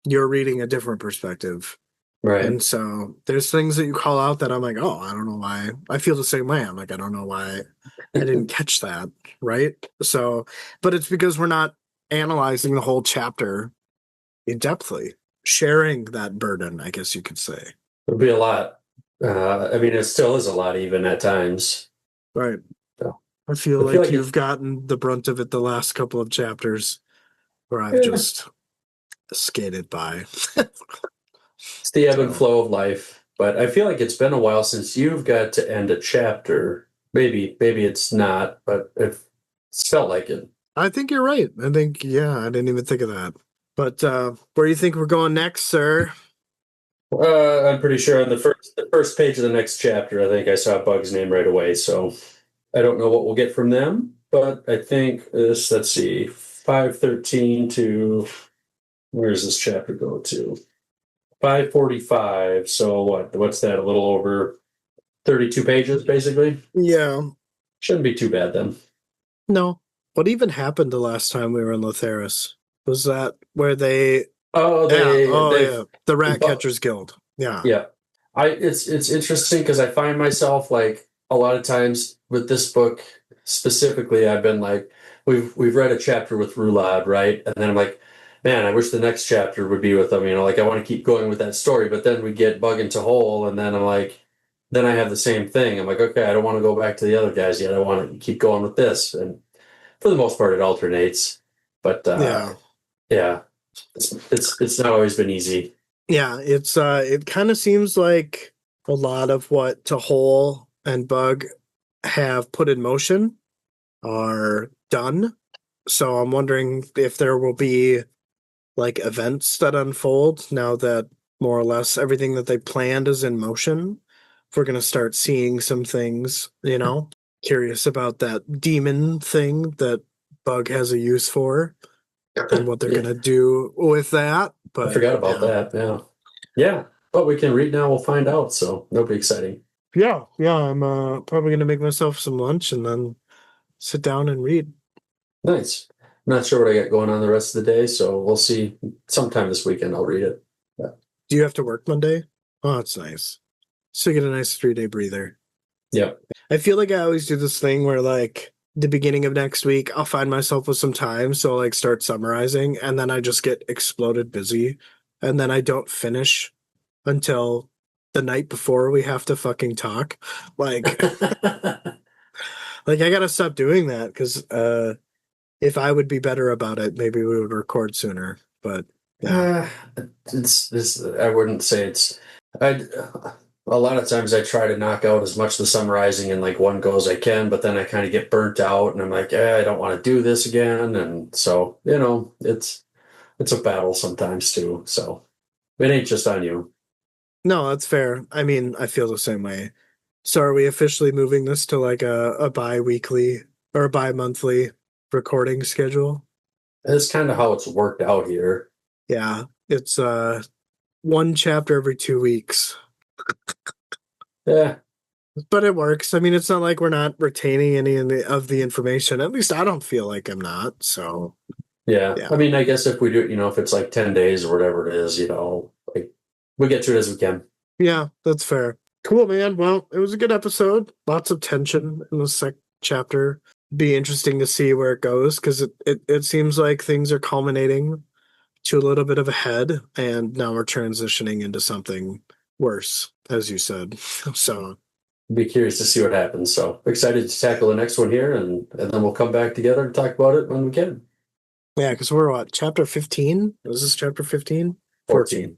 You're reading a different perspective. Right. And so there's things that you call out that I'm like, oh, I don't know why. I feel the same way. I'm like, I don't know why I didn't catch that. Right. So, but it's because we're not analyzing the whole chapter in depthly, sharing that burden, I guess you could say. It'll be a lot. I mean, it still is a lot, even at times. Right. So, I feel I feel like like you've gotten the brunt of it the last couple of chapters where I've yeah, just skated by. it's the ebb and So, flow of life. But I feel like it's been a while since you've got to end a chapter. Maybe it's not, but it's felt like it. I think you're right. I think, yeah, I didn't even think of that. But where do you think we're going next, sir? I'm pretty sure on the first page of the next chapter, I think I saw Bug's name right away. So I don't know what we'll get from them, but I think this. Let's see, 513 to where does this chapter go to? 545. So what? What's that? A little over 32 pages, basically. Yeah. Shouldn't be too bad then. No. What even happened the last time we were in Lotheris? Was that where they? Oh, Yeah. they Oh, they've yeah. The Rat but Catchers Guild. Yeah. yeah. It's interesting because I find myself like a lot of times with this book specifically, I've been like, we've read a chapter with Rulad, right? And then I'm like, man, I wish the next chapter would be with them, like I want to keep going with that story, but then we get Bug into Hole, and then I'm like, then I have the same thing. I'm like, okay, I don't want to go back to the other guys yet. I want to keep going with this. And for the most part it alternates. But Yeah. yeah, it's not always been easy. Yeah. It kind of seems like a lot of what Tahole and Bug have put in motion are done. So I'm wondering if there will be like events that unfold now that more or less everything that they planned is in motion. If we're going to start seeing some things, curious about that demon thing that Bug has a use for and what they're Yeah, going to do with that. I But forgot about yeah. that. Yeah, but we can read now. We'll find out. So that'll be exciting. Yeah, yeah, I'm probably going to make myself some lunch and then sit down and read. Nice. I'm not sure what I got going on the rest of the day, so we'll see. Sometime this weekend, I'll read it. Yeah. Do you have to work Monday? Oh, that's nice. So you get a nice 3-day breather. Yeah. I feel like I always do this thing where like the beginning of next week, I'll find myself with some time. So I'll, like start summarizing and then I just get exploded busy. And then I don't finish until the night before we have to fucking talk. Like, like I gotta stop doing that because if I would be better about it, maybe we would record sooner. But yeah. It's I wouldn't say it's I a lot of times I try to knock out as much of the summarizing in like one go as I can, but then I kind of get burnt out and I'm like, I don't want to do this again. And so, it's a battle sometimes too. So it ain't just on you. No, that's fair. I mean, I feel the same way. So are we officially moving this to like a bi-weekly or a bi-monthly recording schedule? That's kind of how it's worked out here. Yeah, it's one chapter every 2 weeks. Yeah. But it works. I mean, it's not like we're not retaining any of the information. At least I don't feel like I'm not. So, Yeah. yeah. I mean, I guess if we do, if it's like 10 days or whatever it is, like we get through it as we can. Yeah, that's fair. Cool, man. Well, it was a good episode. Lots of tension in the second chapter. Be interesting to see where it goes because it seems like things are culminating to a little bit of a head, and now we're transitioning into something worse, as you said. So, Be curious to see what happens. So excited to tackle the next one here, and then we'll come back together and talk about it when we can. yeah, because we're what, chapter 15? Was this chapter 15? 14.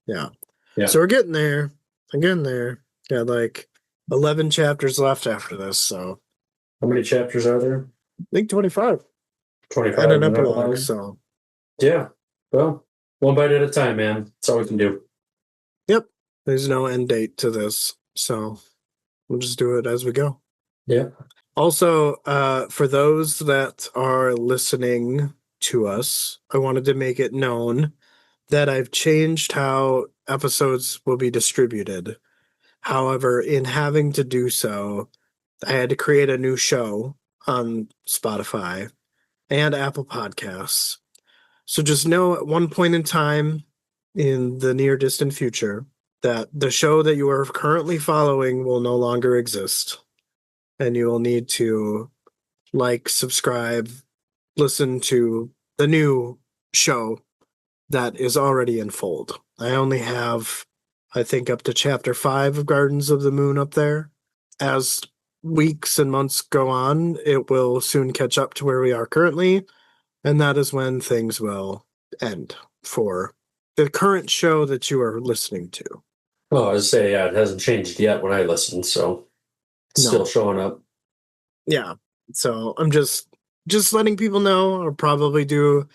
Yeah. Yeah. So we're getting there. I'm getting there. Got like 11 chapters left after this. So How many chapters are there? I think 25 25 and an and epilogue. So, yeah. Well, one bite at a time, man. That's all we can do. yep. There's no end date to this. So we'll just do it as we go. Yeah. Also, for those that are listening to us, I wanted to make it known that I've changed how episodes will be distributed. However, in having to do so, I had to create a new show on Spotify and Apple Podcasts. So just know at one point in time in the near distant future, that the show that you are currently following will no longer exist. And you will need to like, subscribe, listen to the new show that is already in fold. I only have, I think, up to chapter 5 of Gardens of the Moon up there. As weeks and months go on, it will soon catch up to where we are currently, and that is when things will end for the current show that you are listening to. Oh, I was say, yeah, it hasn't changed yet when I listened, so it's still showing up. Yeah. So I'm just letting people know. I'll probably do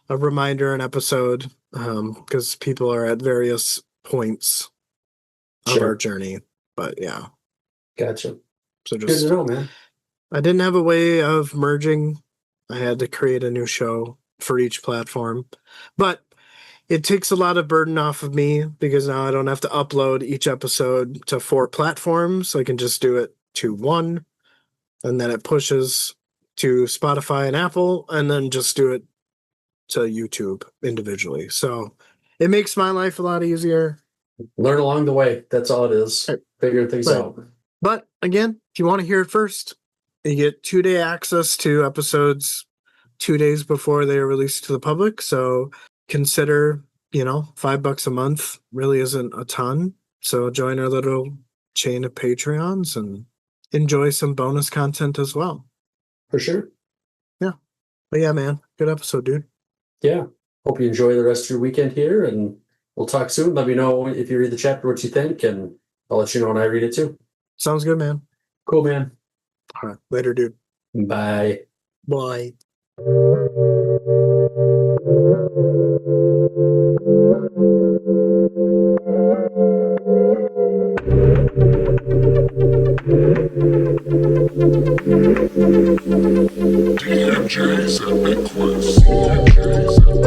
a reminder an episode because people are at various points of our journey. But yeah. Gotcha. So Good to know, man. I didn't have a way of merging. I had to create a new show for each platform. But it takes a lot of burden off of me because now I don't have to upload each episode to 4 platforms. I can just do it to 1, and then it pushes to Spotify and Apple, and then just do it to YouTube individually. So it makes my life a lot easier. Learn along the way. That's all it is. Figuring things out. But again, if you want to hear it first, you get 2-day access to episodes 2 days before they are released to the public. So consider, $5 a month really isn't a ton. So join our little chain of Patreons and enjoy some bonus content as well. For sure. Yeah. But yeah, man, good episode, dude. Yeah. Hope you enjoy the rest of your weekend here, and we'll talk soon. Let me know if you read the chapter what you think, and I'll let you know when I read it too. Sounds good, man. Cool, man. All right. Later, dude. Bye. Bye. DMJ's Epic Quest. DMJ's Epic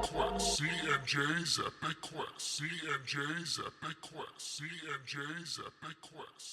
Quest. DMJ's Epic Quest. CMJ's Epic Quest. CMJ's Epic Quest.